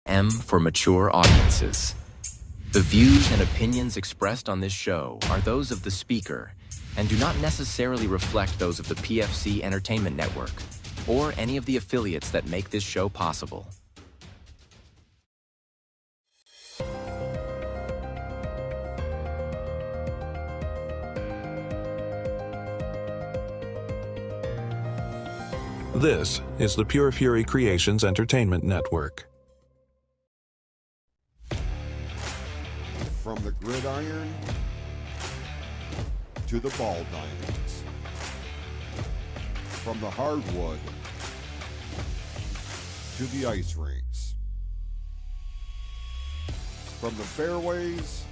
M for mature audiences. The views and opinions expressed on this show are those of the speaker and do not necessarily reflect those of the PFC Entertainment Network or any of the affiliates that make this show possible. This is the Pure Fury Creations Entertainment Network. From the gridiron to the ball diamonds, from the hardwood to the ice rinks, from the fairways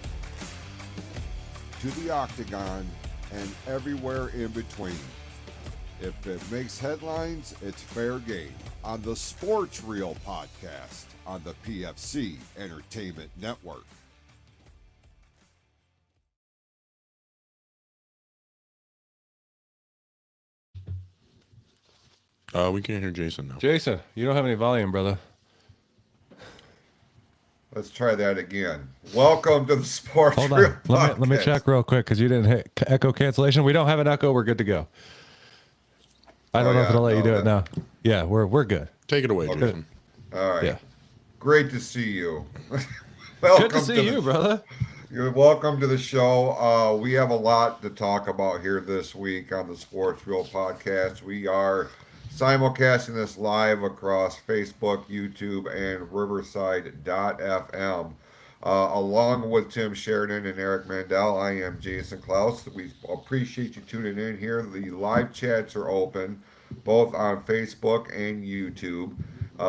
to the octagon and everywhere in between. If it makes headlines, it's fair game on the Sports Reel podcast on the PFC Entertainment Network. We can't hear Jason now. Jason, you don't have any volume, brother. Let's try that again. Welcome to the Sports Hold Reel on. podcast. Let me check real quick because you didn't hit echo cancellation. We don't have an echo. We're good to go. I don't know if it'll let you do it now. Yeah, we're good. Take it away, Jason. All right. Yeah. Great to see you. Good to see you, brother. You're welcome to the show. We have a lot to talk about here this week on the Sports Reel podcast. We are simulcasting this live across Facebook, YouTube, and Riverside.fm. Along with Tim Sheridan and Eric Mendal, I am Jason Clouse. We appreciate you tuning in here. The live chats are open both on Facebook and YouTube.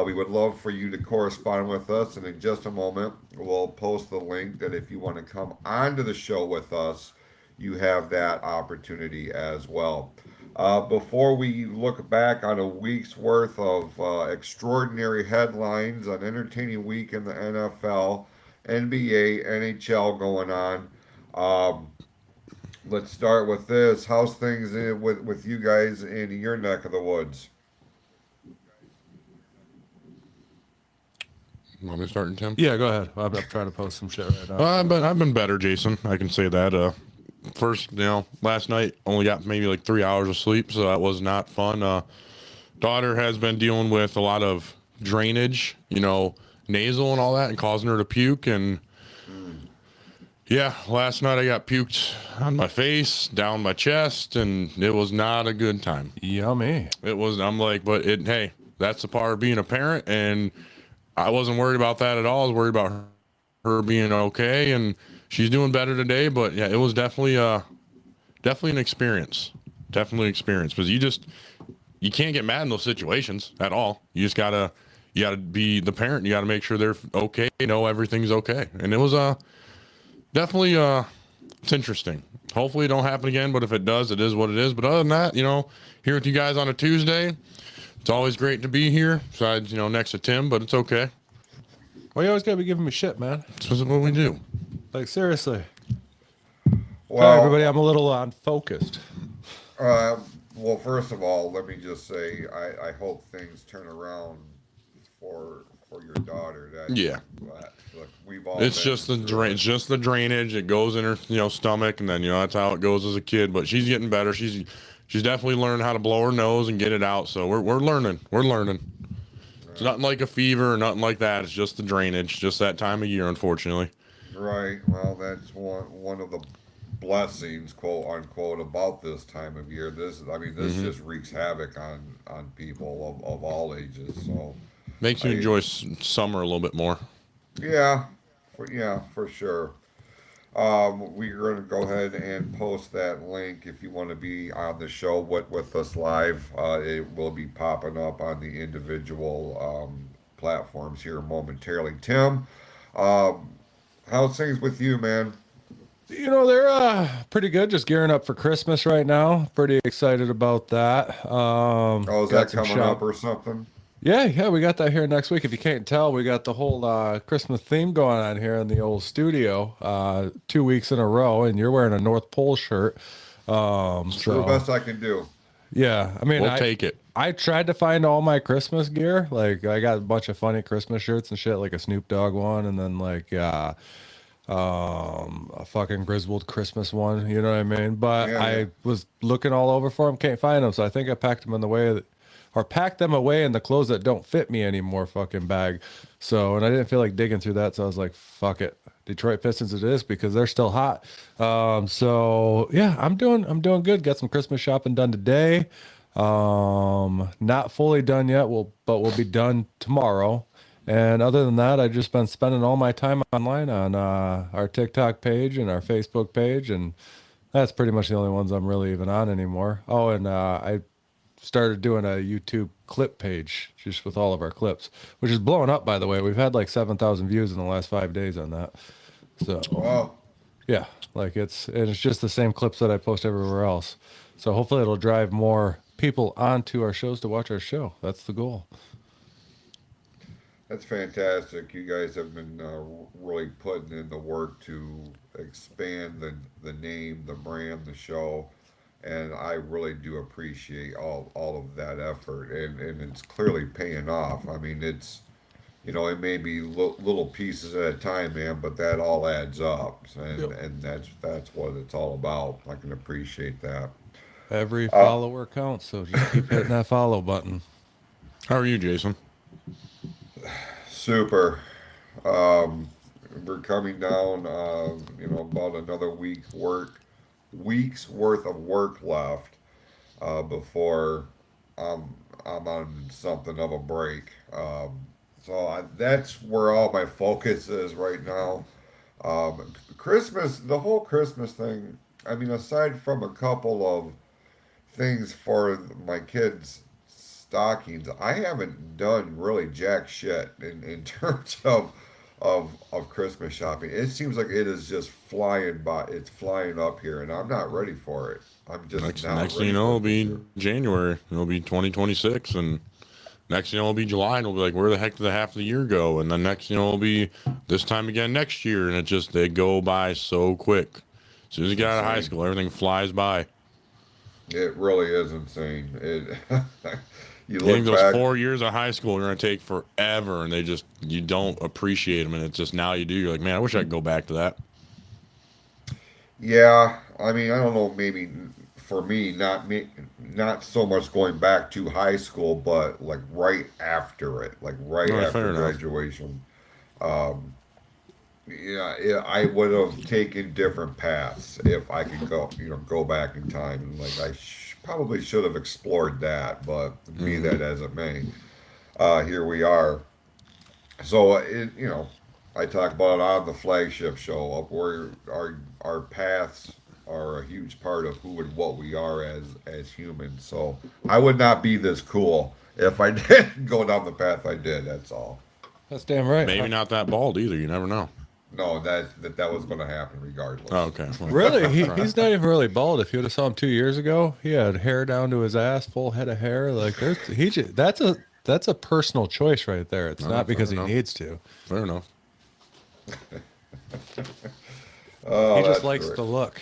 We would love for you to correspond with us, and in just a moment, we'll post the link that if you want to come onto the show with us, you have that opportunity as well. Before we look back on a week's worth of extraordinary headlines, an entertaining week in the NFL, NBA, NHL going on. Let's start with this. How's things with you guys in your neck of the woods? Want me starting, Tim? Yeah, go ahead. I'm trying to post some shit right now. I've been better, Jason. I can say that. First, last night only got maybe like 3 hours of sleep, so that was not fun. Daughter has been dealing with a lot of drainage, nasal and all that, and causing her to puke. And yeah, last night I got puked on my face, down my chest, and it was not a good time. Yummy. It was. I'm like, but hey, that's the part of being a parent, and I wasn't worried about that at all. I was worried about her being okay, and she's doing better today. But yeah, it was definitely an experience. Definitely an experience, because you can't get mad in those situations at all. You gotta be the parent. You gotta make sure they're okay. Everything's okay. And it was definitely it's interesting. Hopefully it don't happen again. But if it does, it is what it is. But other than that, here with you guys on a Tuesday. It's always great to be here, besides, next to Tim, but it's okay. Well, you always got to be giving me shit, man. This is what we do. Like, seriously. Well, Sorry, everybody, I'm a little unfocused. Well, first of all, let me just say I hope things turn around for your daughter. Yeah. Look, we've all. It's just the drainage. It goes in her, stomach, and then that's how it goes as a kid. But she's getting better. She's definitely learned how to blow her nose and get it out. So we're learning. We're learning. Right. It's nothing like a fever or nothing like that. It's just the drainage. Just that time of year, unfortunately. Right. Well, that's one of the blessings, quote unquote, about this time of year. This just wreaks havoc on people of all ages. So makes you enjoy summer a little bit more. Yeah, for sure. We're going to go ahead and post that link if you want to be on the show with us live. It will be popping up on the individual platforms here momentarily. Tim, how's things with you, man? They're pretty good. Just gearing up for Christmas right now. Pretty excited about that. Is that coming up or something? Yeah, we got that here next week. If you can't tell, we got the whole Christmas theme going on here in the old studio 2 weeks in a row, and you're wearing a North Pole shirt. The best I can do. Yeah, I mean, We'll take it. I tried to find all my Christmas gear. Like, I got a bunch of funny Christmas shirts and shit, like a Snoop Dogg one, and then like a fucking Griswold Christmas one. You know what I mean? But Yeah, I yeah. was looking all over for them, can't find them. So I think I packed them in the way that, or packed them away in the clothes that don't fit me anymore fucking bag. So, and I didn't feel like digging through that. So I was like, fuck it. Detroit Pistons it is because they're still hot. So yeah, I'm doing good. Got some Christmas shopping done today. Not fully done yet. But we'll be done tomorrow. And other than that, I've just been spending all my time online on our TikTok page and our Facebook page, and that's pretty much the only ones I'm really even on anymore. Oh, and I started doing a YouTube clip page just with all of our clips, which is blowing up, by the way. We've had like 7,000 views in the last 5 days on that. So Wow. yeah, like it's just the same clips that I post everywhere else. So hopefully it'll drive more people onto our shows to watch our show. That's the goal. That's fantastic. You guys have been really putting in the work to expand the name, the brand, the show, and I really do appreciate all of that effort, and it's clearly paying off. I mean, it's it may be little pieces at a time, man, but that all adds up, and that's what it's all about. I can appreciate that. Every follower counts, so just keep hitting that follow button. How are you, Jason? Super. We're coming down, about another week's worth of work left before I'm on something of a break. That's where all my focus is right now. Christmas, the whole Christmas thing. I mean, aside from a couple of things for my kids' stockings, I haven't done really jack shit in terms of Christmas shopping. It seems like it is just flying by. It's flying up here, and I'm not ready for it. I'm just Next not thing ready you know, for it'll it be this year. January. It'll be 2026, and next thing you know, it'll be July, and it'll be like, where the heck did the half of the year go? And then next thing you know, it'll be this time again next year, and they go by so quick. As soon as you get out of high Insane. school, everything flies by. It really is insane. It. You Getting look those back. 4 years of high school are going to take forever, and you don't appreciate them, and it's just now you do. You're like, man, I wish I could go back to that. Yeah, I mean, I don't know. Maybe for me, not so much going back to high school, but like right after it, like right All right, after fair enough. graduation. Um, yeah, I would have taken different paths if I could go back in time. And like probably should have explored that, but be that as it may, here we are. So I talk about it on the flagship show up where our paths are a huge part of who and what we are as humans. So I would not be this cool if I didn't go down the path I did. That's all. That's damn right. Maybe not that bald either. You never know. No, that was going to happen regardless. Oh, okay. Really, he's not even really bald. If you would have saw him 2 years ago, he had hair down to his ass, full head of hair. Like that's a personal choice right there. It's not because he enough. needs to. Fair enough. Oh, He just that's likes great. the look.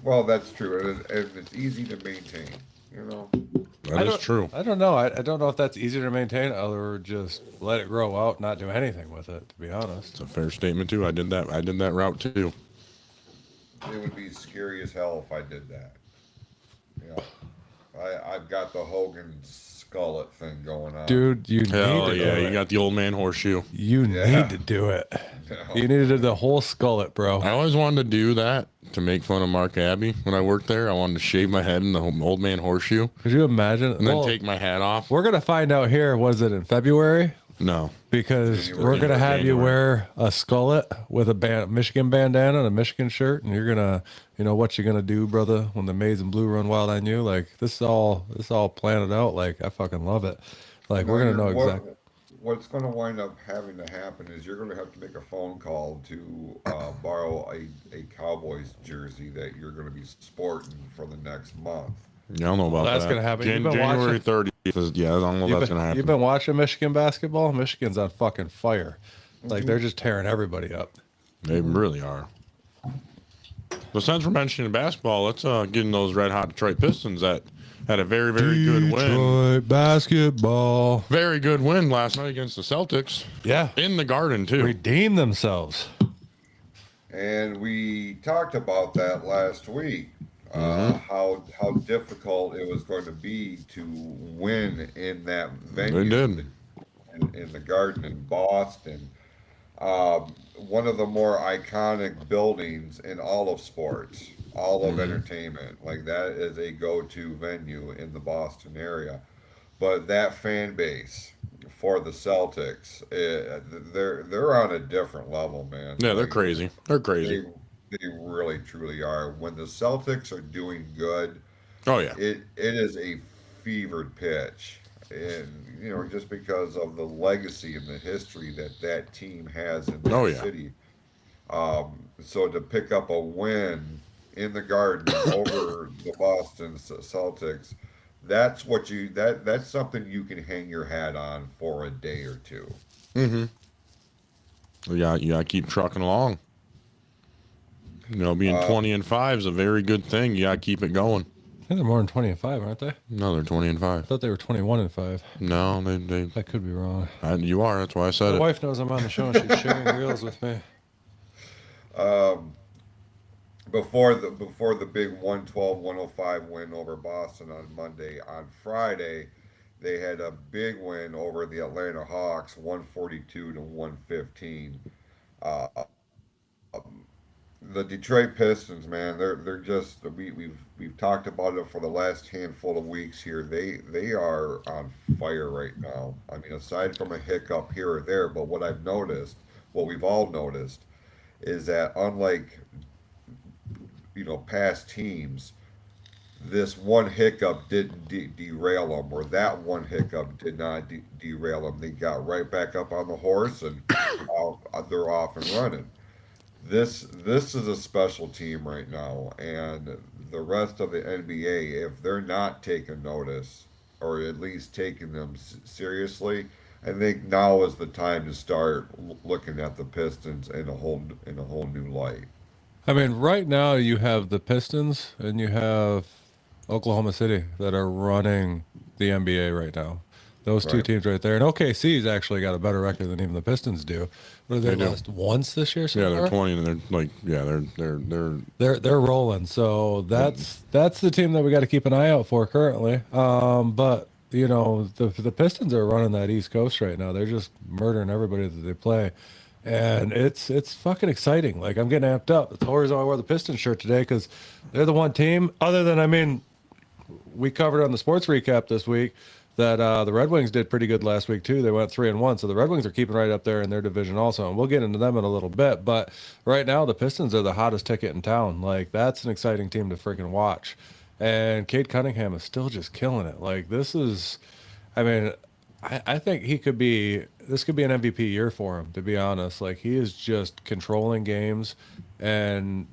Well, that's true, and it's easy to maintain. You know. That is true. I don't know. I don't know if that's easier to maintain or just let it grow out, not do anything with it. To be honest. It's a fair statement too. I did that route too. It would be scary as hell if I did that. I've got the Hogan skullet thing going on. Dude, you Hell need to yeah, do you it. got the old man horseshoe. You Yeah. need to do it. No. You needed to do the whole skullet, bro. I always wanted to do that to make fun of Mark Abbey when I worked there. I wanted to shave my head in the old man horseshoe Could you imagine? and then Well, take my hat off. we're gonna find out here. Was it in February? No. Because January. we're gonna have you January. wear a skullet with a Michigan bandana and a Michigan shirt, and you're gonna, what you're gonna do, brother, when the maize and blue run wild on you. Like this is all planned out. Like I fucking love it. Like we're gonna know exactly. What's going to wind up having to happen is you're going to have to make a phone call to borrow a Cowboys jersey that you're going to be sporting for the next month. Yeah, I don't know about That's that. gonna happen. You've been January watching- 30th. Yeah, I don't know if that's gonna happen. You've been watching Michigan basketball. Michigan's on fucking fire. Like they're just tearing everybody up. They really are. But since we're mentioning basketball, let's get in those red hot Detroit Pistons that had a very, very good win. Detroit basketball. Very good win last night against the Celtics. Yeah. In the Garden, too. Redeem themselves. And we talked about that last week, how difficult it was going to be to win in that venue. They did. In the Garden in Boston. One of the more iconic buildings in all of sports, all of entertainment. Like, that is a go-to venue in the Boston area. But that fan base for the Celtics, they're on a different level, man. Yeah, they're Like, crazy. They're crazy. They really, truly are. When the Celtics are doing good, Oh, yeah. it is a fevered pitch. And, just because of the legacy and the history that team has in that city. So to pick up a win in the Garden over the Boston Celtics, that's something you can hang your hat on for a day or two. Mm-hmm. Yeah, you gotta keep trucking along. Being 20-5 is a very good thing. You gotta keep it going. I think they're more than 20-5, aren't they? No, they're 20-5. I thought they were 21-5. No, they. I could be wrong. You are. That's why I said My it. wife knows I'm on the show and she's sharing reels with me. Before the big 112-105 win over Boston on Monday, on Friday, they had a big win over the Atlanta Hawks, 142-115. The Detroit Pistons, man, they're just we've talked about it for the last handful of weeks here. They are on fire right now. I mean, aside from a hiccup here or there, but what we've all noticed, is that unlike past teams, this one hiccup didn't derail them, or that one hiccup did not derail them. They got right back up on the horse and they're off and running. This is a special team right now, and the rest of the NBA, if they're not taking notice, or at least taking them seriously, I think now is the time to start looking at the Pistons in a whole new light. I mean, right now you have the Pistons and you have Oklahoma City that are running the NBA right now. Those two teams right there. And OKC's actually got a better record than even the Pistons do. What have they lost once this year? Yeah, they're 20, and they're like, they're rolling. So that's the team that we got to keep an eye out for currently. But the Pistons are running that East Coast right now. They're just murdering everybody that they play, and it's fucking exciting. Like, I'm getting amped up. That's the reason I wore the Pistons shirt today, because they're the one team. Other than, we covered on the sports recap this week that the Red Wings did pretty good last week too. They went 3-1, so the Red Wings are keeping right up there in their division also, and we'll get into them in a little bit. But right now, the Pistons are the hottest ticket in town. Like, that's an exciting team to freaking watch. And Cade Cunningham is still just killing it. Like, this is, I think this could be an MVP year for him, to be honest. Like, he is just controlling games, and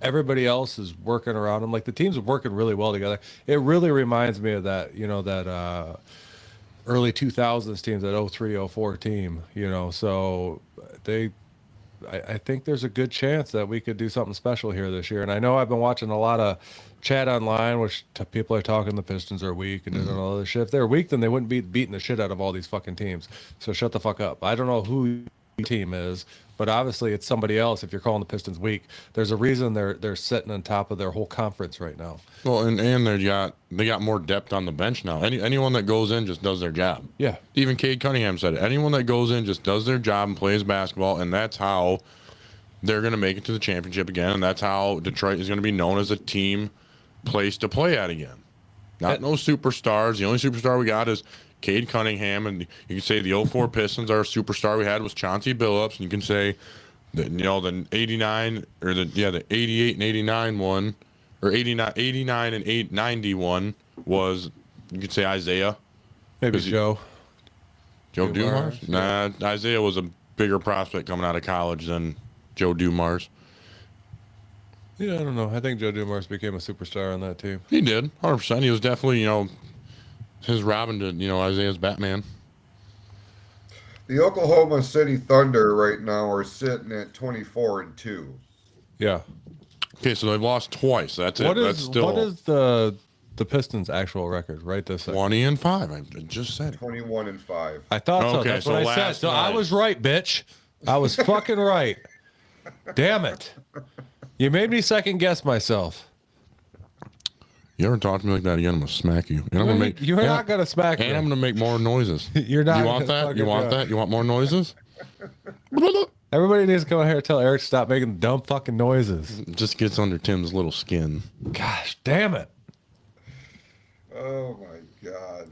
everybody else is working around him. Like, the teams are working really well together. It really reminds me of that, that early 2000s teams, that 03, 04 team, so I think there's a good chance that we could do something special here this year. And I know I've been watching a lot of chat online, which people are talking the Pistons are weak and doing all other shit. If they're weak, then they wouldn't be beating the shit out of all these fucking teams. So shut the fuck up. I don't know who your team is, but obviously it's somebody else. If you're calling the Pistons weak, there's a reason they're sitting on top of their whole conference right now. well, and they got more depth on the bench now. Anyone that goes in just does their job. Yeah. Even Cade Cunningham said it. Anyone that goes in just does their job and plays basketball, and that's how they're going to make it to the championship again, and that's how Detroit is going to be known as a team place to play at again. No superstars. The only superstar we got is Cade Cunningham, and you can say the 04 Pistons, our superstar we had was Chauncey Billups, and you can say that, the 89 or the 88 and 89 one, or 89 and 91 was, you could say, Isaiah. Maybe Joe Dumars? Dumars? Nah, Isaiah was a bigger prospect coming out of college than Joe Dumars. Yeah, I don't know. I think Joe Dumars became a superstar on that team. He did, 100%. He was definitely, his Robin to, Isaiah's Batman. The Oklahoma City Thunder right now are sitting at 24-2. Yeah. Okay, so they've lost twice. That's it. What is the the Pistons' actual record right this second? 20-5. I just said it. 21-5. I thought so. Okay, That's so what I said. last So I night. was right, bitch. I was fucking right. Damn it. You made me second guess myself. You ever talk to me like that again, I'm gonna smack you. And I'm gonna make You're not gonna smack me. and I'm gonna make more noises. You're not. You want gonna that? fucking You want do it. that? You want more noises? Everybody needs to come out here and tell Eric to stop making dumb fucking noises. It just gets under Tim's little skin. Gosh, damn it. Oh my God.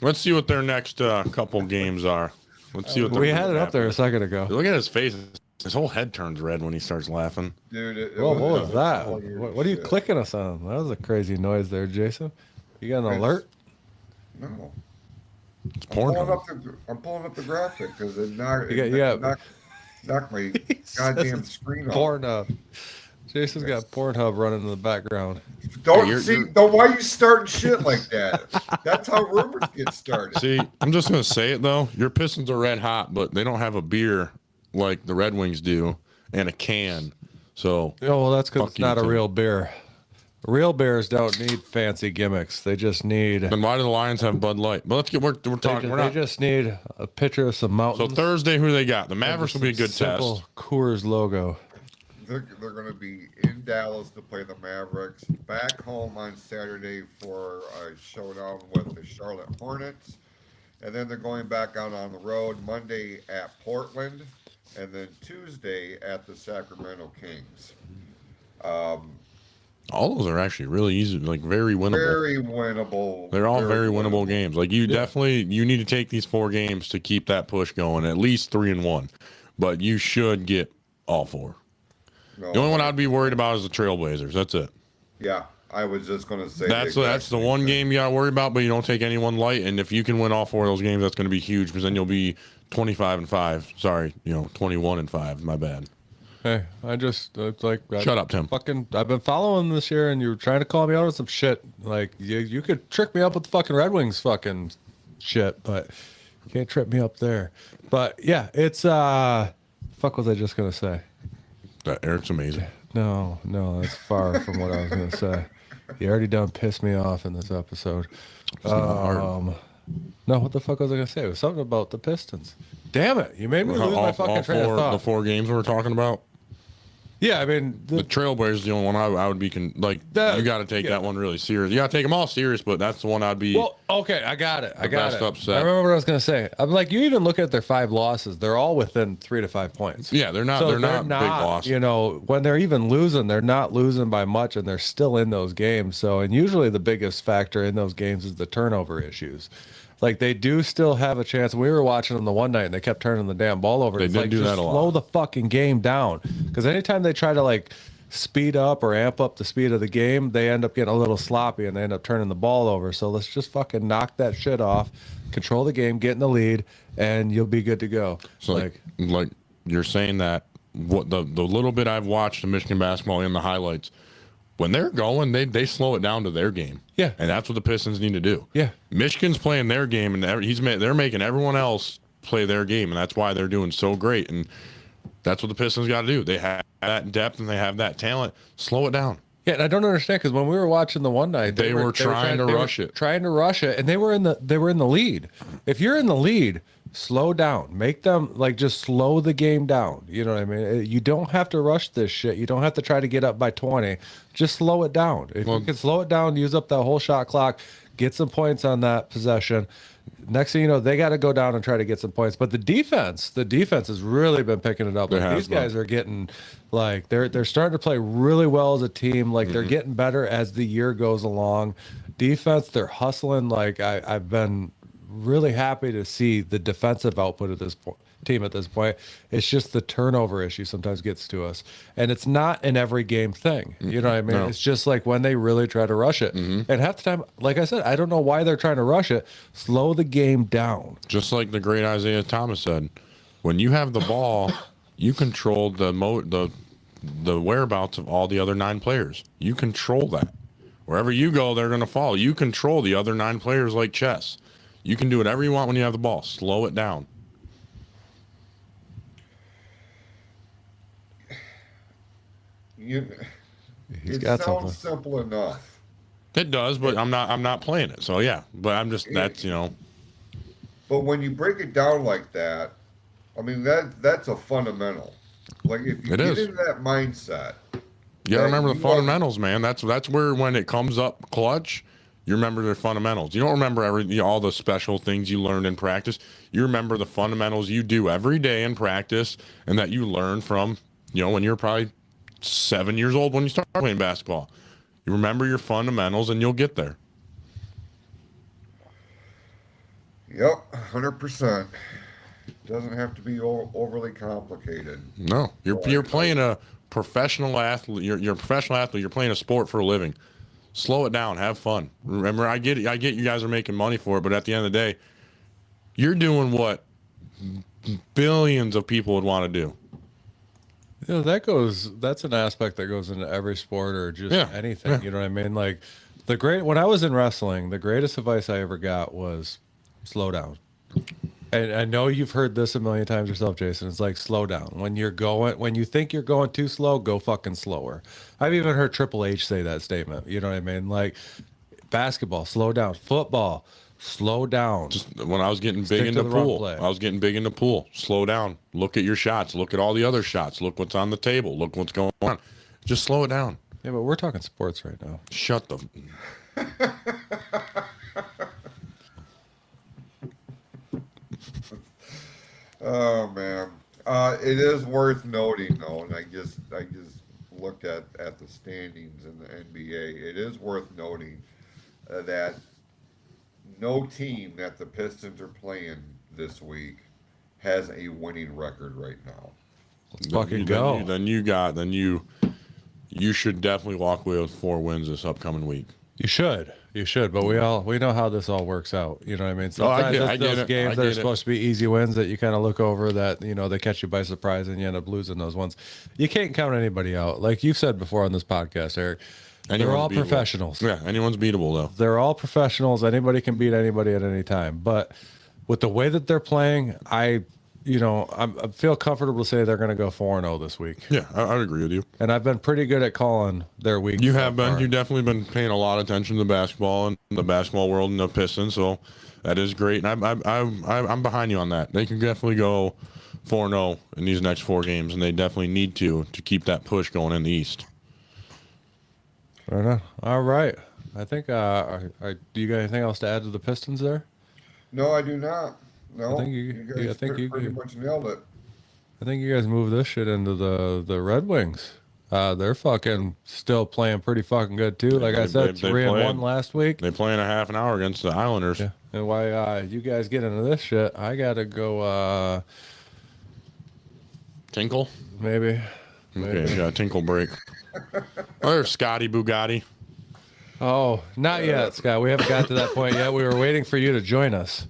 Let's see what their next couple games are. Let's see what We had it up there a second ago. Look at his face. His whole head turns red when he starts laughing. Dude, Whoa, what was that? all weird What are you shit. clicking us on? That was a crazy noise there, Jason. You got an alert? No. It's I'm pulling Pornhub. up the graphic because it knocked got- my goddamn screen off. Pornhub. Jason's got Pornhub running in the background. Don't You're- see. you're- Don't. Why you starting shit like that? That's how rumors get started. See, I'm just gonna say it though. Your Pistons are red hot, but they don't have a beer like the Red Wings do and a can. So Oh, well, that's because Fuck it's you, not a Tim. real beer. Real bears don't need fancy gimmicks. They just need. then why do the Lions have Bud Light? But let's get we're talking. We're They not. just need a picture of some So mountains. Thursday, who do they got? The Mavericks will be a good simple test. Coors logo. They're going to be in Dallas to play the Mavericks. Back home on Saturday for a showdown with the Charlotte Hornets, and then they're going back out on the road Monday at Portland, and then Tuesday at the Sacramento Kings. All those are actually really easy, like very winnable. Very winnable. They're all very winnable games. Like you definitely you need to take these 4 games to keep that push going. At least 3-1, but you should get all 4. No, The only one I'd be worried about is the Trailblazers. That's it. Yeah, I was just going to say That's the the exact one same thing. game you got to worry about, but you don't take anyone light. And if you can win all 4 of those games, that's going to be huge because then you'll be 25-5. Sorry, 21-5. My bad. Hey, it's like Shut up, Tim. I've been following this year, and you're trying to call me out on some shit. Like you could trick me up with the fucking Red Wings fucking shit, but you can't trip me up there. But yeah, it's fuck was I just gonna say? That Eric's amazing. No, that's far from what I was gonna say. You already done pissed me off in this episode. No, what the fuck was I gonna say? It was something about the Pistons. Damn it! You made me lose my fucking train of thought. The 4 games we were talking about. Yeah, I mean, The Trailblazers is the only one I would be you got to take that one really serious. You got to take them all serious, but that's the one I'd be. well, okay, I got it. I got best it. upset. I remember what I was gonna say. I'm like, you even look at their 5 losses; they're all within 3 to 5 points. yeah, they're not. So they're not big loss. When they're even losing, they're not losing by much, and they're still in those games. So, and usually the biggest factor in those games is the turnover issues. Like they do still have a chance. We were watching them the one night, and they kept turning the damn ball over. They It's did like, do just that a lot. slow the fucking game down, because anytime they try to like speed up or amp up the speed of the game, they end up getting a little sloppy and they end up turning the ball over. So let's just fucking knock that shit off, control the game, get in the lead, and you'll be good to go. So like you're saying that what the little bit I've watched of Michigan basketball in the highlights, when they're going, they slow it down to their game. Yeah. And that's what the Pistons need to do. Yeah. Michigan's playing their game, and they're making everyone else play their game, and that's why they're doing so great. And that's what the Pistons got to do. They have that depth and they have that talent. Slow it down. Yeah, and I don't understand because when we were watching the one night, They were trying to rush it. trying to rush it, and they were in the lead. If you're in the lead, slow down, make them like just slow the game down. You know what I mean? You don't have to rush this shit. You don't have to try to get up by 20. Just slow it down. If you can slow it down, use up that whole shot clock, get some points on that possession. Next thing you know, they got to go down and try to get some points. But the defense has really been picking it up. Like, these guys are getting, like, they're starting to play really well as a team. Like, they're getting better as the year goes along. Defense, they're hustling. Like, I've been really happy to see the defensive output of this team at this point. It's just the turnover issue sometimes gets to us, and it's not an every game thing. You know what I mean? No. It's just like when they really try to rush it, and half the time, like I said, I don't know why they're trying to rush it. Slow the game down. Just like the great Isaiah Thomas said, when you have the ball, you control the whereabouts of all the other 9 players. You control that. Wherever you go, they're going to follow. You control the other 9 players like chess. You can do whatever you want when you have the ball. Slow it down. He's It got sounds something. simple enough. It does, but I'm not playing it. So yeah, but I'm just that's But when you break it down like that, I mean that's a fundamental. Like if you get into that mindset, you gotta remember the fundamentals, man. That's where when it comes up clutch, you remember the fundamentals. You don't remember all the special things you learned in practice. You remember the fundamentals you do every day in practice, and that you learn from when you're probably 7 years old when you start playing basketball. You remember your fundamentals, and you'll get there. Yep, 100%. Doesn't have to be overly complicated. No, you're playing a professional athlete. You're a professional athlete. You're playing a sport for a living. Slow it down. Have fun. Remember, I get it. I get you guys are making money for it, but at the end of the day, you're doing what billions of people would want to do. That's an aspect that goes into every sport or just anything. Yeah. You know what I mean? Like when I was in wrestling, the greatest advice I ever got was slow down. And I know you've heard this a million times yourself, Jason. It's like slow down. When you think you're going too slow, go fucking slower. I've even heard Triple H say that statement. You know what I mean? Like basketball, slow down. Football, slow down. Just when I was getting big into pool, slow down. Look at your shots. Look at all the other shots. Look what's on the table. Look what's going on. Just slow it down. Yeah, but we're talking sports right now. Shut the. Oh man, it is worth noting though, and I just looked at the standings in the NBA. It is worth noting that no team that the Pistons are playing this week has a winning record right now. Let's fucking go. Then you should definitely walk away with 4 wins this upcoming week. You should, but we know how this all works out. You know what I mean? Sometimes those games that are supposed to be easy wins that you kind of look over that, they catch you by surprise and you end up losing those ones. You can't count anybody out. Like you've said before on this podcast, Eric, they're all professionals. Yeah, anyone's beatable though. They're all professionals. Anybody can beat anybody at any time. But with the way that they're playing, I feel comfortable to say they're going to go 4-0 this week. Yeah, I agree with you. And I've been pretty good at calling their week. You have been. You've definitely been paying a lot of attention to basketball and the basketball world and the Pistons, so that is great. And I'm behind you on that. They can definitely go 4-0 in these next 4 games, and they definitely need to keep that push going in the East. Fair enough. All right. I think, do you got anything else to add to the Pistons there? No, I do not. No, I think you pretty much nailed it. I think you guys moved this shit into the Red Wings. They're fucking still playing pretty fucking good too. Like I said, 3-1 last week. They play in a half an hour against the Islanders. Yeah. And while you guys get into this shit, I gotta go. Tinkle? Maybe. Okay, got a tinkle break. Or Scotty Bugatti. Oh, not yet, Scott. We haven't got to that point yet. We were waiting for you to join us.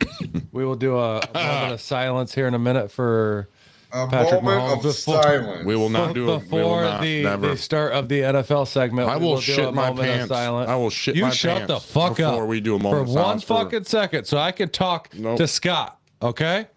We will do a moment of silence here in a minute for Patrick Mahomes. Silence. We will not do it before the start of the NFL segment. I will shit my pants. I will shit my pants. You shut the fuck up before we do a moment for one fucking second, so I can talk to Scott. Okay.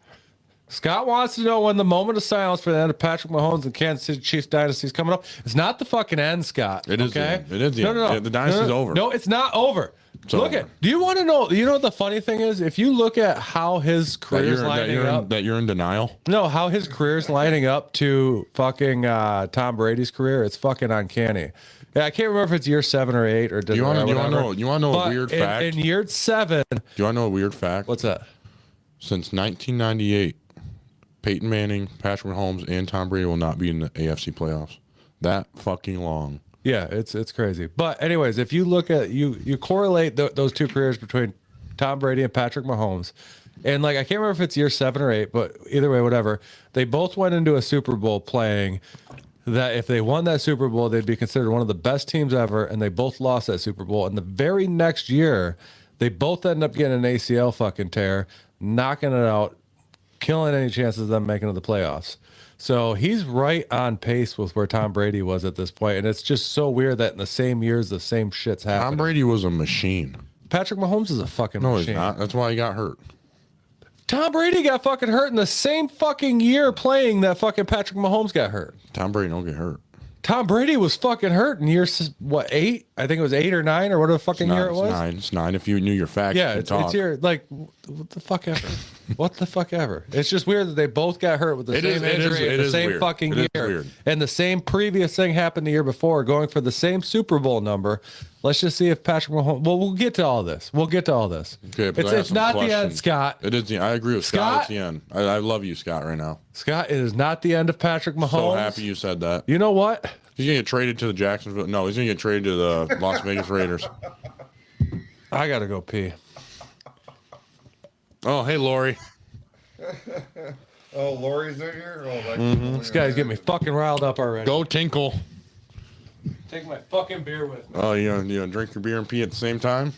Scott wants to know when the moment of silence for the end of Patrick Mahomes and Kansas City Chiefs dynasty is coming up. It's not the fucking end, Scott. It is. Okay? It is. No. The dynasty's over. No, it's not over. Do you want to know? You know what the funny thing is? If you look at how his career's lining up, that you're in denial. No, how his career's lining up to fucking Tom Brady's career, it's fucking uncanny. Yeah, I can't remember if it's year 7 or 8 or. Do you want to know a weird fact? In year 7. Do you want to know a weird fact? What's that? Since 1998. Peyton Manning, Patrick Mahomes, and Tom Brady will not be in the AFC playoffs. That fucking long. Yeah, it's crazy. But anyways, if you look at you correlate those two careers between Tom Brady and Patrick Mahomes, and like I can't remember if it's year 7 or 8, but either way, whatever. They both went into a Super Bowl playing that if they won that Super Bowl, they'd be considered one of the best teams ever, and they both lost that Super Bowl. And the very next year, they both ended up getting an ACL fucking tear, knocking it out, killing any chances of them making it to the playoffs. So he's right on pace with where Tom Brady was at this point. And it's just so weird that in the same years, the same shit's happening. Tom Brady was a machine. Patrick Mahomes is a fucking machine. No, he's not. That's why he got hurt. Tom Brady got fucking hurt in the same fucking year playing that fucking Patrick Mahomes got hurt. Tom Brady don't get hurt. Tom Brady was fucking hurt in year, what, 8? I think it was 8 or 9 or whatever fucking year it was. It's 9 if you knew your facts. Yeah, it's year, like, what the fuck ever. What the fuck ever. It's just weird that they both got hurt with the same injury in the same fucking year. And the same previous thing happened the year before, going for the same Super Bowl number. Let's just see if Patrick Mahomes. Well, we'll get to all this. Okay, it's not the end, Scott. It is. I agree with Scott. It's the end. I love you, Scott, right now. Scott, it is not the end of Patrick Mahomes. So happy you said that. You know what? He's gonna get traded to the Jacksonville. No, he's gonna get traded to the Las Vegas Raiders. I gotta go pee. Oh, hey, Lori. Oh, Lori's in here. Oh, This guy's getting me fucking riled up already. Go Tinkle. Take my fucking beer with me. Oh, you gonna drink your beer and pee at the same time?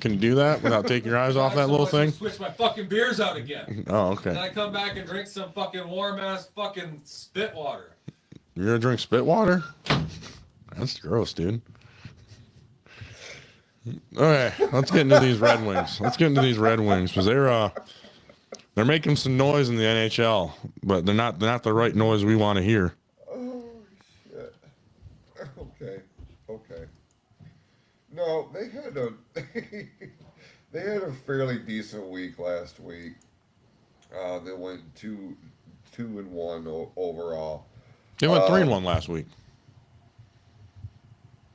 Can you do that without taking your eyes off that little thing? Switch my fucking beers out again. Oh, okay. Then I come back and drink some fucking warm ass fucking spit water. You're gonna drink spit water? That's gross, dude. All right, let's get into these Red Wings. Because they're making some noise in the NHL, but they're not the right noise we want to hear. Oh shit. Okay. No, they had a fairly decent week last week. They went 2-1 overall. They went 3-1 last week.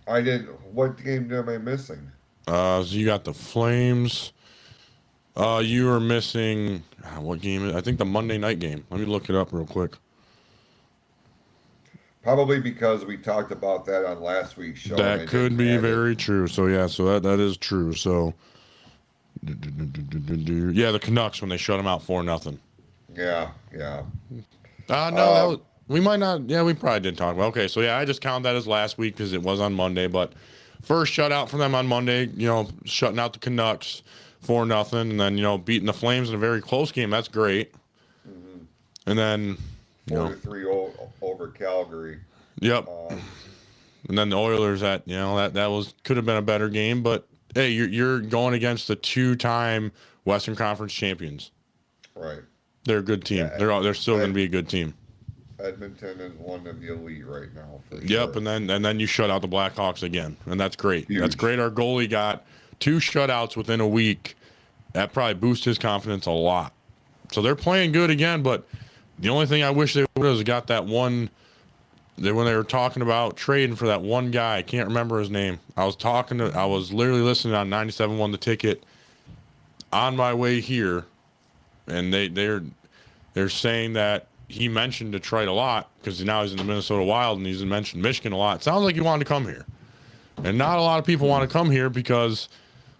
I didn't. What game am I missing? So you got the Flames. You were missing what game? I think the Monday night game. Let me look it up real quick. Probably because we talked about that on last week's show. That could be very true. So yeah, so that is true. So yeah, the Canucks when they shut them out 4-0. Yeah. No, we might not. Yeah, we probably didn't talk about. Okay, so yeah, I just count that as last week because it was on Monday. But first shutout for them on Monday. Shutting out the Canucks 4-0, and then beating the Flames in a very close game. That's great. Mm-hmm. And then 4-3 over Calgary. Yep. And then the Oilers that could have been a better game, but hey, you're going against the 2-time Western Conference champions. Right. They're a good team. Yeah, they're still going to be a good team. Edmonton is one of the elite right now. Yep, sure. and then you shut out the Blackhawks again, and that's great. Huge. That's great. Our goalie got 2 shutouts within a week. That probably boosts his confidence a lot. So they're playing good again, but the only thing I wish they would have got that one. When they were talking about trading for that one guy, I can't remember his name. I was literally listening on 97.1 The Ticket on my way here, and they're saying that he mentioned Detroit a lot because now he's in the Minnesota Wild and he's mentioned Michigan a lot. It sounds like he wanted to come here, and not a lot of people want to come here because,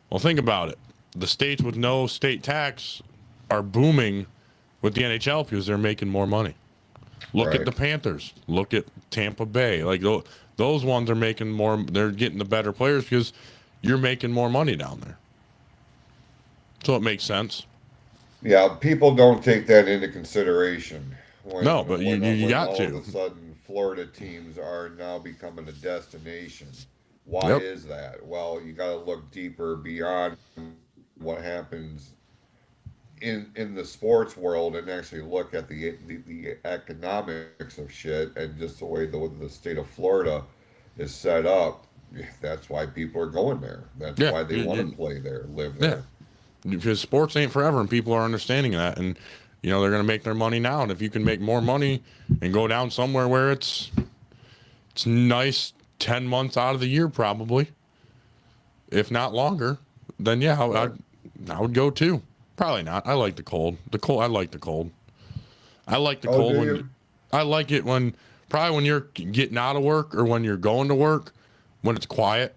well, think about it. The states with no state tax are booming with the NHL because they're making more money. Look at the Panthers. Look at Tampa Bay. Like those ones are making more. They're getting the better players because you're making more money down there. So it makes sense. Yeah, people don't take that into consideration. But you got to. All of a sudden, Florida teams are now becoming a destination. Why is that? Well, you got to look deeper beyond what happens in the sports world and actually look at the economics of shit and just the way the state of Florida is set up. That's why people are going there. That's why they want to play there, live there. Because sports ain't forever, and people are understanding that. And they're going to make their money now. And if you can make more money and go down somewhere where it's nice 10 months out of the year, probably, if not longer, then I would go too. Probably not. I like the cold. I like the cold. I like the cold. I like it when you're getting out of work or when you're going to work, when it's quiet.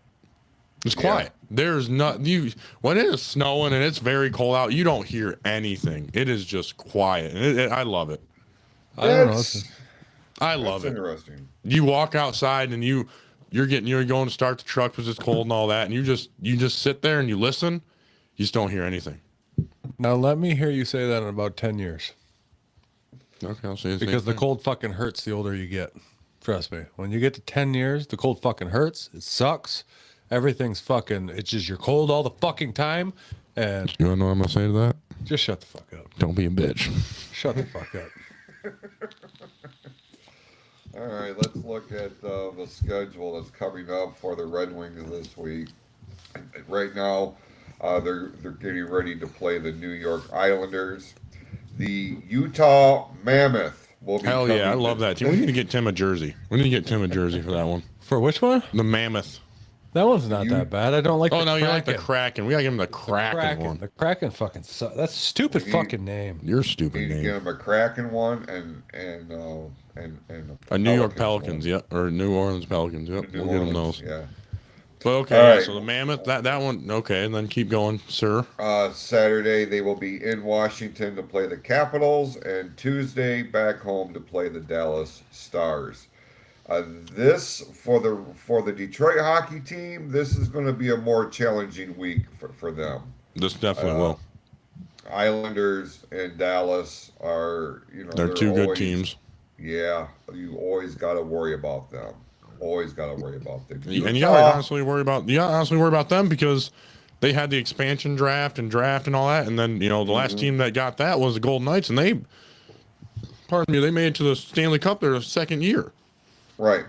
It's quiet. There's when it is snowing and it's very cold out, you don't hear anything. It is just quiet. And I love it. I love it. Interesting. You walk outside and you're going to start the truck because it's cold and all that, and you just sit there and you listen. You just don't hear anything. Now let me hear you say that in about 10 years. Okay, I'll say the same because the thing. cold fucking hurts the older you get. Trust me. When you get to 10 years, the cold fucking hurts. It sucks. Everything's fucking, it's just you're cold all the fucking time. And you want to know what I'm going to say to that? Just shut the fuck up. Don't be a bitch. Shut the fuck up. All right, let's look at the the schedule that's coming up for the Red Wings this week. Right now, they're getting ready to play the New York Islanders. The Utah Mammoth will be Hell yeah, I coming love to- that team. We need to get Tim a jersey. We need to get Tim a jersey for that one. For which one? The Mammoth. That one's not that bad. I don't like Oh, the no, Kraken. you like the Kraken. We got to give him the Kraken one. The Kraken fucking sucks. That's a stupid fucking name. Your We stupid need to name. get him a Kraken one and A New York Pelicans Pelicans, yeah. Or New Orleans Pelicans, yep. one. New We'll get them Orleans, those. Yeah. But okay, All yeah, right. so the Mammoth, that one, okay, and then keep going, sir. Saturday they will be in Washington to play the Capitals, and Tuesday back home to play the Dallas Stars. This for the Detroit hockey team, this is going to be a more challenging week for them. This definitely will. Islanders and Dallas are They're two good always- teams. Yeah, you always got to worry about them. Always got to worry about them. And you Utah, gotta honestly worry about them because they had the expansion draft and all that, and then the last team that got that was the Golden Knights, and they made it to the Stanley Cup their second year. right?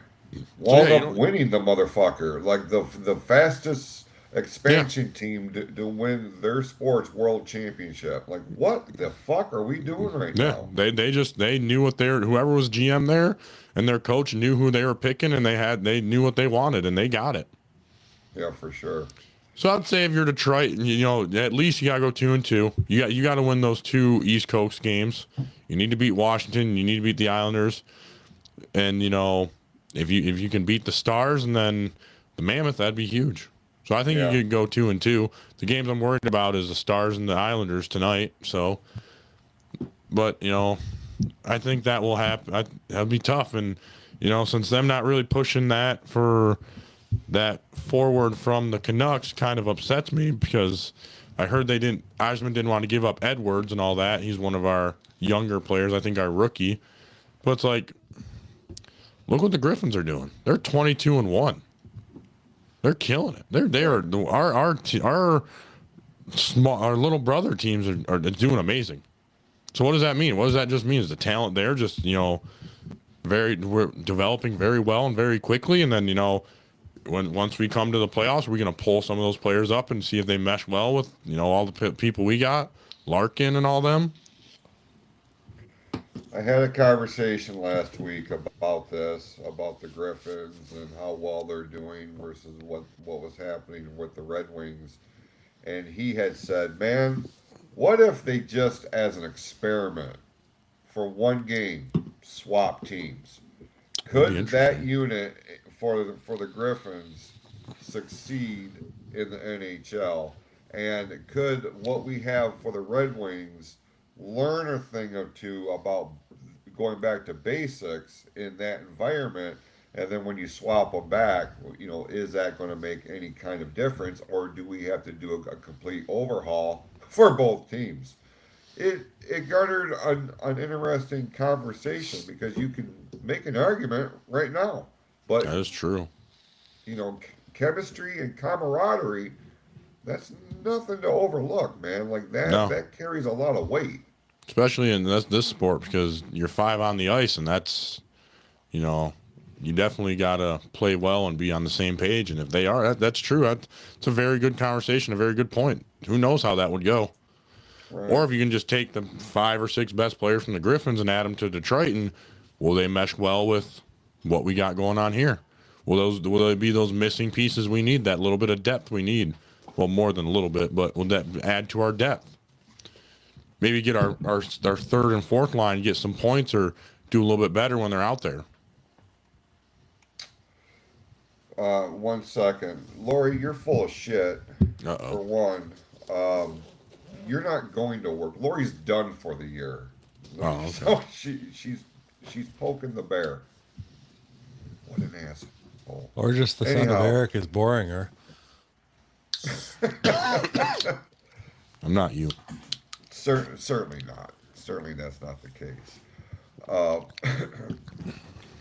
Wound yeah, up winning the motherfucker, like the fastest expansion team to win their sports world championship. Like, what the fuck are we doing right Yeah, now? they knew what whoever was GM there and their coach knew who they were picking, and they knew what they wanted, and they got it. Yeah, for sure. So I'd say if you're Detroit, at least you gotta go 2-2. You got to win those two East Coast games. You need to beat Washington. You need to beat the Islanders, and if you can beat the Stars and then the Mammoth, that'd be huge. So I think you could go 2-2. The games I'm worried about is the Stars and the Islanders tonight. So, but I think that will happen. That'll be tough, and since them not really pushing that for that forward from the Canucks kind of upsets me because I heard Eisman didn't want to give up Edwards and all that. He's one of our younger players, I think our rookie. But it's like, look what the Griffins are doing. They're 22-1. They're killing it. They are our little brother teams are doing amazing. So what does that mean? What does that just mean? Is the talent there just we're developing very well and very quickly, and then once we come to the playoffs, we're going to pull some of those players up and see if they mesh well with, all the people we got, Larkin and all them. I had a conversation last week about this, about the Griffins and how well they're doing versus what was happening with the Red Wings. And he had said, man, what if they just, as an experiment, for one game, swap teams? Could that unit for the Griffins succeed in the NHL? And could what we have for the Red Wings learn a thing or two about going back to basics in that environment? And then when you swap them back, is that going to make any kind of difference, or do we have to do a complete overhaul for both teams? It garnered an interesting conversation because you can make an argument right now, but That is true. Chemistry and camaraderie, that's nothing to overlook, man. Like that, No. that carries a lot of weight. Especially in this sport because you're 5 on the ice, and that's, you definitely got to play well and be on the same page. And if they are, that's true. It's a very good conversation, a very good point. Who knows how that would go? Right. Or if you can just take the 5 or 6 best players from the Griffins and add them to Detroit, and will they mesh well with what we got going on here? Will they be those missing pieces we need, that little bit of depth we need? Well, more than a little bit, but will that add to our depth? Maybe get our third and fourth line, get some points, or do a little bit better when they're out there. 1 second. Lori, you're full of shit. For Uh-oh. one, you're not going to work. Lori's done for the year. Oh, okay. So she's poking the bear. What an asshole. Or just the sound of Anyhow. Eric is boring her. I'm not you. Certainly not. Certainly that's not the case.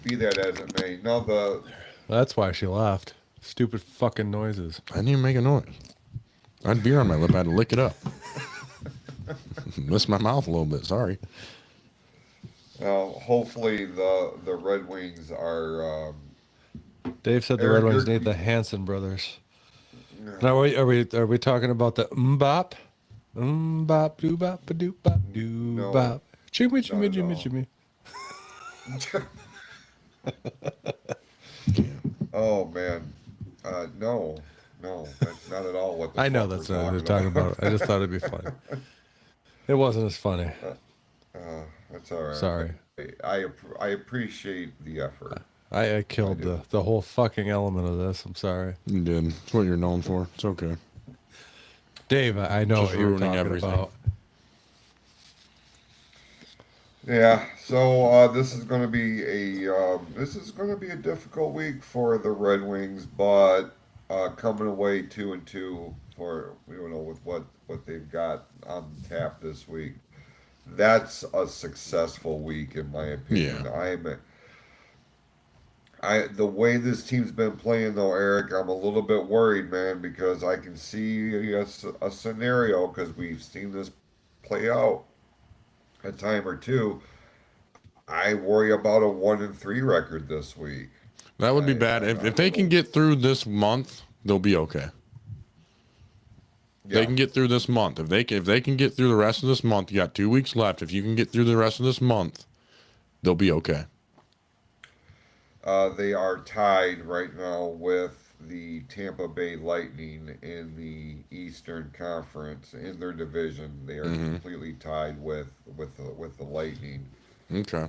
Be that as it may. Now That's why she left. Stupid fucking noises. I didn't even make a noise. I had beer on my lip. I had to lick it up. Missed my mouth a little bit. Sorry. hopefully the Red Wings are Dave said the Eric, Red Wings you're- need the Hanson brothers. Now, are we talking about the bop? Bop, doo bop, ba doo bop, doo No. bop. Jimmy, Jimmy, Not at Jimmy, all. Jimmy. Oh man, no, that's not at all what the I know fuck that's we're what they're talking about. I just thought it'd be funny. It wasn't as funny. That's all right. Sorry. I appreciate the effort. I killed the whole fucking element of this. I'm sorry. You did. It's what you're known for. It's okay. Dave, I know Just what you're ruining talking everything. about. Yeah, so this is going to be a difficult week for the Red Wings, but coming away 2-2 for with what they've got on tap this week, that's a successful week in my opinion. The way this team's been playing though, Eric, I'm a little bit worried, man, because I can see a scenario because we've seen this play out a time or two. I worry about a 1-3 record this week. That would be bad. If they can get through this month, they'll be okay. Yeah. They can get through this month. If they can get through the rest of this month, you got 2 weeks left. If you can get through the rest of this month, they'll be okay. They are tied right now with the Tampa Bay Lightning in the Eastern Conference in their division. They are completely tied with the Lightning. Okay.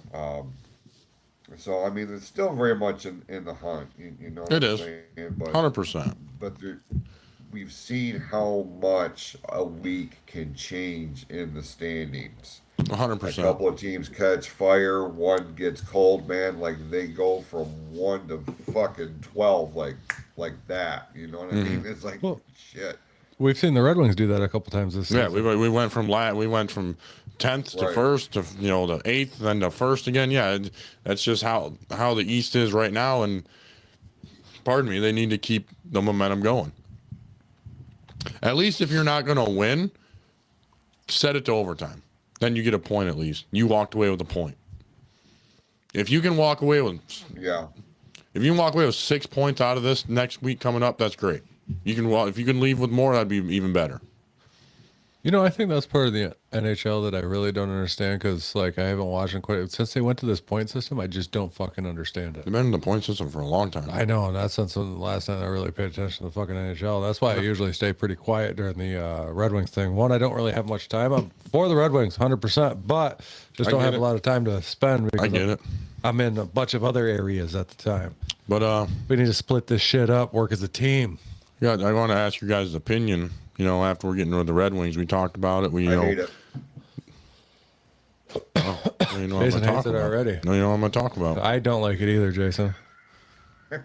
So I mean, it's still very much in the hunt. You know what It I'm is. saying? But 100%. but we've seen how much a week can change in the standings. 100%. A couple of teams catch fire, one gets cold, man. Like they go from 1 to fucking 12, like that. You know what I mean? It's like shit. We've seen the Red Wings do that a couple times this Yeah, season. we went from 10th to Right. 1st to the 8th, then to 1st again. Yeah, that's just how the East is right now. And pardon me, they need to keep the momentum going. At least if you're not going to win, set it to overtime. Then you get a point at least. You walked away with a point. If you can walk away with 6 points out of this next week coming up, that's great. If you can leave with more, that'd be even better. You know, I think that's part of the NHL that I really don't understand because, like, I haven't watched it quite since they went to this point system. I just don't fucking understand it. They've been in the point system for a long time. I know, not since the last time I really paid attention to the fucking NHL. That's why I usually stay pretty quiet during the Red Wings thing. One, I don't really have much time. I'm for the Red Wings, 100%, but just don't have a lot of time to spend because I get it. I'm in a bunch of other areas at the time. But We need to split this shit up, work as a team. yeah, I want to ask your guys' opinion. After we're getting rid of the Red Wings, we talked about it. I hate it. Jason hates it already. No, you know what I'm going to talk about. I don't like it either, Jason. Sorry.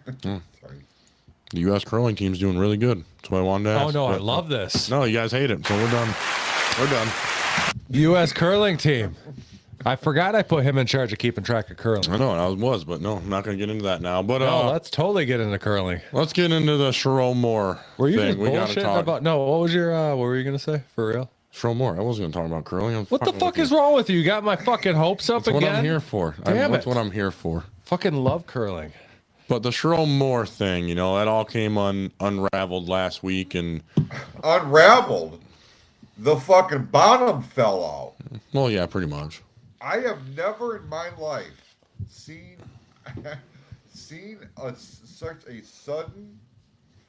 The U.S. curling team's doing really good. That's what I wanted to ask. Oh, no, I But- love this. No, you guys hate it, so we're done. We're done. U.S. curling team. I forgot I put him in charge of keeping track of curling. I know I was, but no, I'm not going to get into that now. But No, let's totally get into curling. let's get into the Sherrone Moore Were you thing. just We got to bullshitting talk about? No, what was your? What were you gonna say for real? Sherrone Moore. I wasn't going to talk about curling. What the fuck is wrong with you? You got my fucking hopes up That's again. what I'm here for. Damn That's it. what I'm here for. Fucking love curling. But the Sherrone Moore thing, that all came unraveled last week, and Unraveled. The fucking bottom fell out. well, yeah, pretty much. I have never in my life seen such a sudden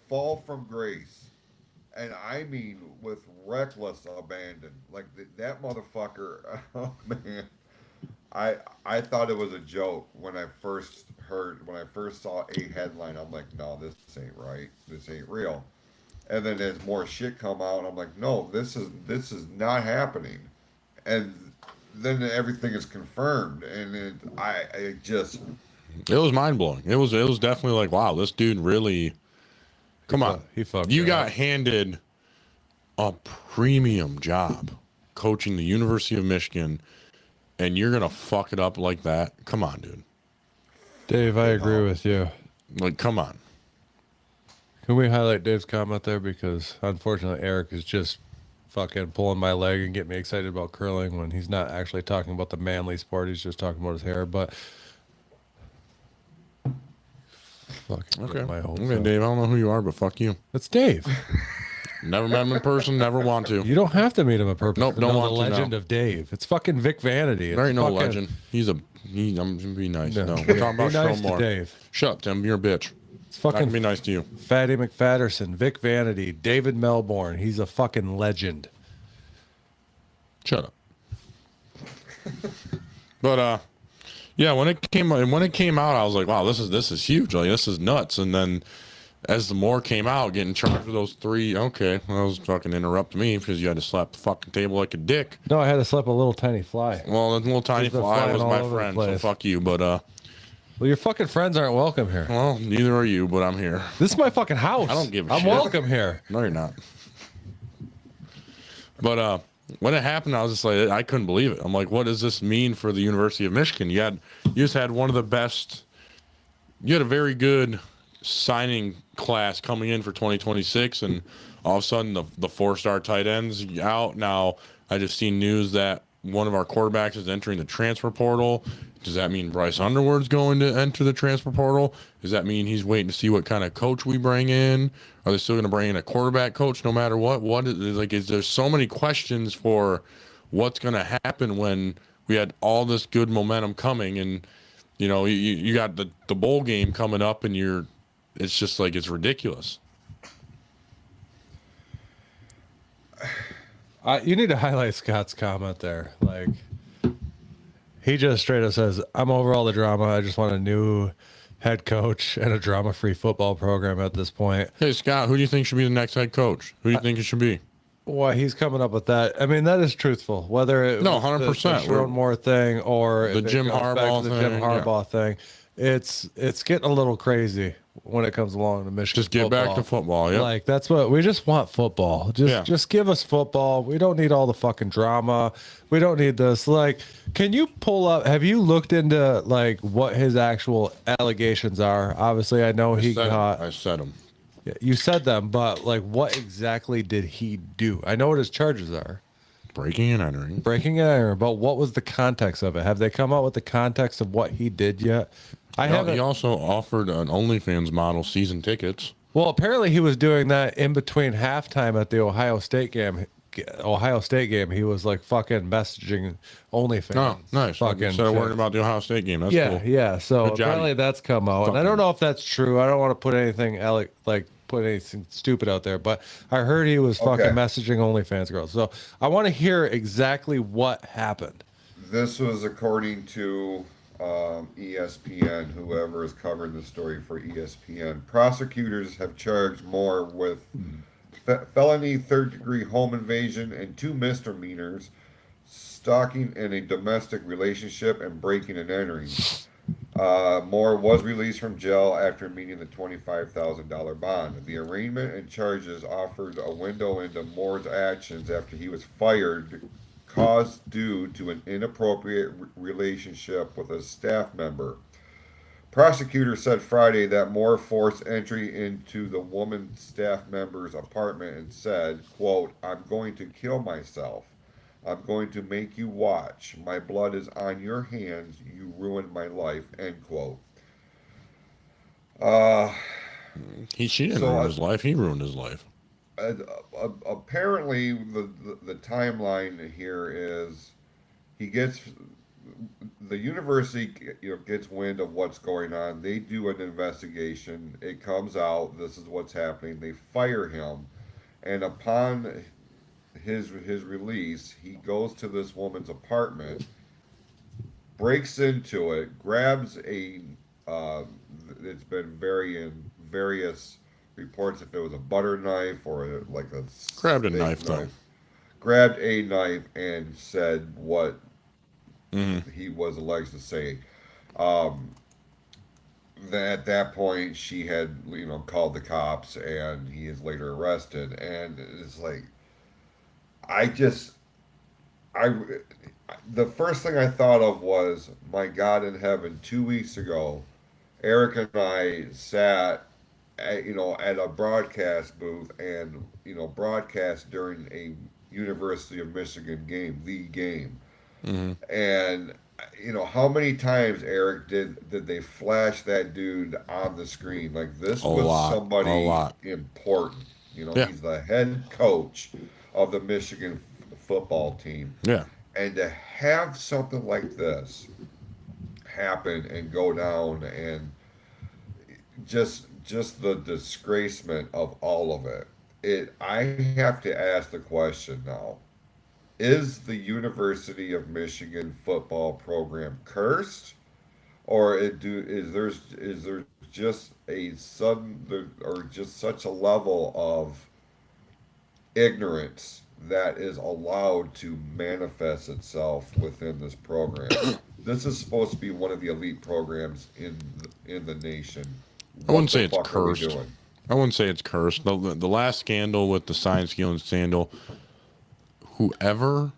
fall from grace, and I mean with reckless abandon. Like that motherfucker. Oh man, I thought it was a joke when I first saw a headline. I'm like, no, this ain't right. This ain't real. And then as more shit come out, I'm like, no, this is not happening. And then everything is confirmed, and it was mind blowing. It was definitely like, wow, this dude really. Come on, He fucked you it got up. handed a premium job coaching the University of Michigan, and you're gonna fuck it up like that. Come on, dude. Dave, I agree with you. Like, come on. Can we highlight Dave's comment there because unfortunately Eric is just fucking pulling my leg and getting me excited about curling when he's not actually talking about the manly sport. He's just talking about his hair. But Fucking Okay. my hopes Okay, up. Dave. I don't know who you are, but fuck you. It's Dave. Never met him in person. Never want to. You don't have to meet him in person. Nope, don't know want the to, no. legend of Dave. It's fucking Vic Vanity. There It's ain't no fucking- legend. I'm gonna be nice. No. No, we're talking about Be nice Show to More. Dave. Shut up, Tim. You're a bitch. It's I can fucking be nice to you. Fatty McFatterson, Vic Vanity, David Melbourne. He's a fucking legend. Shut up. But yeah, when it came out, I was like, wow, this is huge. Like, this is nuts. And then as the more came out, getting charged with those 3, okay, well, that was fucking interrupt me because you had to slap the fucking table like a dick. No, I had to slap a little tiny fly. Well, that little tiny He's been fly flying was all my over the friend, so place. fuck you. But Well, your fucking friends aren't welcome here. well, neither are you. But I'm here. This is my fucking house. I don't give a I'm shit. welcome here. No, you're not. But when it happened, I was just like, I couldn't believe it. I'm like, what does this mean for the University of Michigan? You just had one of the best. You had a very good signing class coming in for 2026, and all of a sudden the 4-star tight ends out. Now I just seen news that one of our quarterbacks is entering the transfer portal. Does that mean Bryce Underwood's going to enter the transfer portal? Does that mean he's waiting to see what kind of coach we bring in? Are they still going to bring in a quarterback coach no matter what? There's so many questions for what's going to happen when we had all this good momentum coming, and you got the bowl game coming up, and it's just like, it's ridiculous. You need to highlight Scott's comment there. Like, he just straight up says, I'm over all the drama. I just want a new head coach and a drama-free football program at this point. Hey, Scott, who do you think should be the next head coach? Who do you think it should be? Why he's coming up with that? I mean, that is truthful. Whether it No, was 100%. the Sharon Moore thing or The if it Jim goes back to Harbaugh the thing, Jim yeah. Harbaugh thing, it's getting a little crazy when it comes along to Michigan. Just get back to football, yeah. Like, that's what we just want: football. Just give us football. We don't need all the fucking drama. We don't need this. Like, can you pull up? Have you looked into like what his actual allegations are? Obviously, I know he got. I said them. Yeah, you said them, but like, what exactly did he do? I know what his charges are. Breaking and entering. Breaking and entering, but what was the context of it? Have they come out with the context of what he did yet? I haven't. He also offered an OnlyFans model season tickets. Well, apparently he was doing that in between halftime at the Ohio State game. He was like fucking messaging OnlyFans. Oh, nice. Fucking Instead of worrying chicks. about the Ohio State game. That's Yeah, cool. yeah. So Good job. apparently that's come out, and I don't know if that's true. I don't want to put anything put anything stupid out there, but I heard he was fucking messaging OnlyFans girls. So I want to hear exactly what happened. This was according to ESPN, whoever is covering the story for ESPN. Prosecutors have charged Moore with felony third-degree home invasion and 2 misdemeanors, stalking in a domestic relationship, and breaking and entering. Moore was released from jail after meeting the $25,000 bond. The arraignment and charges offered a window into Moore's actions after he was fired, caused due to an inappropriate relationship with a staff member. Prosecutors said Friday that Moore forced entry into the woman's staff member's apartment and said, quote, "I'm going to kill myself. I'm going to make you watch. My blood is on your hands. You ruined my life," end quote. She didn't ruin his life. He ruined his life. Apparently, the timeline here is the university gets wind of what's going on. They do an investigation. It comes out, this is what's happening. They fire him, and upon his release, he goes to this woman's apartment, breaks into it, grabs a it's been various reports if it was a butter knife or like a Grabbed a steak knife, though. Grabbed a knife and said what he was alleged to say. At that point, she had called the cops, and he is later arrested. And it's like, the first thing I thought of was, my God in heaven, 2 weeks ago, Eric and I sat at a broadcast booth and broadcast during a University of Michigan game, the game. And how many times, Eric, did they flash that dude on the screen? Like this A was lot, a somebody lot. important. Yeah, He's the head coach of the Michigan football team, yeah. and to have something like this happen and go down, and just the disgracement of all of it. I have to ask the question now: is the University of Michigan football program cursed, or is there just a sudden or just such a level of ignorance that is allowed to manifest itself within this program? This is supposed to be one of the elite programs in the nation. I What wouldn't the say it's fuck are we cursed. doing? I wouldn't say it's cursed. The last scandal with the science stealing scandal, whoever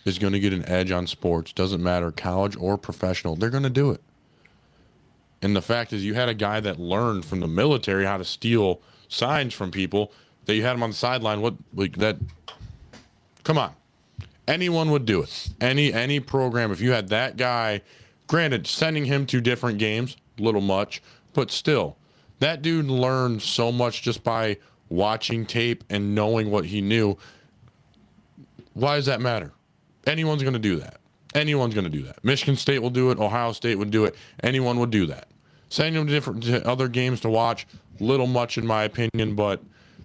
is going to get an edge on sports, doesn't matter college or professional, they're going to do it. And the fact is, you had a guy that learned from the military how to steal signs from people. That you had him on the sideline. What like that? Come on, anyone would do it. Any program. If you had that guy, granted, sending him to different games, a little much, but still, that dude learned so much just by watching tape and knowing what he knew. Why does that matter? Anyone's going to do that. Anyone's going to do that. Michigan State will do it. Ohio State would do it. Anyone would do that. Sending them to other games to watch, little much in my opinion, but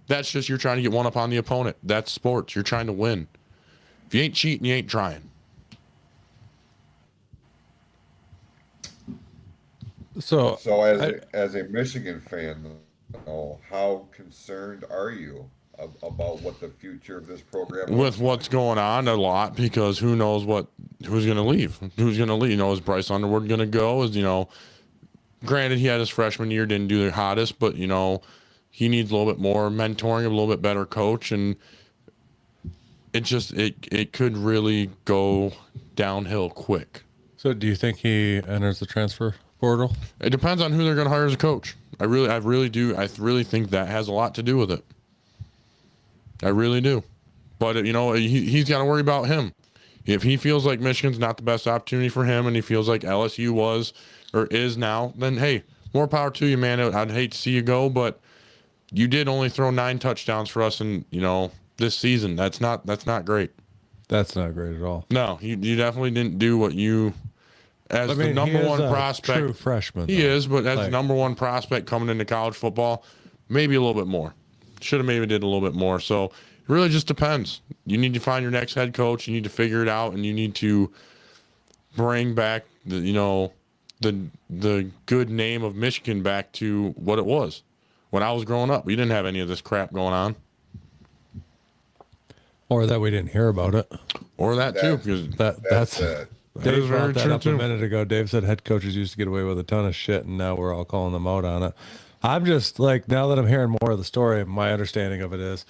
that's just you're trying to get one up on the opponent. That's sports. You're trying to win. If you ain't cheating, you ain't trying. So As a Michigan fan, though, how concerned are you about what the future of this program With looks what's going on, a lot, because who knows who's going to leave? Who's going to leave? Is Bryce Underwood going to go? Granted, he had his freshman year, didn't do the hottest, but, he needs a little bit more mentoring, a little bit better coach, and it could really go downhill quick. So do you think he enters the transfer portal? It depends on who they're going to hire as a coach. I really do. I really think that has a lot to do with it. I really do. But, he's got to worry about him. If he feels like Michigan's not the best opportunity for him and he feels like LSU was or is now, then, hey, more power to you, man. I'd hate to see you go, but you did only throw 9 touchdowns for us in, this season. That's not great. That's not great at all. No, you definitely didn't do what you, as the number one prospect. True freshman. He is, but as the number one prospect coming into college football, maybe a little bit more. Should have maybe did a little bit more. So it really just depends. You need to find your next head coach. You need to figure it out, and you need to bring back the good name of Michigan back to what it was when I was growing up. We didn't have any of this crap going on. Or that we didn't hear about it. Or that too, because That's it. Dave is brought very that true up too. a minute ago. Dave said head coaches used to get away with a ton of shit, and now we're all calling them out on it. I'm just like, now that I'm hearing more of the story, my understanding of it is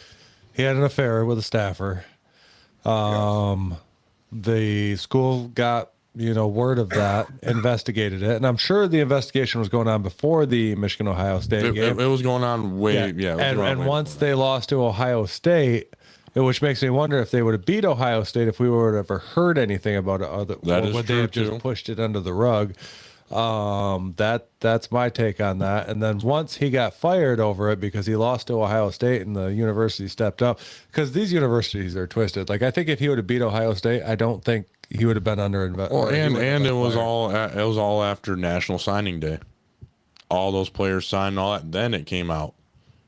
he had an affair with a staffer. The school got word of that, investigated it, and I'm sure the investigation was going on before the Michigan-Ohio State game. It was going on way, And once they lost to Ohio State, which makes me wonder if they would have beat Ohio State, if we would have ever heard anything about it, or would they have just pushed it under the rug? That's my take on that. And then once he got fired over it because he lost to Ohio State and the university stepped up, because these universities are twisted. Like, I think if he would have beat Ohio State, I don't think he would have been under investigation. And it was all after National Signing Day. All those players signed and all that. Then it came out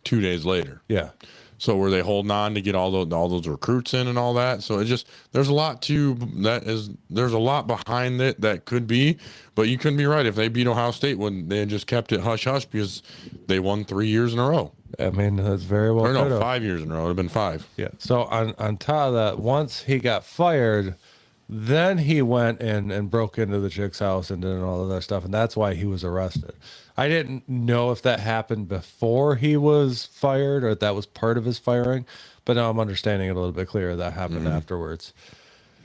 2 days later. Yeah. So were they holding on to get all those recruits in and all that? So there's a lot there's a lot behind it that could be, but you couldn't be right if they beat Ohio State when they had just kept it hush hush because they won 3 years in a row. I mean, that's very well. Or no, 5 years in a row. It'd have been 5. Yeah. So on top of that, once he got fired, then he went and broke into the chick's house and did all of that stuff, and that's why he was arrested. I didn't know if that happened before he was fired or if that was part of his firing, but now I'm understanding it a little bit clearer. That happened afterwards.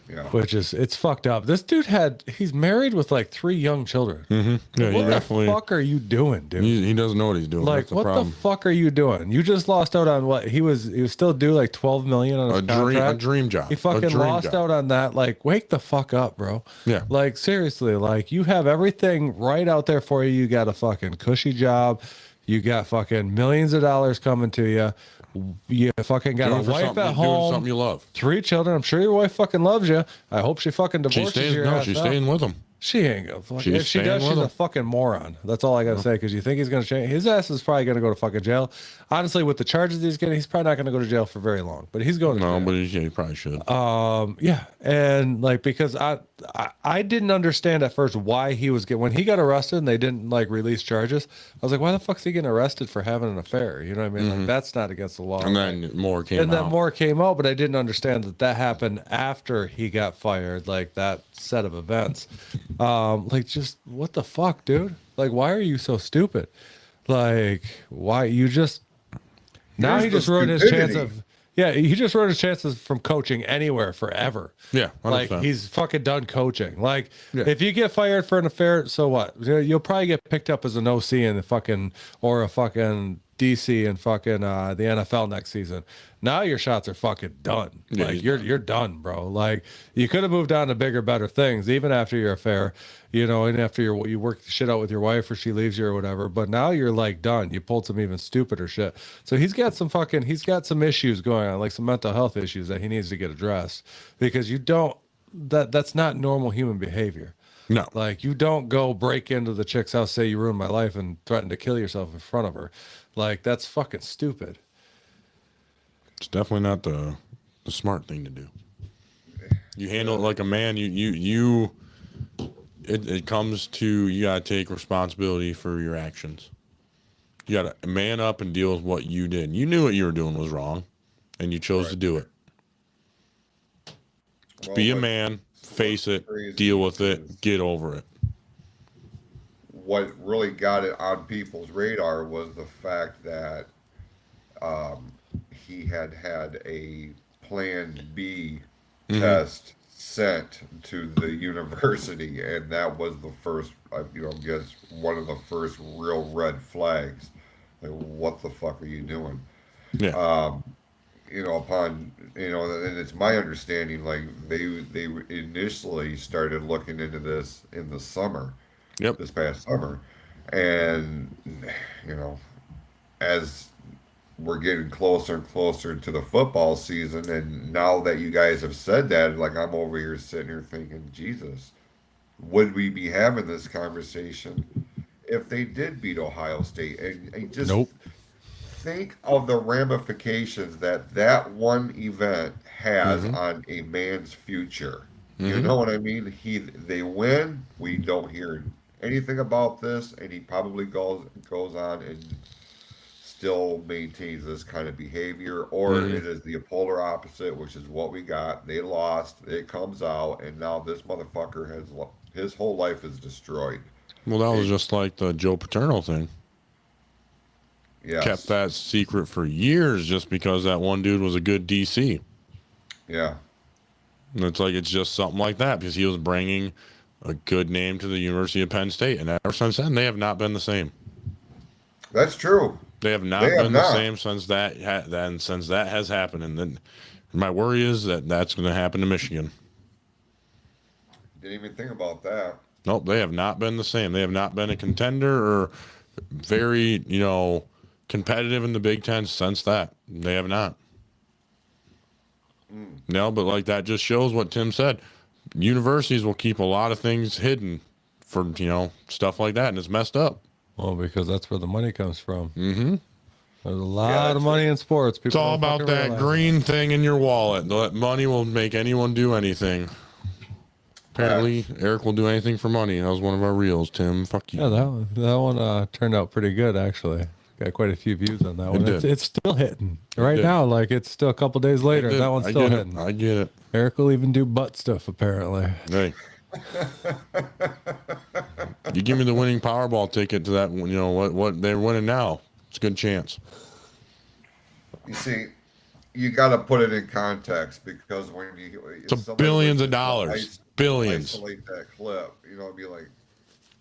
Yeah. Which is, it's fucked up. This dude he's married with like 3 young children. Mm-hmm. Yeah, What the fuck are you doing, dude? He doesn't know what he's doing. Like, That's the what problem. the fuck are you doing? You just lost out on what he was still due like $12 million on his contract. A dream job. He fucking lost out on that. Like, wake the fuck up, bro. Yeah. Like, seriously, like, you have everything right out there for you. You got a fucking cushy job. You got fucking millions of dollars coming to you. You fucking got a wife at home. Doing something you love. 3 children. I'm sure your wife fucking loves you. I hope she fucking divorces you. She's staying with him. She ain't gonna fucking. If she does, she's a fucking moron. That's all I gotta say. Because you think he's gonna change? His ass is probably gonna go to fucking jail. Honestly, with the charges he's getting, he's probably not gonna go to jail for very long. But he's going to jail. No, but he probably should. Yeah, and like because I didn't understand at first why he was when he got arrested and they didn't like release charges. I was like, why the fuck's he getting arrested for having an affair? You know what I mean? Like that's not against the law. And then more came out. And then more came out, but I didn't understand that happened after he got fired. Like that set of events. Like just what the fuck, dude? Like why are you so stupid? Like why you just now he just ruined his chance of. Yeah, he just ruined his chances from coaching anywhere forever. Yeah, 100%. Like he's fucking done coaching. Like if you get fired for an affair, so what? You'll probably get picked up as an OC in the fucking or a fucking DC and fucking the NFL next season. Now your shots are fucking done. Yeah, like you're done, bro. Like you could have moved on to bigger, better things, even after your affair, you know, and after you work the shit out with your wife or she leaves you or whatever. But now you're like done. You pulled some even stupider shit. So he's got some issues going on, like some mental health issues that he needs to get addressed because that's not normal human behavior. No. Like you don't go break into the chick's house, say you ruined my life and threaten to kill yourself in front of her. Like that's fucking stupid. It's definitely not the smart thing to do. You handle it like a man. It comes to you gotta take responsibility for your actions. You gotta man up and deal with what you did. You knew what you were doing was wrong, and you chose to do it. Well, be a man, face it, deal with it, get over it. What really got it on people's radar was the fact that he had a Plan B test sent to the university, and that was the first, guess one of the first real red flags. Like, what the fuck are you doing? Yeah. And it's my understanding, like they initially started looking into this in the summer. Yep. This past summer, and as we're getting closer and closer to the football season, and now that you guys have said that, like I'm over here sitting here thinking, Jesus, would we be having this conversation if they did beat Ohio State? And just think of the ramifications that one event has on a man's future. You know what I mean? They win, we don't hear anything about this, and he probably goes on and still maintains this kind of behavior, or it is the polar opposite, which is what we got. They lost, it comes out, and now this motherfucker his whole life is destroyed. Well, that was just like the Joe Paterno thing. Yes. Kept that secret for years just because that one dude was a good DC. Yeah. And it's just something like that because he was bringing a good name to the University of Penn State, and ever since then they have not been the same. That's true. They have not been the same since that has happened. And then my worry is that that's going to happen to Michigan. Didn't even think about that. Nope, they have not been the same. They have not been a contender or very, competitive in the Big Ten since that. They have not. No, but like that just shows what Tim said. Universities will keep a lot of things hidden for, stuff like that, and it's messed up. Well, because that's where the money comes from. Mm-hmm. There's a lot of money in sports. People it's all about that green thing in your wallet. That money will make anyone do anything. Apparently, Eric will do anything for money. That was one of our reels, Tim. Fuck you. Yeah, that one turned out pretty good, actually. Got quite a few views on that one. It's still hitting right now. Like it's still a couple days later. That one's still hitting. I get it. Eric will even do butt stuff apparently. Hey, you give me the winning Powerball ticket to that. What they're winning now. It's a good chance. You see, you got to put it in context because when It's billions of dollars. Billions. Isolate that clip, it'd be like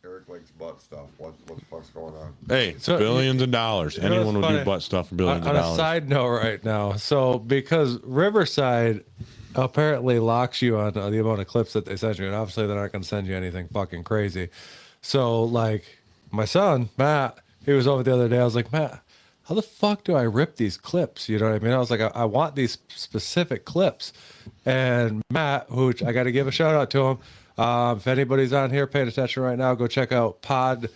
Eric likes butt stuff. What the fuck's going on? Hey, so, billions of dollars. Anyone would do butt stuff for billions of dollars. On a side note right now, so because Riverside apparently locks you on the amount of clips that they send you, and obviously they're not going to send you anything fucking crazy. So, like, my son, Matt, he was over the other day. I was like, Matt, how the fuck do I rip these clips? You know what I mean? I was like, I want these specific clips. And Matt, who I got to give a shout out to him. If anybody's on here paying attention right now, go check out Pod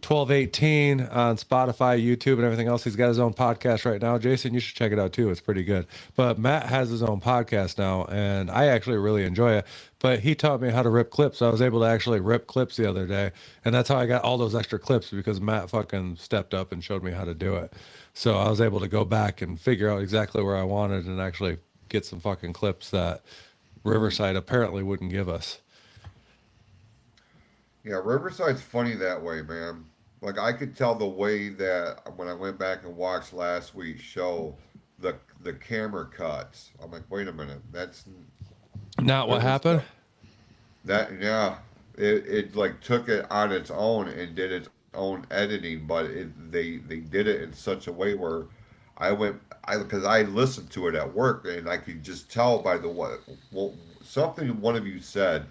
1218 on Spotify, YouTube, and everything else. He's got his own podcast right now. Jason, you should check it out too. It's pretty good. But Matt has his own podcast now, and I actually really enjoy it. But he taught me how to rip clips. I was able to actually rip clips the other day, and that's how I got all those extra clips because Matt fucking stepped up and showed me how to do it. So I was able to go back and figure out exactly where I wanted and actually get some fucking clips that Riverside apparently wouldn't give us. Yeah, Riverside's funny that way, man. Like, I could tell the way that when I went back and watched last week's show, the camera cuts. I'm like, wait a minute, that's not what happened. It like took it on its own and did its own editing, but they did it in such a way where because I listened to it at work and I could just tell by something one of you said,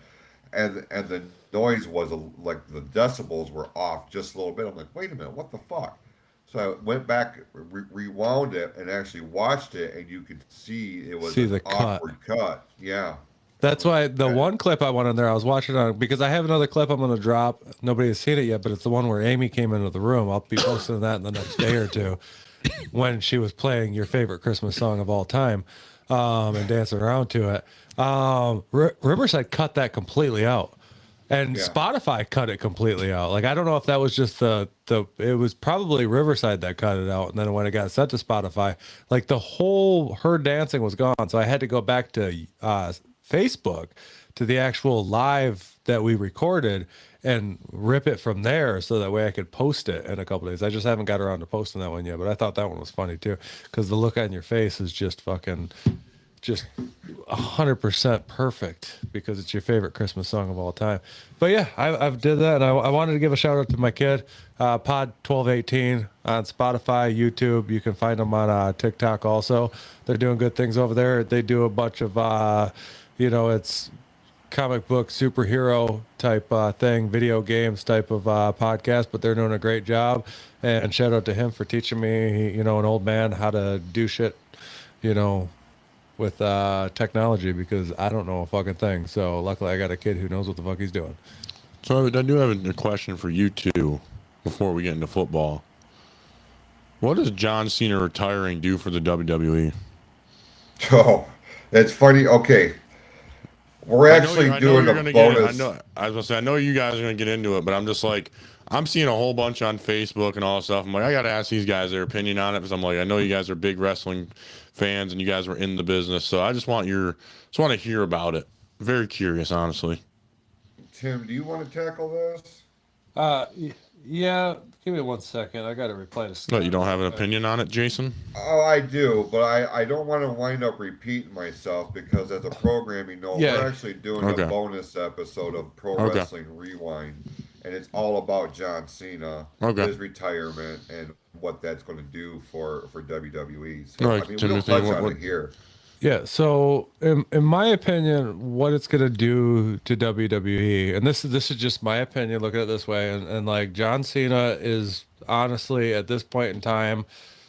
and the noise was like the decibels were off just a little bit. I'm like, wait a minute, what the fuck? So I went back, rewound it, and actually watched it, and you could see it was an awkward cut. Yeah. That's why the one clip I went on there, I was watching on because I have another clip I'm going to drop. Nobody has seen it yet, but it's the one where Amy came into the room. I'll be posting that in the next day or two when she was playing your favorite Christmas song of all time and dancing around to it. Riverside cut that completely out. And Spotify cut it completely out. Like, I don't know if that was just it was probably Riverside that cut it out. And then when it got sent to Spotify, like her dancing was gone. So I had to go back to Facebook to the actual live that we recorded and rip it from there so that way I could post it in a couple of days. I just haven't got around to posting that one yet, but I thought that one was funny too because the look on your face is just 100% perfect because it's your favorite Christmas song of all time. But yeah, I've did that, and I wanted to give a shout out to my kid, Pod 1218 on Spotify, YouTube. You can find them on TikTok also. They're doing good things over there. They do a bunch of it's comic book superhero type thing, video games type of podcast, but they're doing a great job. And shout out to him for teaching me, an old man, how to do shit, with technology because I don't know a fucking thing. So luckily I got a kid who knows what the fuck he's doing. So I do have a question for you two before we get into football. What does John Cena retiring do for the WWE? Oh, it's funny. Okay. We're actually doing a bonus. I know you guys are going to get into it, but I'm just like, I'm seeing a whole bunch on Facebook and all that stuff. I'm like, I got to ask these guys their opinion on it because I'm like, I know you guys are big wrestling fans and you guys were in the business. So I just want to hear about it. Very curious, honestly. Tim, do you want to tackle this? Yeah. Give me 1 second. I got to reply to Scott. No, you don't have an opinion on it, Jason? Oh, I do, but I don't want to wind up repeating myself because as a program, we're actually doing a bonus episode of Pro Wrestling Rewind, and it's all about John Cena, his retirement, and what that's going to do for WWE. So, we'll touch on it here. Yeah, so in my opinion, what it's going to do to WWE, and this is just my opinion, look at it this way, and like John Cena is honestly at this point in time,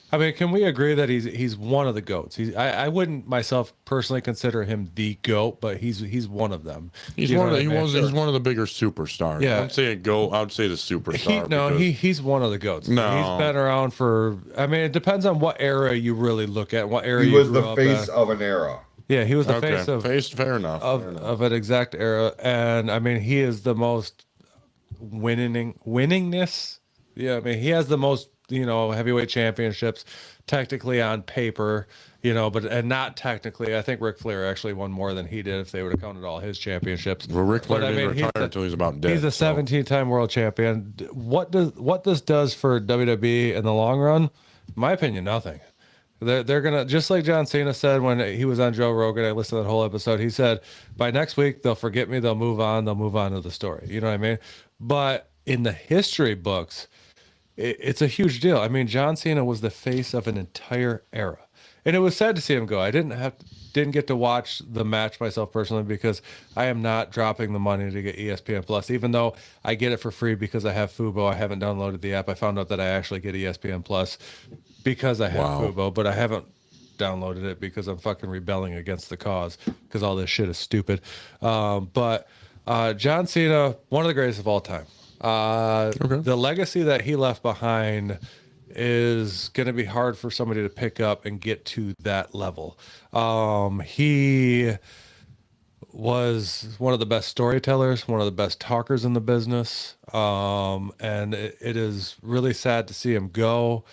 I mean, can we agree that he's one of the GOATs? I wouldn't myself personally consider him the GOAT, but he's one of them. He's one of the bigger superstars. Yeah. I'd say a GOAT. I would say the superstar. He's one of the GOATs. No. He's been around for, I mean, it depends on what era you really look at, what era he was the face of an era. Yeah, he was the face of fair enough. Of an exact era. And I mean, he is the most winningness. Yeah, I mean, he has the most, heavyweight championships technically on paper, but not technically. I think Ric Flair actually won more than he did if they would have counted all his championships. Well, Ric Flair didn't retire until he's about dead. He's a 17-time world champion. What this does for WWE in the long run, in my opinion, nothing. They're gonna, just like John Cena said when he was on Joe Rogan. I listened to that whole episode. He said by next week they'll forget me. They'll move on. They'll move on to the story. You know what I mean? But in the history books, it's a huge deal. I mean, John Cena was the face of an entire era, and it was sad to see him go. I didn't get to watch the match myself personally because I am not dropping the money to get ESPN Plus, even though I get it for free because I have Fubo. I haven't downloaded the app. I found out that I actually get ESPN Plus because I have Fubo, but I haven't downloaded it because I'm fucking rebelling against the cause because all this shit is stupid. But John Cena, one of the greatest of all time. The legacy that he left behind is going to be hard for somebody to pick up and get to that level. He was one of the best storytellers, one of the best talkers in the business. And it is really sad to see him go.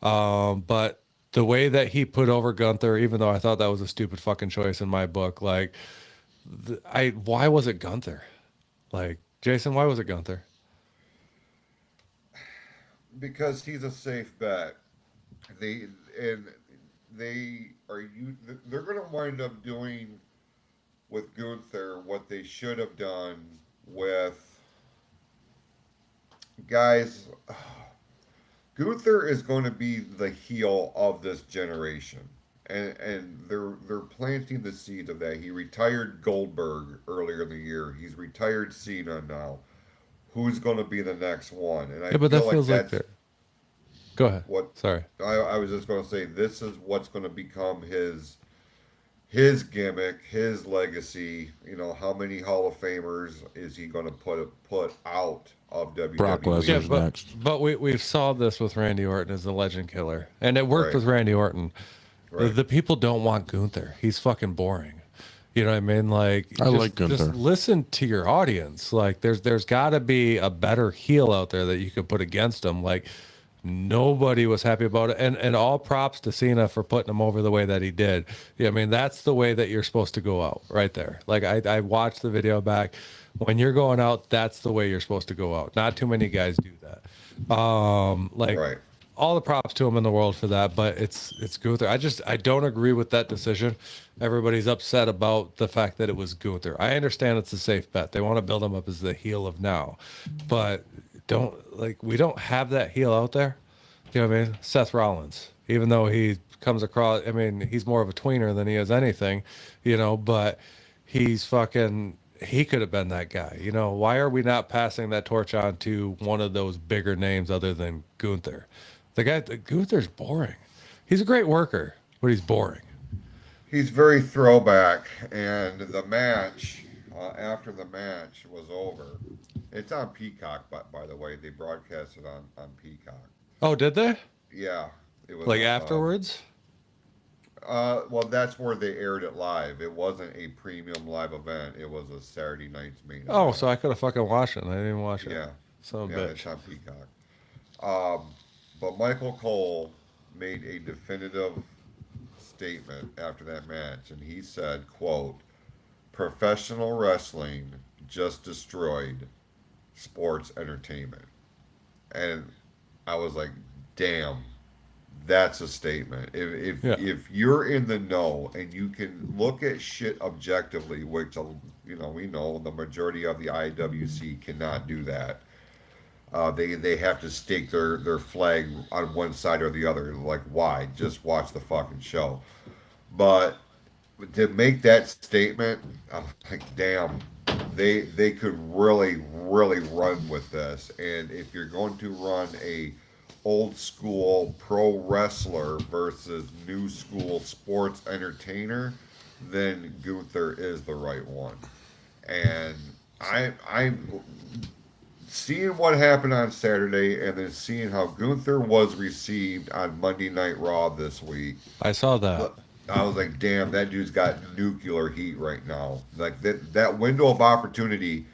But the way that he put over Gunther, even though I thought that was a stupid fucking choice in my book, like, why was it Gunther? Like, Jason, why was it Gunther? Because he's a safe bet. They're going to wind up doing with Gunther what they should have done with guys. Gunther is going to be the heel of this generation, and they're planting the seeds of that. He retired Goldberg earlier in the year. He's retired Cena now. Who's going to be the next one? And but that feels like that. Go ahead. What? Sorry. I was just going to say this is what's going to become his gimmick, his legacy. You know, how many Hall of Famers is he going to put out of WWE? Brock Lesnar's next. But we saw this with Randy Orton as the legend killer, and it worked with Randy Orton. Right. The people don't want Gunther. He's fucking boring. You know what I mean? Like, I like Gunther. Just listen to your audience. Like, there's got to be a better heel out there that you could put against him. Like, nobody was happy about it. And all props to Cena for putting him over the way that he did. Yeah, I mean, that's the way that you're supposed to go out right there. Like, I watched the video back. When you're going out, that's the way you're supposed to go out. Not too many guys do that. Right. All the props to him in the world for that, but it's Gunther. I don't agree with that decision. Everybody's upset about the fact that it was Gunther. I understand it's a safe bet. They want to build him up as the heel of now, but we don't have that heel out there. You know what I mean? Seth Rollins, even though he comes across, I mean, he's more of a tweener than he is anything, you know, but he could have been that guy. You know, why are we not passing that torch on to one of those bigger names other than Gunther? Gunther's boring. He's a great worker, but he's boring. He's very throwback, and the match, after the match was over, it's on Peacock, by the way. They broadcast it on Peacock. Oh, did they? Yeah. It was like afterwards? Well, that's where they aired it live. It wasn't a premium live event. It was a Saturday night's main event. Oh, so I could have fucking watched it, and I didn't watch it. Yeah. Son of a bitch. It's on Peacock. But Michael Cole made a definitive statement after that match, and he said, quote, "Professional wrestling just destroyed sports entertainment." And I was like, damn, that's a statement. If you're in the know and you can look at shit objectively, which, you know, we know the majority of the IWC cannot do that. They have to stake their flag on one side or the other. Like, why? Just watch the fucking show. But to make that statement, I'm like, damn, they could really, really run with this. And if you're going to run a old school pro wrestler versus new school sports entertainer, then Gunther is the right one. And I'm seeing what happened on Saturday and then seeing how Gunther was received on Monday Night Raw this week. I saw that. I was like, damn, that dude's got nuclear heat right now. Like that window of opportunity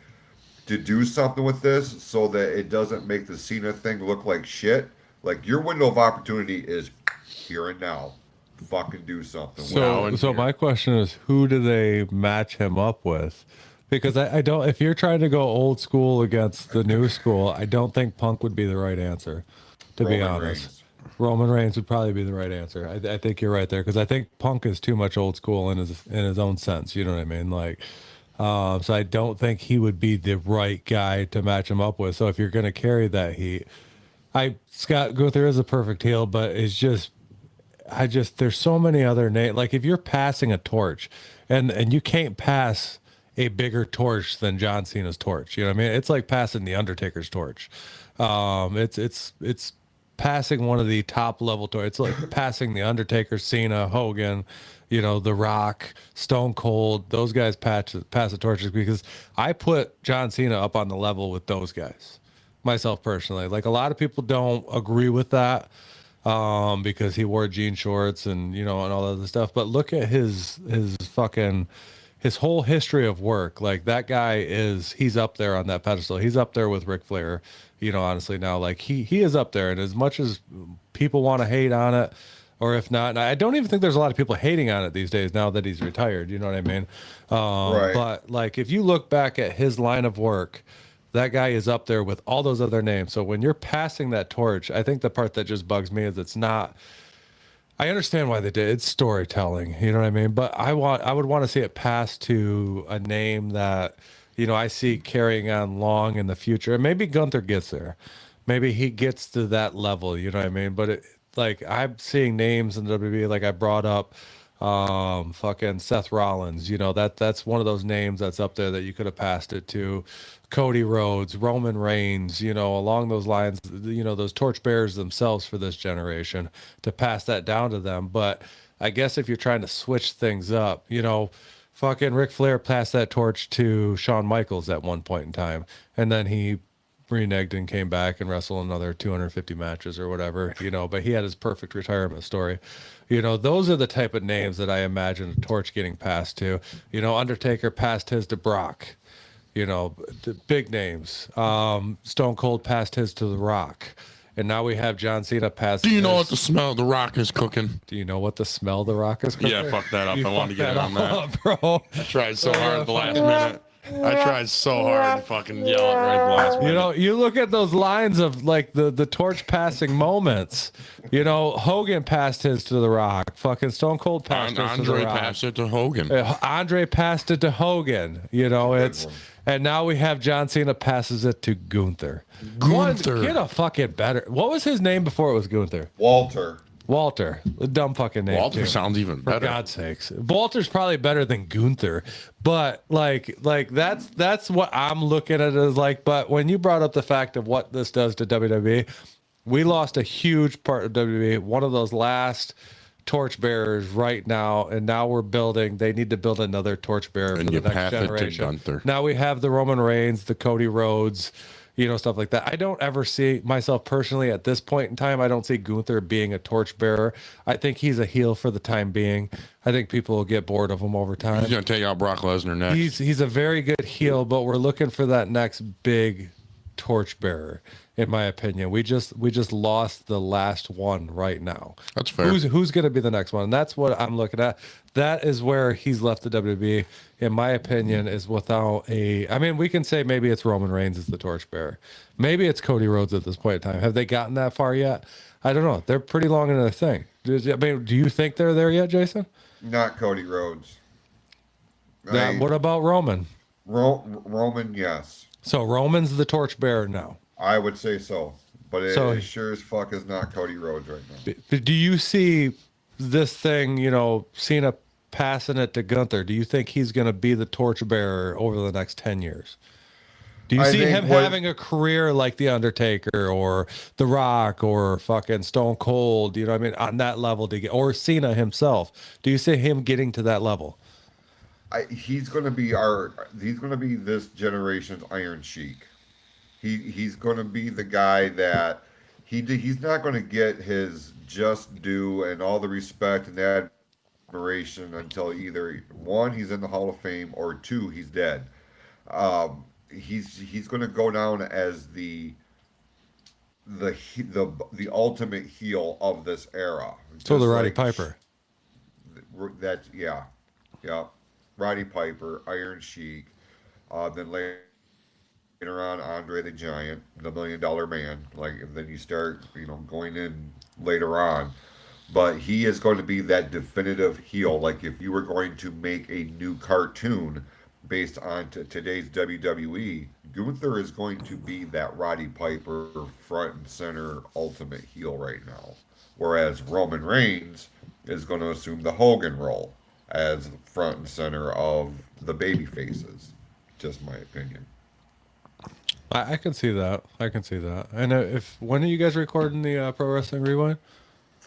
to do something with this so that it doesn't make the Cena thing look like shit. Like, your window of opportunity is here and now. Fucking do something. So my question is, who do they match him up with? Because I don't, if you're trying to go old school against the new school, I don't think Punk would be the right answer, to be honest. Roman Reigns would probably be the right answer. I think you're right there because I think Punk is too much old school in his own sense. You know what I mean? Like, so I don't think he would be the right guy to match him up with. So if you're going to carry that heat, Scott Gunther is a perfect heel, but it's just there's so many other names. Like if you're passing a torch, and you can't pass a bigger torch than John Cena's torch. You know what I mean? It's like passing the Undertaker's torch. It's passing one of the top level torch. It's like passing the Undertaker, Cena, Hogan, The Rock, Stone Cold. Those guys pass the torches because I put John Cena up on the level with those guys. Myself personally, like a lot of people don't agree with that because he wore jean shorts and and all that other stuff. But look at his whole history of work. Like that guy he's up there on that pedestal. He's up there with Ric Flair. Honestly now, like he is up there. And as much as people want to hate on it, or if not, and I don't even think there's a lot of people hating on it these days now that he's retired. You know what I mean? Right. But like if you look back at his line of work, that guy is up there with all those other names. So when you're passing that torch, I think the part that just bugs me is it's not. I understand why they did. It's storytelling, you know what I mean? But I would want to see it pass to a name that, I see carrying on long in the future. And maybe Gunther gets there. Maybe he gets to that level, you know what I mean? But like I'm seeing names in the WWE, like I brought up fucking Seth Rollins, that's one of those names that's up there that you could have passed it to. Cody Rhodes, Roman Reigns, along those lines, those torchbearers themselves for this generation, to pass that down to them. But I guess if you're trying to switch things up, fucking Ric Flair passed that torch to Shawn Michaels at one point in time, and then he reneged and came back and wrestled another 250 matches or whatever, but he had his perfect retirement story. Those are the type of names that I imagine a torch getting passed to. Undertaker passed his to Brock. The big names. Stone Cold passed his to The Rock. And now we have John Cena pass. Do you know what the smell of The Rock is cooking? Do you know what the smell of The Rock is cooking? Yeah, fuck that up. You I wanted to get it on that. bro. I tried so hard at the last minute. I tried so hard to fucking yell it right at the last minute. You look at those lines of like the torch passing moments. Hogan passed his to The Rock. Fucking Stone Cold passed his to The Rock. Andre passed it to Hogan. Andre passed it to Hogan. And now we have John Cena passes it to Gunther. Get a fucking better. What was his name before it was Gunther? Walter. A dumb fucking name. Walter too. sounds even better. For God's sakes. Walter's probably better than Gunther. But like that's what I'm looking at it as like. But when you brought up the fact of what this does to WWE, we lost a huge part of WWE. One of those last torchbearers right now, and now they need to build another torchbearer for the next generation. Now we have the Roman Reigns, the Cody Rhodes, stuff like that. I don't ever see myself personally at this point in time. I don't see Gunther being a torchbearer. I think he's a heel for the time being. I think people will get bored of him over time. He's gonna take out Brock Lesnar next. He's a very good heel, but we're looking for that next big torchbearer. In my opinion, we just lost the last one right now. That's fair. Who's going to be the next one? And that's what I'm looking at. That is where he's left the WWE. In my opinion, is without a. I mean, we can say maybe it's Roman Reigns as the torchbearer. Maybe it's Cody Rhodes at this point in time. Have they gotten that far yet? I don't know. They're pretty long into their thing. Do you think they're there yet, Jason? Not Cody Rhodes. What about Roman? Roman, yes. So Roman's the torchbearer now. I would say so, but it sure as fuck is not Cody Rhodes right now. Do you see this thing, Cena passing it to Gunther? Do you think he's going to be the torchbearer over the next 10 years? Do you see him having a career like The Undertaker or The Rock or fucking Stone Cold, you know what I mean, on that level or Cena himself? Do you see him getting to that level? He's going to be this generation's Iron Sheik. He's going to be the guy that he's not going to get his just due and all the respect and admiration until either one, he's in the Hall of Fame, or two, he's dead. He's going to go down as the ultimate heel of this era. So the Roddy Piper. That's yeah. Roddy Piper, Iron Sheik, then later on Andre the Giant, the $1 Million Man. Like, and then you start, going in later on. But he is going to be that definitive heel. Like, if you were going to make a new cartoon based on today's WWE, Gunther is going to be that Roddy Piper front and center ultimate heel right now. Whereas Roman Reigns is going to assume the Hogan role as front and center of the baby faces. Just my opinion. I can see that. I can see that. And when are you guys recording the Pro Wrestling Rewind?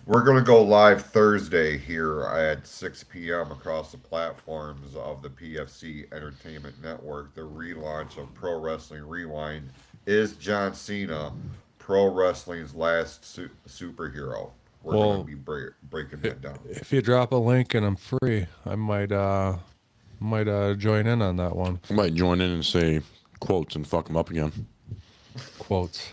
We're going to go live Thursday here at 6 p.m. across the platforms of the PFC Entertainment Network. The relaunch of Pro Wrestling Rewind is John Cena, pro wrestling's last superhero. We're going to be breaking that down. If you drop a link and I'm free, I might join in on that one. I might join in and say quotes and fuck them up again. Quotes.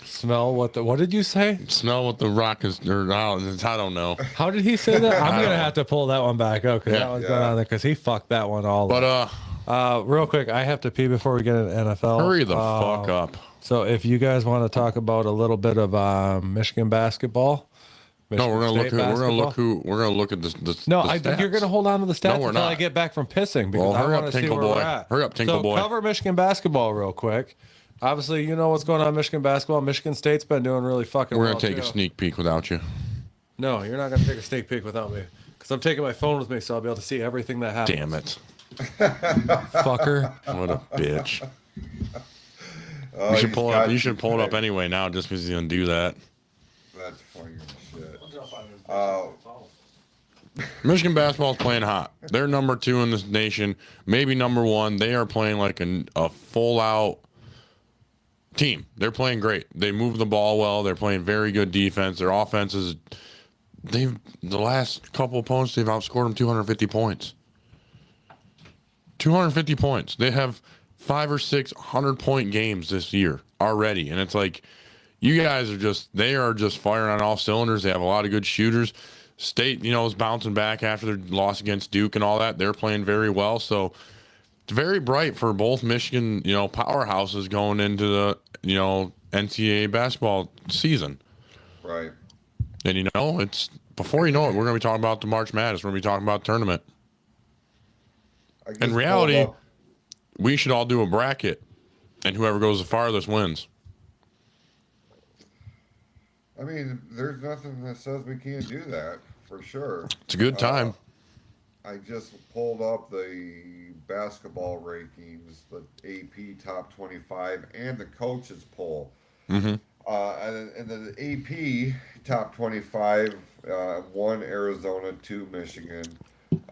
Smell what did you say? Smell what the Rock is, or I don't know. How did he say that? I'm going to have to pull that one back up because that one's going on there because he fucked that one all up. But, real quick, I have to pee before we get into NFL. hurry the fuck up. So if you guys want to talk about a little bit of Michigan basketball, We're gonna look at this. No, the stats. you're gonna hold on to the stats we're until not. I get back from pissing because I hurry want up, to see Tinkle where Boy. we're at. Hurry up, Tinkle Boy. Cover Michigan basketball real quick. Obviously, you know what's going on in Michigan basketball. Michigan State's been doing really fucking well. We're gonna take a sneak peek without you. No, you're not gonna take a sneak peek without me because I'm taking my phone with me, so I'll be able to see everything that happens. Damn it, fucker! What a bitch. You should pull it up anyway now, just because you're gonna do that. That's funny as shit. Michigan basketball's playing hot. They're number 2 in this nation, maybe number 1. They are playing like a full-out team. They're playing great. They move the ball well. They're playing very good defense. Their offense is the last couple opponents, they've outscored them 250 points. 250 points. They have 5 or 6 100-point games this year already. And it's like, you guys they are just firing on all cylinders. They have a lot of good shooters. State, is bouncing back after their loss against Duke and all that. They're playing very well. So it's very bright for both Michigan, powerhouses going into the, NCAA basketball season. Right. And, it's before you know it, we're going to be talking about the March Madness. We're going to be talking about the tournament. In reality, we should all do a bracket, and whoever goes the farthest wins. I mean, there's nothing that says we can't do that, for sure. It's a good time. I just pulled up the basketball rankings, the AP top 25, and the coaches poll. Mm-hmm. And the AP top 25, 1 Arizona, 2 Michigan.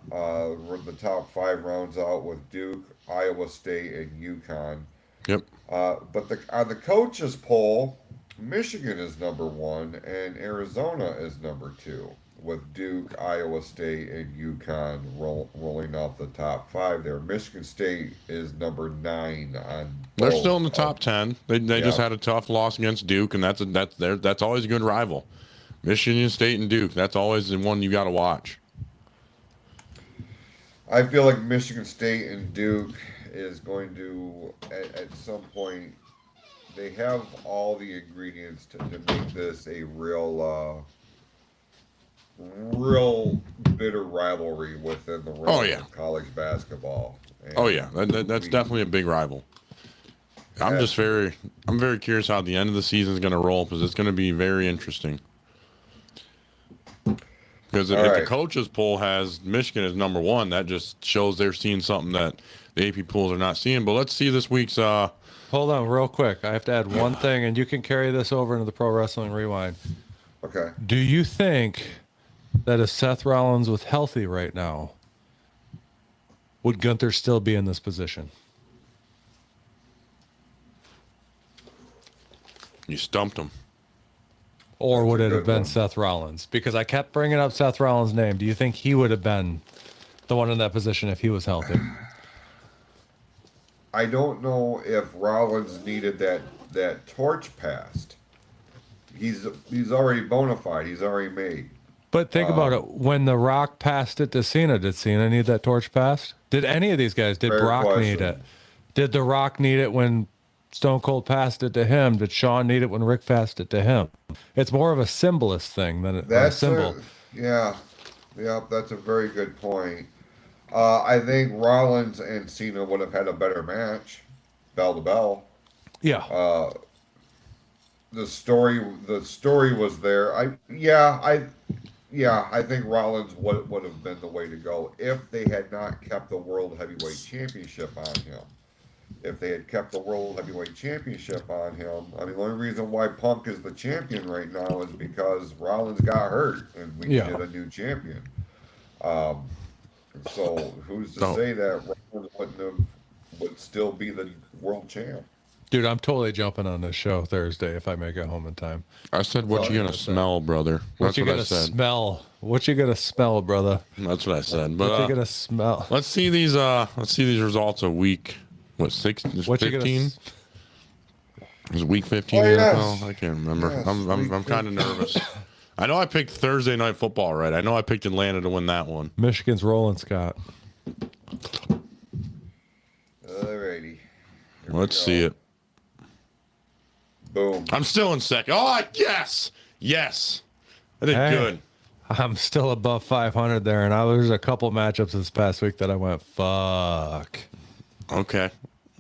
The top 5 rounds out with Duke, Iowa State, and UConn. Yep. But on the coaches poll, Michigan is number 1 and Arizona is number 2, with Duke, Iowa State, and UConn rolling out the top 5 there. Michigan State is number 9 on. They're still in the top 10. They just had a tough loss against Duke, and that's always a good rival. Michigan State and Duke, that's always the one you got to watch. I feel like Michigan State and Duke is going to, at some point, they have all the ingredients to make this a real bitter rivalry within the realm of college basketball. And that's definitely a big rival. I'm very curious how the end of the season is going to roll, because it's going to be very interesting. Because if the coaches poll has Michigan as number 1, that just shows they're seeing something that the AP polls are not seeing. But let's see this week's. Hold on, real quick. I have to add one thing, and you can carry this over into the Pro Wrestling Rewind. Okay. Do you think that if Seth Rollins was healthy right now, would Gunther still be in this position? You stumped him. Or would it have been Seth Rollins? Because I kept bringing up Seth Rollins' name. Do you think he would have been the one in that position if he was healthy? I don't know if Rollins needed that torch passed. He's already bona fide. He's already made. But think about it. When The Rock passed it to Cena, did Cena need that torch passed? Did any of these guys? Did Brock need it? Did The Rock need it when Stone Cold passed it to him? Did Shawn need it when Rick passed it to him? It's more of a symbolist thing than a symbol. Yeah, that's a very good point. I think Rollins and Cena would have had a better match, bell to bell. Yeah. The story was there. I think Rollins would have been the way to go if they had not kept the World Heavyweight Championship on him. If they had kept the World Heavyweight Championship on him, I mean, the only reason why Punk is the champion right now is because Rollins got hurt and we needed a new champion. So who's to say that Rollins would still be the world champ? Dude, I'm totally jumping on this show Thursday if I make it home in time. I said, what you gonna smell, brother? What you gonna smell? What you gonna smell, brother? That's what I said. But what you gonna smell? Let's see these results of week 15? Is week 15 NFL? I can't remember. Yes, I'm kind of nervous. I know I picked Thursday Night Football right. I know I picked Atlanta to win that one. Michigan's rolling, Scott. Alrighty. Let's see it. Boom. I'm still in second. Oh, yes. I did good. I'm still above 500 there, and there's a couple matchups this past week that I went, fuck. Okay.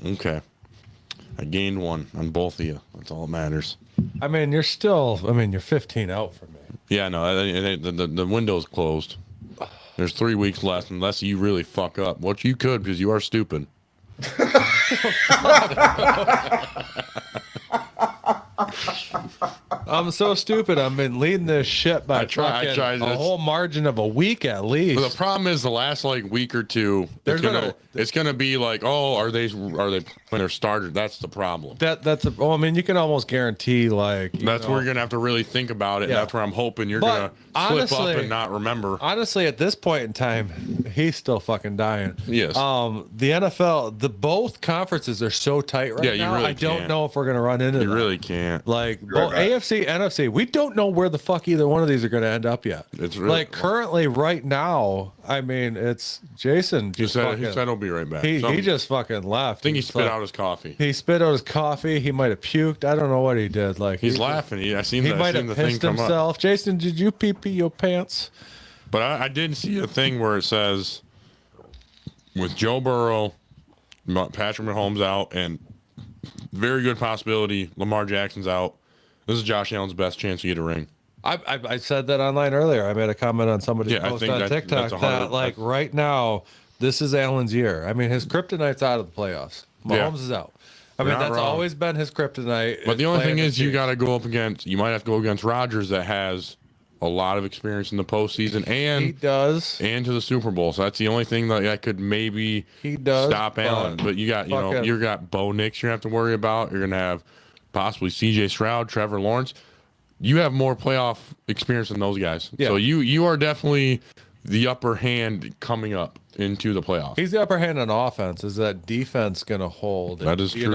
I gained one on both of you. That's all that matters. I mean, you're 15 out for me. Yeah, no, the window's closed. There's 3 weeks left unless you really fuck up, which you could because you are stupid. I'm so stupid. I've been leading this shit by a whole margin of a week at least. But the problem is the last week or two, it's gonna be like, oh, are they when they're started? That's the problem. I mean, you can almost guarantee that's where you're gonna have to really think about it. Yeah. That's where I'm hoping you're gonna slip up and not remember. Honestly, at this point in time, he's still fucking dying. Yes. The NFL, both conferences are so tight right now. Really I don't know if we're gonna run into. You really can't. Both AFC, NFC, we don't know where the fuck either one of these are gonna end up yet. It's really currently right now. I mean, it's Jason. He said he'll be right back. He just fucking left. I think he spit out his coffee. He spit out his coffee. He might have puked. I don't know what he did. He's laughing. I seen he the might thing have pissed himself. Jason, did you pee your pants? But I did see a thing where it says with Joe Burrow, Patrick Mahomes out, and very good possibility Lamar Jackson's out. This is Josh Allen's best chance to get a ring. I said that online earlier. I made a comment on somebody's post on TikTok that right now, this is Allen's year. I mean, his kryptonite's out of the playoffs. Mahomes is out. I mean, that's always been his kryptonite. But the only thing is you got to go up against, you might have to go against Rodgers that has a lot of experience in the postseason and he does, and to the Super Bowl. So that's the only thing that could maybe stop Allen. But you got, you got Bo Nix you have to worry about. You're going to have possibly CJ Stroud, Trevor Lawrence. You have more playoff experience than those guys. Yeah. So you are definitely the upper hand coming up into the playoffs. He's the upper hand on offense. Is that defense going to hold? That is true,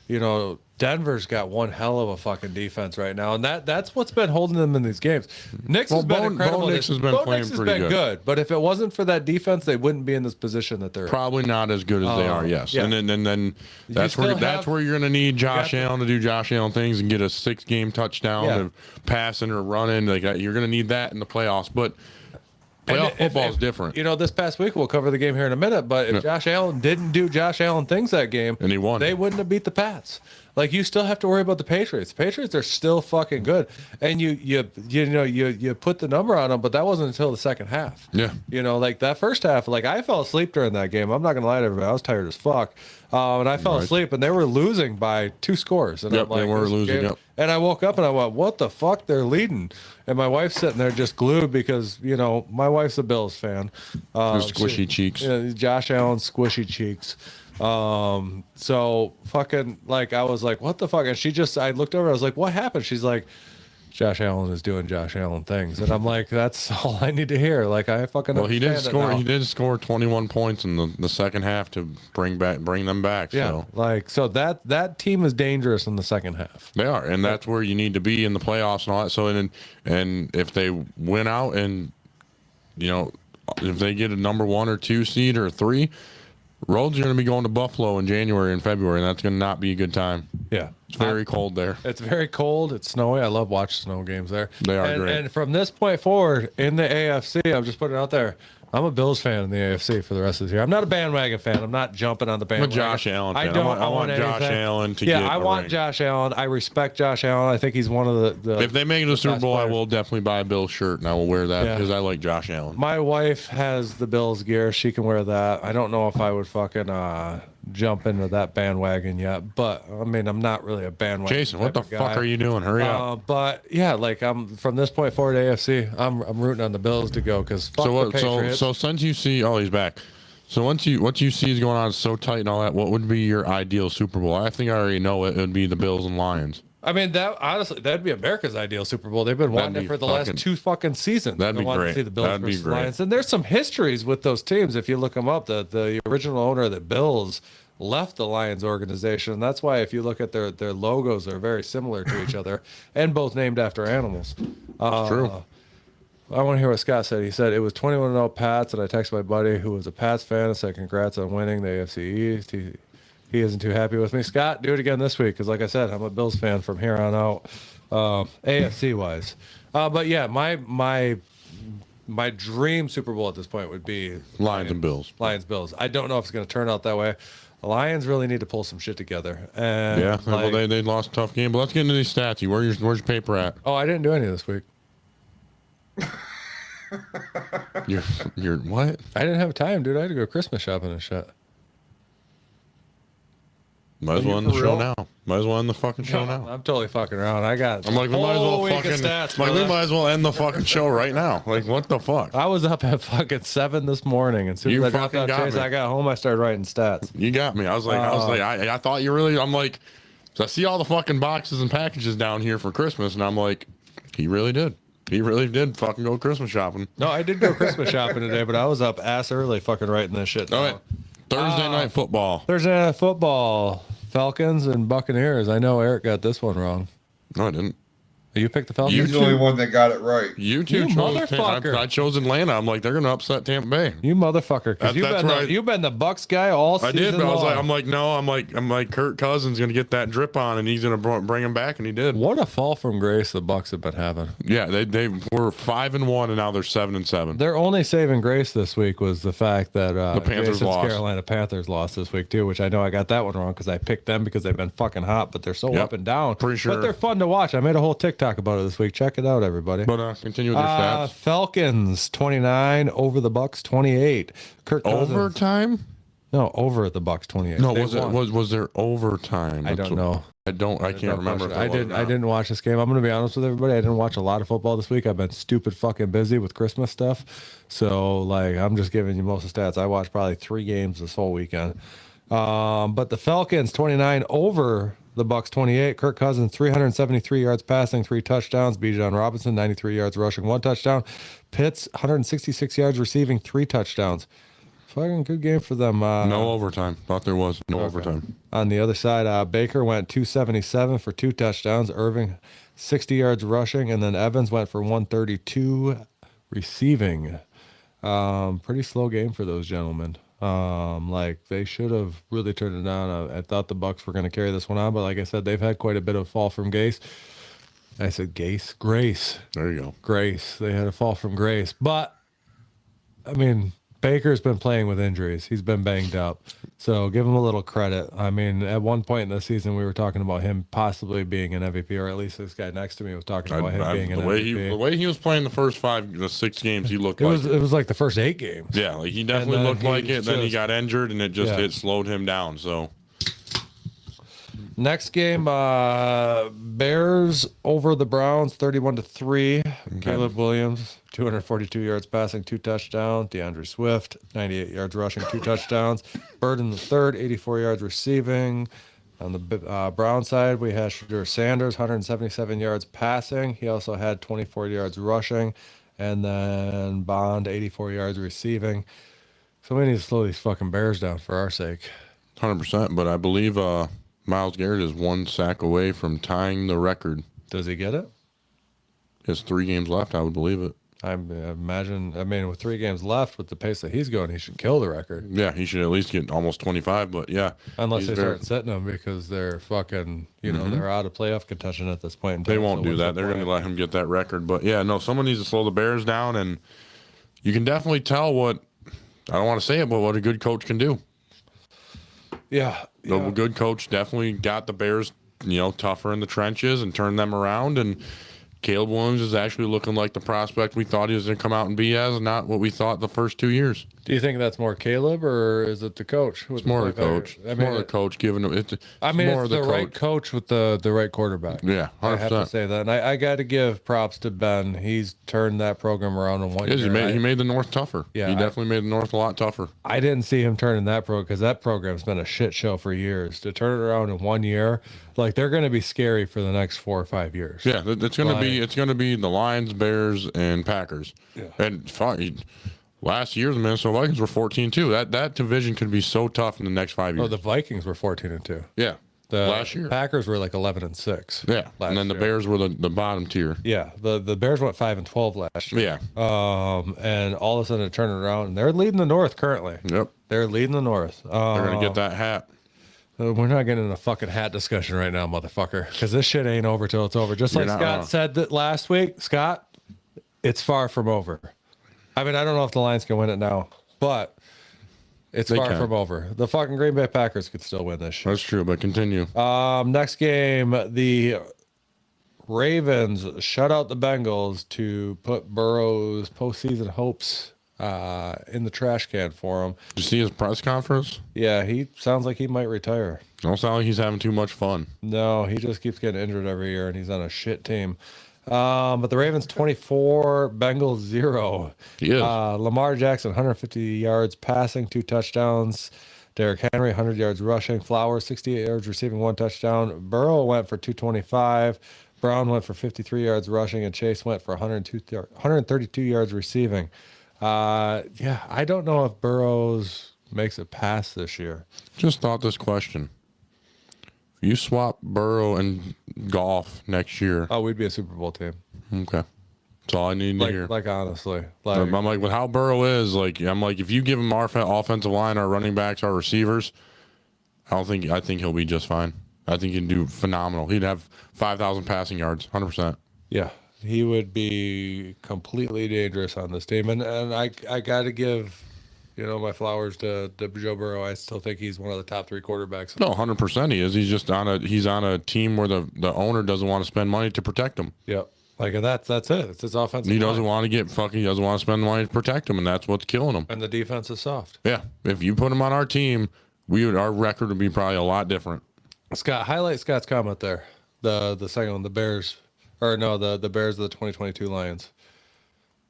too. Denver's got one hell of a fucking defense right now, and that's what's been holding them in these games. Nix has been incredible. Bo Nix has been playing pretty good. But if it wasn't for that defense, they wouldn't be in this position that they're in. Probably not as good as they are, yes. Yeah. And then that's where you're going to need Josh Allen to do Josh Allen things and get a 6-game touchdown of passing or running. You're going to need that in the playoffs, but playoff football is different. This past week, we'll cover the game here in a minute, but if Josh Allen didn't do Josh Allen things that game, and he won, they wouldn't have beat the Pats. You still have to worry about the Patriots. The Patriots are still fucking good, and you put the number on them, but that wasn't until the second half. Yeah, that first half, I fell asleep during that game. I'm not gonna lie to everybody, I was tired as fuck, and I fell asleep, and they were losing by 2 scores. And they were losing. Yep. And I woke up and I went, "What the fuck? They're leading." And my wife's sitting there just glued because my wife's a Bills fan. Squishy cheeks. Josh Allen squishy cheeks. So fucking I was like, what the fuck? And I looked over, I was like, what happened? She's like, Josh Allen is doing Josh Allen things. And I'm like, that's all I need to hear. I fucking he did score 21 points in the second half to bring them back. Yeah. So that team is dangerous in the second half. They are, and that's where you need to be in the playoffs and all that. So and if they win out and if they get a number 1 or 2 seed or 3, Roads are going to be going to Buffalo in January and February, and that's going to not be a good time. Yeah. It's very cold there. It's very cold. It's snowy. I love watching snow games there. They are great. And from this point forward in the AFC, I'm just putting it out there. I'm a Bills fan in the AFC for the rest of the year. I'm not a bandwagon fan. I'm not jumping on the bandwagon. I'm a Josh Allen fan. I want Josh Allen to get I want ring. Josh Allen. I respect Josh Allen. I think he's one of the If they make it to the Super Bowl, players. I will definitely buy a Bills shirt, and I will wear that because I like Josh Allen. My wife has the Bills gear. She can wear that. I don't know if I would fucking jump into that bandwagon yet, but I mean, I'm not really a bandwagon. Jason, what the type of fuck guy. are you doing? Hurry up. But yeah, like I'm from this point forward, AFC, I'm rooting on the Bills to go because fuck the Patriots. So since you see, oh, he's back. So what you see is going on so tight and all that, what would be your ideal Super Bowl? I think I already know it. It would be the Bills and Lions. I mean, that honestly, that'd be America's ideal Super Bowl. They've been wanting it for the last 2 fucking seasons. That'd be great. To see the Bills That'd be versus great. Lions. And there's some histories with those teams. If you look them up, the original owner of the Bills left the Lions organization. And that's why if you look at their logos, they're very similar to each other and both named after animals. True. I want to hear what Scott said. He said it was 21-0 Pats, and I texted my buddy who was a Pats fan and said congrats on winning the AFC East. He isn't too happy with me. Scott, do it again this week because, like I said, I'm a Bills fan from here on out, AFC wise. But yeah, my dream Super Bowl at this point would be Lions and Bills. Lions Bills. I don't know if it's going to turn out that way. The Lions really need to pull some shit together. And Yeah, well, they lost a tough game. But let's get into these stats. Where's your paper at? Oh, I didn't do any this week. You're what? I didn't have time, dude. I had to go Christmas shopping and shit. Might as well end the show now. Might as well end the fucking show now. I'm totally fucking around. I got. I'm like, we might as well week of fucking. stats, Like, we brother. might as well end the fucking show right now. Like, what the fuck? I was up at fucking 7 this morning, and as soon You as I dropped fucking out got Chase, me. I got home. I started writing stats. You got me. I thought you really. I'm like, so I see all the fucking boxes and packages down here for Christmas, and I'm like, he really did. He really did fucking go Christmas shopping. No, I did go Christmas shopping today, but I was up ass early, fucking writing this shit. All right, Thursday night football. Thursday night football, Falcons and Buccaneers. I know Eric got this one wrong. No, I didn't. You picked the Falcons. He's the only one that got it right. You two You chose. motherfucker. I chose Atlanta. I'm like, they're gonna upset Tampa Bay. You motherfucker, because you've been the Bucks guy all I season did, but long. I'm like, Kirk Cousins gonna get that drip on, and he's gonna bring him back, and he did. What a fall from grace the Bucks have been having. Yeah, they were 5-1, and now they're 7-7. Their only saving grace this week was the fact that The Panthers Jason's lost. Carolina Panthers lost this week too, which I know I got that one wrong because I picked them because they've been fucking hot, but they're so Yep. up and down. Pretty sure. But they're fun to watch. I made a whole TikTok about it this week. Check it out, everybody. But continue with your stats. Falcons 29 over the Bucks 28. Kirk Cousins, Overtime? No, over the Bucks 28. No, They was won. there overtime? I don't know. I can't remember. If I didn't watch this game. I'm gonna be honest with everybody. I didn't watch a lot of football this week. I've been stupid fucking busy with Christmas stuff. So like I'm just giving you most of the stats. I watched probably 3 games this whole weekend. But the Falcons 29 over the Bucks 28. Kirk Cousins 373 yards passing, 3 touchdowns. Bijan Robinson 93 yards rushing, 1 touchdown. Pitts 166 yards receiving, 3 touchdowns. Fucking good game for them. No overtime. Thought there was no overtime. On the other side, Baker went 277 for 2 touchdowns. Irving 60 yards rushing, and then Evans went for 132 receiving. Pretty slow game for those gentlemen. Like they should have really turned it down. I thought the Bucks were going to carry this one on, but like I said, they've had quite a bit of fall from grace. I said Grace. There you go. Grace. They had a fall from grace, but I mean, Baker's been playing with injuries. He's been banged up. So give him a little credit. I mean, at one point in the season, we were talking about him possibly being an MVP, or at least this guy next to me was talking about him being an MVP. The way he was playing the 6 games, he looked It like was like the first 8 games. Yeah, like he definitely then looked like it. Then he just- got injured, and Yeah. it slowed him down. So Next game, Bears over the Browns, 31-3. Caleb Williams, 242 yards passing, 2 touchdowns. DeAndre Swift, 98 yards rushing, 2 touchdowns. Burden the third, 84 yards receiving. On the Brown side, we had Shadur Sanders, 177 yards passing. He also had 24 yards rushing. And then Bond, 84 yards receiving. So we need to slow these fucking Bears down for our sake. 100%. But I believe Myles Garrett is 1 sack away from tying the record. Does he get it? He has 3 games left. I would believe it. I imagine. I mean, with 3 games left, with the pace that he's going, he should kill the record. Yeah, he should at least get almost 25. But yeah, Unless they start sitting him because they're fucking, they're out of playoff contention at this point in time. They won't do that. They're going to let him get that record. But yeah, no, someone needs to slow the Bears down, and you can definitely tell what, I don't want to say it, but what a good coach can do. Yeah. A good coach definitely got the Bears, tougher in the trenches and turned them around. And Caleb Williams is actually looking like the prospect we thought he was going to come out and be as, and not what we thought the first 2 years. Do you think that's more Caleb or is it the coach? It's more the coach. It's more the coach giving him. It's the right coach with the right quarterback. Yeah, 100%. I have to say that. And I got to give props to Ben. He's turned that program around in 1 year. He made the North tougher. Yeah, he definitely made the North a lot tougher. I didn't see him turning that because that program's been a shit show for years. To turn it around in 1 year, like they're going to be scary for the next 4 or 5 years. Yeah, it's going to be the Lions, Bears, and Packers. Yeah, and fine. Last year, the Minnesota Vikings were 14-2. That division could be so tough in the next 5 years. Oh, the Vikings were 14-2. Yeah, last year. Packers were like 11-6. Yeah, and then the Bears were the bottom tier. Yeah, the Bears went 5-12 last year. Yeah. And all of a sudden it turned around, and they're leading the North currently. Yep. They're leading the North. They're gonna get that hat. We're not getting in a fucking hat discussion right now, motherfucker, because this shit ain't over till it's over. Just like Scott said that last week, Scott, it's far from over. I mean, I don't know if the Lions can win it now, but it's far from over. The fucking Green Bay Packers could still win this shit. That's true, but continue. Next game, the Ravens shut out the Bengals to put Burrow's postseason hopes in the trash can for him. Did you see his press conference? Yeah, he sounds like he might retire. Don't sound like he's having too much fun. No, he just keeps getting injured every year, and he's on a shit team. But the Ravens 24, Bengals 0. Lamar Jackson 150 yards passing, 2 touchdowns. Derrick Henry 100 yards rushing. Flowers 68 yards receiving, 1 touchdown. Burrow went for 225. Brown went for 53 yards rushing, and Chase went for 132 yards receiving. I don't know if Burrows makes it past this year. Just thought this question. If you swap Burrow and Goff next year. Oh, we'd be a Super Bowl team. Okay. That's all I need to hear. Like, honestly. I'm like, with how Burrow is, if you give him our offensive line, our running backs, our receivers, I think he'll be just fine. I think he'd do phenomenal. He'd have 5,000 passing yards, 100%. Yeah. He would be completely dangerous on this team. And I got to give, my flowers to Joe Burrow. I still think he's one of the top 3 quarterbacks. No, 100% he is. He's just on a team where the owner doesn't want to spend money to protect him. Yep. That's it. It's his offensive He doesn't want to he doesn't want to spend money to protect him, and that's what's killing him. And the defense is soft. Yeah. If you put him on our team, our record would be probably a lot different. Scott, highlight Scott's comment there. The second one, the Bears. Or no, the Bears of the 2022 Lions.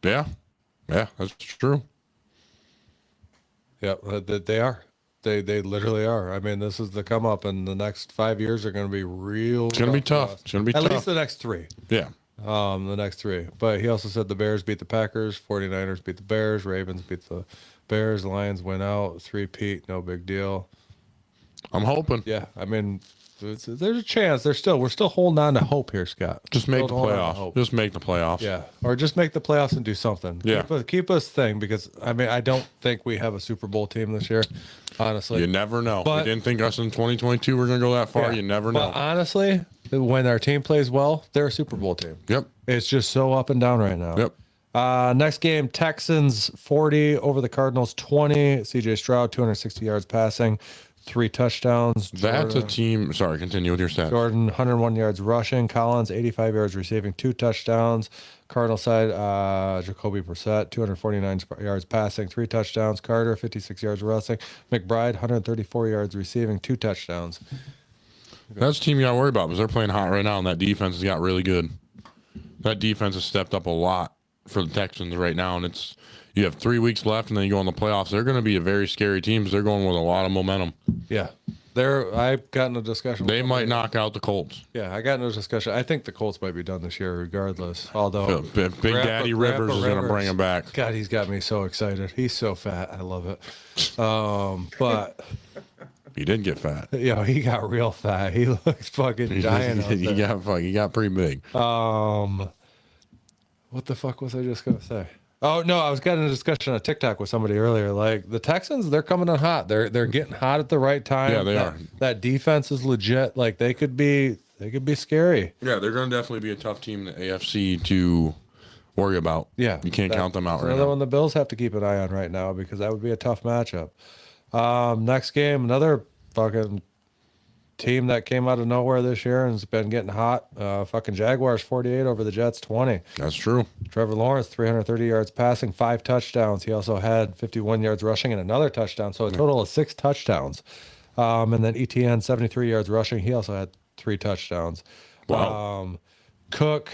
Yeah. Yeah, that's true. Yeah, they are. They literally are. I mean, this is the come up, and the next 5 years are going to be real. It's going to be tough. It's going to be tough. At least the next 3. Yeah. The next 3. But he also said the Bears beat the Packers, 49ers beat the Bears, Ravens beat the Bears, Lions win out, 3-peat, no big deal. I'm hoping. Yeah, I mean, there's a chance. We're still holding on to hope here, Scott. Just make the playoffs. Just make the playoffs. Yeah, or just make the playoffs and do something. Yeah, keep us thing because I don't think we have a Super Bowl team this year. Honestly, you never know. We didn't think us in 2022 we're gonna go that far. Yeah, you never know. But honestly, when our team plays well, they're a Super Bowl team. Yep. It's just so up and down right now. Yep. Next game, Texans 40 over the Cardinals 20. C.J. Stroud 260 yards passing. 3 touchdowns. That's a team. Sorry, continue with your stats. Jordan, 101 yards rushing. Collins, 85 yards receiving, 2 touchdowns. Cardinal side, Jacoby Brissett, 249 yards passing, 3 touchdowns. Carter, 56 yards rushing. McBride, 134 yards receiving, 2 touchdowns. That's the team you got to worry about because they're playing hot right now, and that defense has got really good. That defense has stepped up a lot for the Texans right now, and you have 3 weeks left, and then you go in the playoffs. They're going to be a very scary team because they're going with a lot of momentum. Yeah. I've gotten a discussion. They might knock out the Colts. Yeah, I got no discussion. I think the Colts might be done this year regardless. Although Big Daddy Rivers is going to bring them back. God, he's got me so excited. He's so fat. I love it. But he did get fat. Yeah, he got real fat. He looks fucking giant. He got pretty big. What the fuck was I just gonna say? Oh no, I was getting a discussion on TikTok with somebody earlier. Like the Texans, they're coming on hot. They're getting hot at the right time. Yeah, they are. That defense is legit. Like they could be scary. Yeah, they're going to definitely be a tough team in the AFC to worry about. Yeah, you can't count them out right another now. one the Bills have to keep an eye on right now because that would be a tough matchup. Next game, another fucking team that came out of nowhere this year and has been getting hot. Fucking Jaguars 48 over the Jets 20. That's true. Trevor Lawrence 330 yards passing, 5 touchdowns. He also had 51 yards rushing and another touchdown, so a total of 6 touchdowns. And then ETN 73 yards rushing. He also had 3 touchdowns. Wow. Cook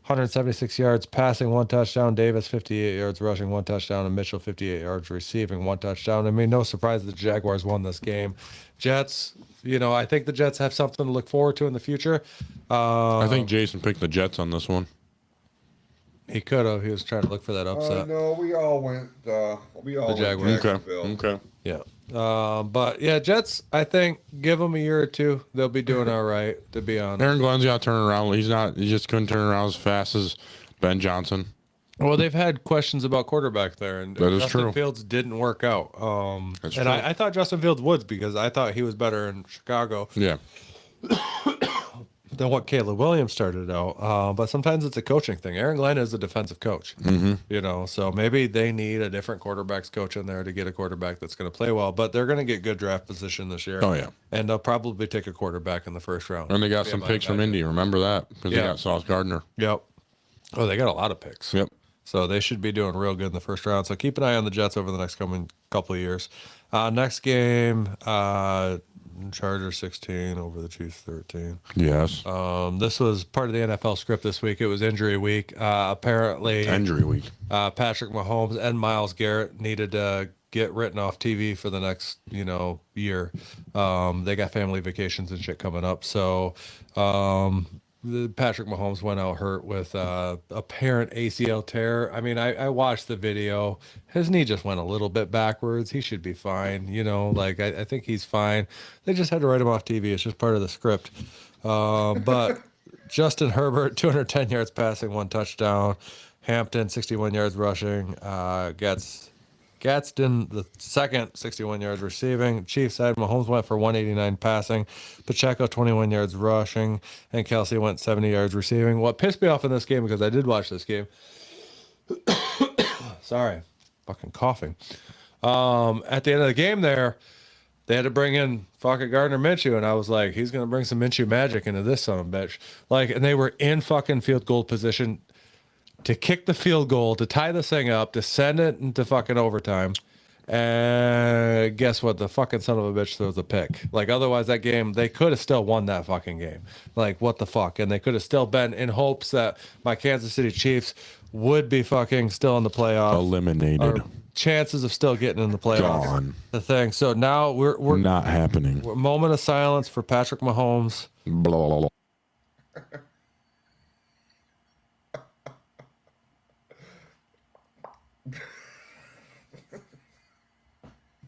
176 yards passing, 1 touchdown. Davis 58 yards rushing, 1 touchdown, and Mitchell 58 yards receiving, 1 touchdown. I mean, no surprise the Jaguars won this game. Jets, I think the Jets have something to look forward to in the future. I think Jason picked the Jets on this one. He could have. He was trying to look for that upset. No, we all went. We all The Jaguars. went Jacksonville. Okay. Yeah. But yeah, Jets, I think give them a year or two. They'll be doing all right, to be honest. Aaron Glenn's got to turn around. He just couldn't turn around as fast as Ben Johnson. Well, they've had questions about quarterback there, and That is Justin true. Fields didn't work out. That's and true. I thought Justin Fields would because I thought he was better in Chicago Yeah. than what Caleb Williams started out. But sometimes it's a coaching thing. Aaron Glenn is a defensive coach, so maybe they need a different quarterbacks coach in there to get a quarterback that's going to play well. But they're going to get good draft position this year. Oh, yeah. And they'll probably take a quarterback in the first round. And they got some picks from Indy. Remember that? Because they Yeah. got Sauce Gardner. Yep. Oh, they got a lot of picks. Yep. So they should be doing real good in the first round. So keep an eye on the Jets over the next coming couple of years. Next game, Chargers 16 over the Chiefs 13. Yes. This was part of the NFL script this week. It was injury week. Apparently, Injury week. Patrick Mahomes and Myles Garrett needed to get written off TV for the next, year. They got family vacations and shit coming up. So Patrick Mahomes went out hurt with apparent ACL tear. I mean, I watched the video. His knee just went a little bit backwards. He should be fine. I think he's fine. They just had to write him off TV. It's just part of the script. But Justin Herbert, 210 yards passing, 1 touchdown. Hampton, 61 yards rushing. Gadsden, the second, 61 yards receiving. Chiefs side, Mahomes went for 189 passing. Pacheco, 21 yards rushing. And Kelsey went 70 yards receiving. What pissed me off in this game, because I did watch this game. Sorry, fucking coughing. At the end of the game there, they had to bring in fucking Gardner Minshew, and I was like, he's going to bring some Minshew magic into this son of a bitch. And they were in fucking field goal position to kick the field goal, to tie this thing up, to send it into fucking overtime. And guess what? The fucking son of a bitch throws a pick. Otherwise that game, they could have still won that fucking game. What the fuck? And they could have still been in hopes that my Kansas City Chiefs would be fucking still in the playoffs. Eliminated. Or chances of still getting in the playoffs. Gone. The thing. So now we're Not happening. moment of silence for Patrick Mahomes. Blah, blah, blah.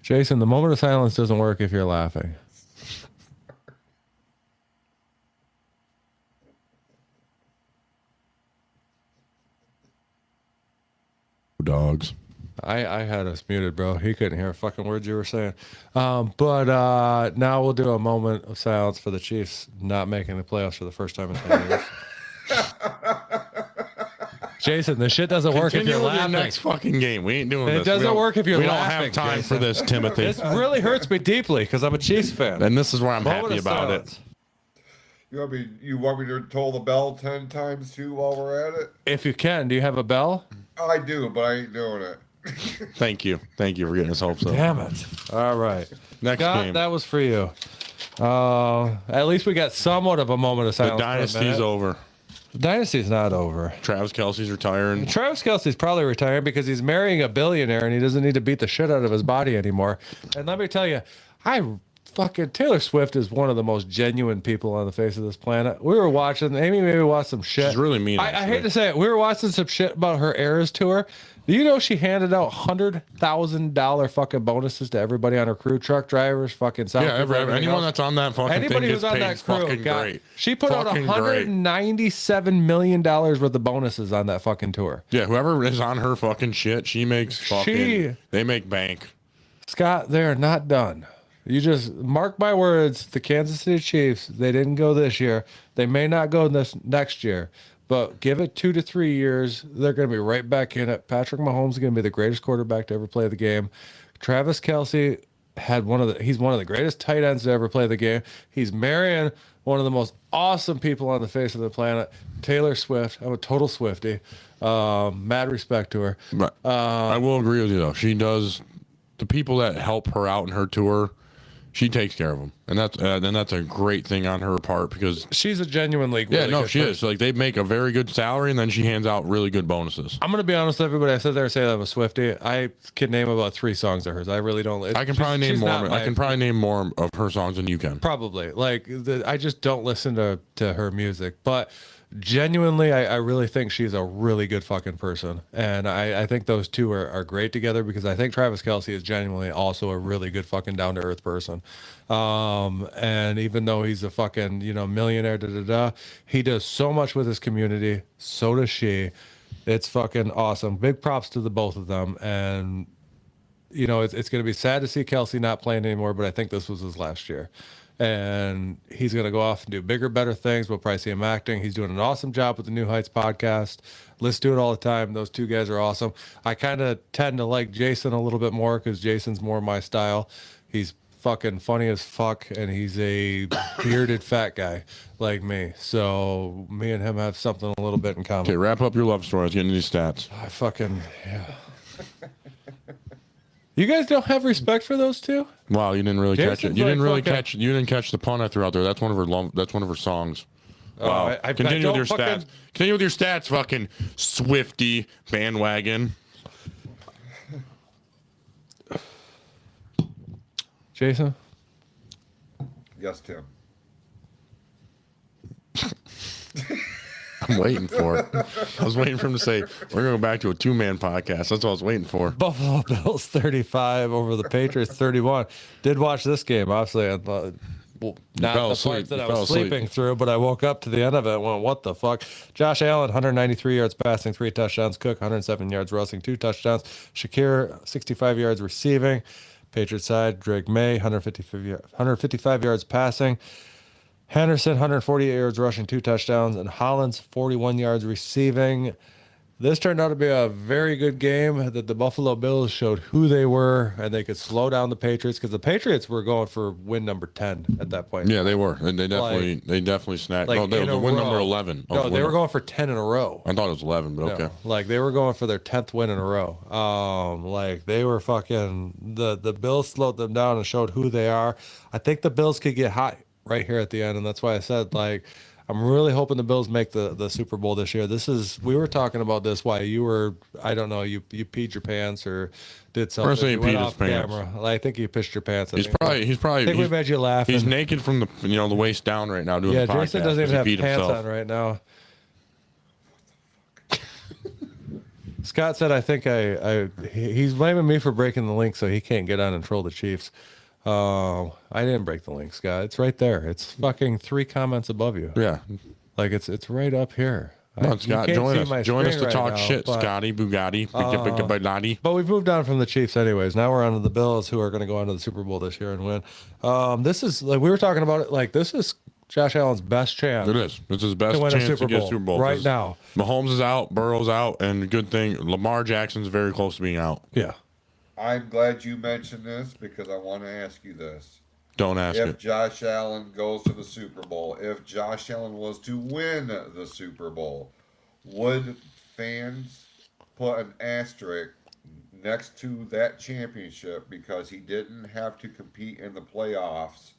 Jason, the moment of silence doesn't work if you're laughing. Dogs. I had us muted, bro. He couldn't hear a fucking word you were saying. But now we'll do a moment of silence for the Chiefs not making the playoffs for the first time in 10 years. Jason, this shit doesn't work if you're Continue with your laughing. next fucking game. We ain't doing this. It doesn't work if you're we laughing. We don't have time Jason. for this, Timothy. This really hurts me deeply because I'm a Chiefs fan. And this is why I'm Moment happy of about silence. it. You want me to toll the bell 10 times too while we're at it? If you can, do you have a bell? I do, but I ain't doing it. Thank you. Thank you for getting us hopes up. Damn it. All right. Next Scott, game. that was for you. At least we got somewhat of a moment of The silence. dynasty's over. The dynasty's not over. Travis Kelsey's retiring. Travis Kelsey's probably retiring because he's marrying a billionaire and he doesn't need to beat the shit out of his body anymore. And let me tell you, I fucking Taylor Swift is one of the most genuine people on the face of this planet. We were watching, Amy maybe watched some shit. She's really mean. I hate to say it. We were watching some shit about her Eras tour. Do you know she handed out $100,000 fucking bonuses to everybody on her crew, truck drivers, fucking sound. Yeah, anyone that's on that fucking anybody thing who's gets on paid that crew fucking great. She put out $197 million worth of bonuses on that fucking tour. Yeah, whoever is on her fucking shit, she makes fucking. They make bank. Scott, they're not done. You just mark my words. The Kansas City Chiefs, they didn't go this year. They may not go this next year. But give it 2 to 3 years, they're going to be right back in it. Patrick Mahomes is going to be the greatest quarterback to ever play the game. Travis Kelce he's one of the greatest tight ends to ever play the game. He's marrying one of the most awesome people on the face of the planet, Taylor Swift. I'm a total Swiftie. Mad respect to her. But I will agree with you though. She does. The people that help her out in her tour, she takes care of them, and that's a great thing on her part because she's a genuinely really good she person. Is. Like they make a very good salary, and then she hands out really good bonuses. I'm gonna be honest with everybody. I sit there and say that I'm a Swiftie. I can name about 3 songs of hers. I really don't. I can probably name more. I can probably name more of her songs than you can. Probably. Like I just don't listen to her music, but. Genuinely, I really think she's a really good fucking person. And I think those two are great together because I think Travis Kelce is genuinely also a really good fucking down-to-earth person. And even though he's a fucking, millionaire, he does so much with his community. So does she. It's fucking awesome. Big props to the both of them. And, it's going to be sad to see Kelce not playing anymore, but I think this was his last year. And he's going to go off and do bigger, better things. We'll probably see him acting. He's doing an awesome job with the New Heights podcast. Let's do it all the time. Those two guys are awesome. I kind of tend to like Jason a little bit more because Jason's more my style. He's fucking funny as fuck, and he's a bearded fat guy like me. So me and him have something a little bit in common. Okay, wrap up your love story. Let's get into these stats. Yeah. You guys don't have respect for those two? Wow, you didn't really catch it. You didn't really catch. You didn't catch the pun I threw out there. That's one of her. That's one of her songs. Wow. Continue with your stats. Continue with your stats, fucking Swiftie bandwagon. Jason. Yes, Tim. I'm waiting for it. I was waiting for him to say, we're going to go back to a 2-man podcast. That's what I was waiting for. Buffalo Bills 35 over the Patriots 31. Did watch this game, obviously. Not the parts that I was sleeping through, but I woke up to the end of it and went, what the fuck? Josh Allen, 193 yards passing, 3 touchdowns. Cook, 107 yards rushing, 2 touchdowns. Shakir, 65 yards receiving. Patriots side, Drake May, 155 yards passing. Henderson, 148 yards rushing, 2 touchdowns, and Hollins, 41 yards receiving. This turned out to be a very good game that the Buffalo Bills showed who they were, and they could slow down the Patriots because the Patriots were going for win number 10 at that point. Yeah, they were. And they definitely snagged. Like they were win number 11. No, they were going for 10 in a row. I thought it was 11, but okay. Like they were going for their 10th win in a row. Like they were fucking the Bills slowed them down and showed who they are. I think the Bills could get hot right here at the end, and that's why I said I'm really hoping the Bills make the Super Bowl this year. We were talking about this while you were, I don't know, you peed your pants or did something. We're saying peed his pants. Camera. I think you pissed your pants. He's probably. I think we made you laugh. He's naked from the waist down right now doing the podcast. Jason doesn't even have pants on right now. Scott said, I think he's blaming me for breaking the link so he can't get on and troll the Chiefs. I didn't break the link, Scott. It's right there. It's fucking 3 comments above you. Yeah. Like it's right up here. Come on, Scott, join us. Join us to talk shit, Scotty, Bugatti, But we've moved on from the Chiefs anyways. Now we're on to the Bills, who are going to go on to the Super Bowl this year and win. This is, like we were talking about it, like this is Josh Allen's best chance. It is. It's his best chance to get a Super Bowl. Right now. Mahomes is out, Burrow's out, and good thing, Lamar Jackson's very close to being out. Yeah. I'm glad you mentioned this because I want to ask you this. Don't ask it. If Josh Allen goes to the Super Bowl, if Josh Allen was to win the Super Bowl, would fans put an asterisk next to that championship because he didn't have to compete in the playoffs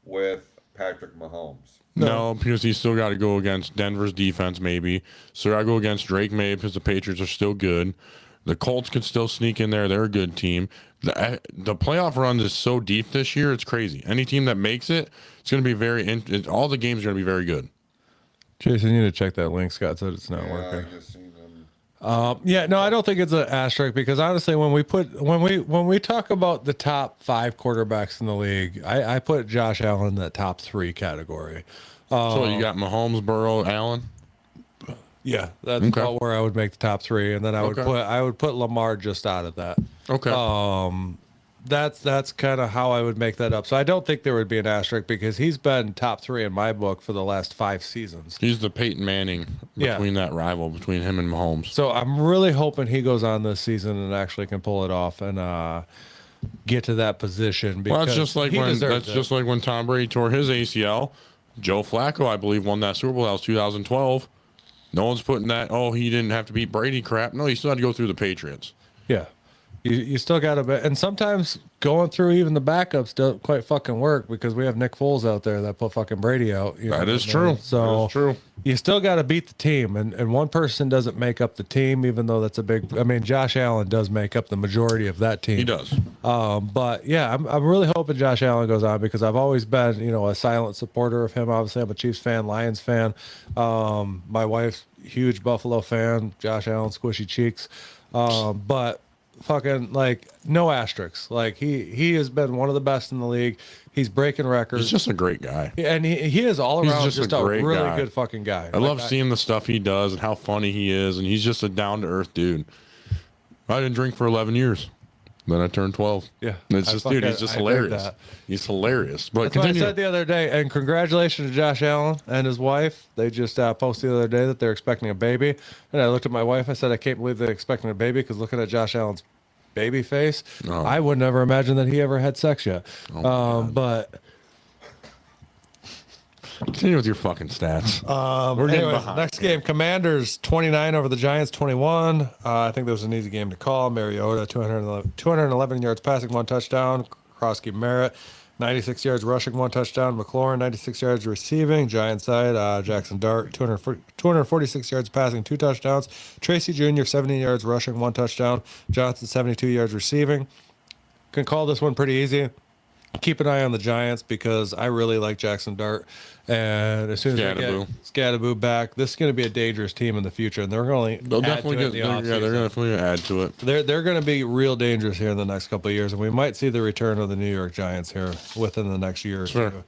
with Patrick Mahomes? No, because he's still got to go against Denver's defense, maybe. So I go against Drake May because the Patriots are still good. The Colts could still sneak in there. They're a good team. The playoff run is so deep this year. It's crazy. Any team that makes it, it's going to be all the games are going to be very good. Jason, you need to check that link. Scott said it's not working. I just seen them. No, I don't think it's an asterisk because honestly, when we talk about the top 5 quarterbacks in the league, I put Josh Allen in the top 3 category. So you got Mahomes, Burrow, Allen. Yeah, that's about where I would make the top 3, and then I would put Lamar just out of that. Okay. That's kind of how I would make that up. So I don't think there would be an asterisk because he's been top 3 in my book for the last 5 seasons. He's the Peyton Manning between that rival between him and Mahomes. So I'm really hoping he goes on this season and actually can pull it off and get to that position. Because that's just like when Tom Brady tore his ACL. Joe Flacco, I believe, won that Super Bowl. That was 2012. No one's putting that, he didn't have to beat Brady crap. No, he still had to go through the Patriots. Yeah. You still got to bet. And sometimes going through even the backups don't quite fucking work because we have Nick Foles out there that put fucking Brady out. That is true. So that is true. You still got to beat the team. And one person doesn't make up the team, even though that's a big, Josh Allen does make up the majority of that team. He does. But yeah, I'm really hoping Josh Allen goes on because I've always been, a silent supporter of him. Obviously, I'm a Chiefs fan, Lions fan. My wife's huge Buffalo fan, Josh Allen, squishy cheeks. But fucking no asterisks. He has been one of the best in the league. He's breaking records. He's just a great guy. And he is all around just a really guy. good fucking guy. I love seeing the stuff he does and how funny he is, and he's just a down to earth dude. I didn't drink for 11 years. Then I turned 12. Yeah. And it's just, dude, he's just hilarious. He's hilarious. But that's what I said the other day. And congratulations to Josh Allen and his wife. They just posted the other day that they're expecting a baby. And I looked at my wife. I said, I can't believe they're expecting a baby because looking at Josh Allen's baby face, I would never imagine that he ever had sex yet. But continue with your fucking stats. We're getting behind. Next game, Commanders 29 over the Giants 21. I think that was an easy game to call. Mariota 211 yards passing, 1 touchdown. Krosky Merritt 96 yards rushing, 1 touchdown. McLaurin 96 yards receiving. Giants side, Jackson Dart 246 yards passing, 2 touchdowns. Tracy Jr. 70 yards rushing, 1 touchdown. Johnson 72 yards receiving. Can call this one pretty easy. Keep an eye on the Giants because I really like Jackson Dart. And as soon as we get Scattaboo back, this is going to be a dangerous team in the future. And they're going to they're definitely add to it. They're going to be real dangerous here in the next couple of years. And we might see the return of the New York Giants here within the next year or two.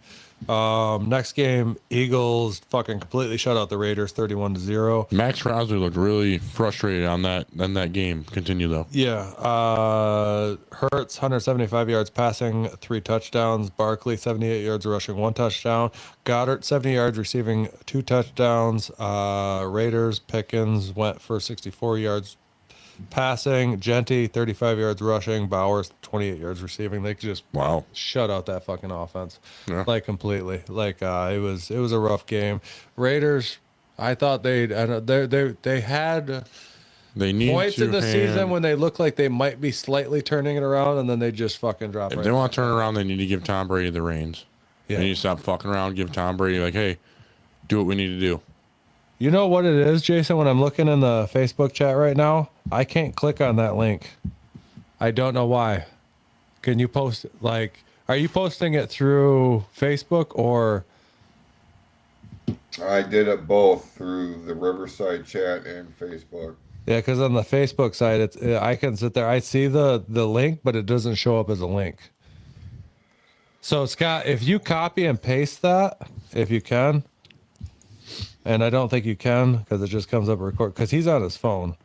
Next game, Eagles fucking completely shut out the Raiders 31-0. Max Crosby looked really frustrated on that game. Continue though. Yeah. Hurts 175 yards passing, 3 touchdowns. Barkley 78 yards rushing, 1 touchdown. Goddard 70 yards receiving, 2 touchdowns. Raiders, Pickens went for 64 yards passing. Genty 35 yards rushing. Bowers 28 yards receiving. They just shut out that fucking offense completely. It was a rough game. Raiders, I thought they had points in the season when they looked like they might be slightly turning it around, and then they just fucking drop. If they want to turn around, they need to give Tom Brady the reins. Yeah. They need to stop fucking around. Give Tom Brady hey, do what we need to do. You know what it is, Jason? When I'm looking in the Facebook chat right now, I can't click on that link. I don't know why. Can you post are you posting it through Facebook or? I did it both through the Riverside chat and Facebook. Yeah, because on the Facebook side, I can sit there. I see the link, but it doesn't show up as a link. So, Scott, if you copy and paste that, if you can, and I don't think you can because it just comes up record because he's on his phone.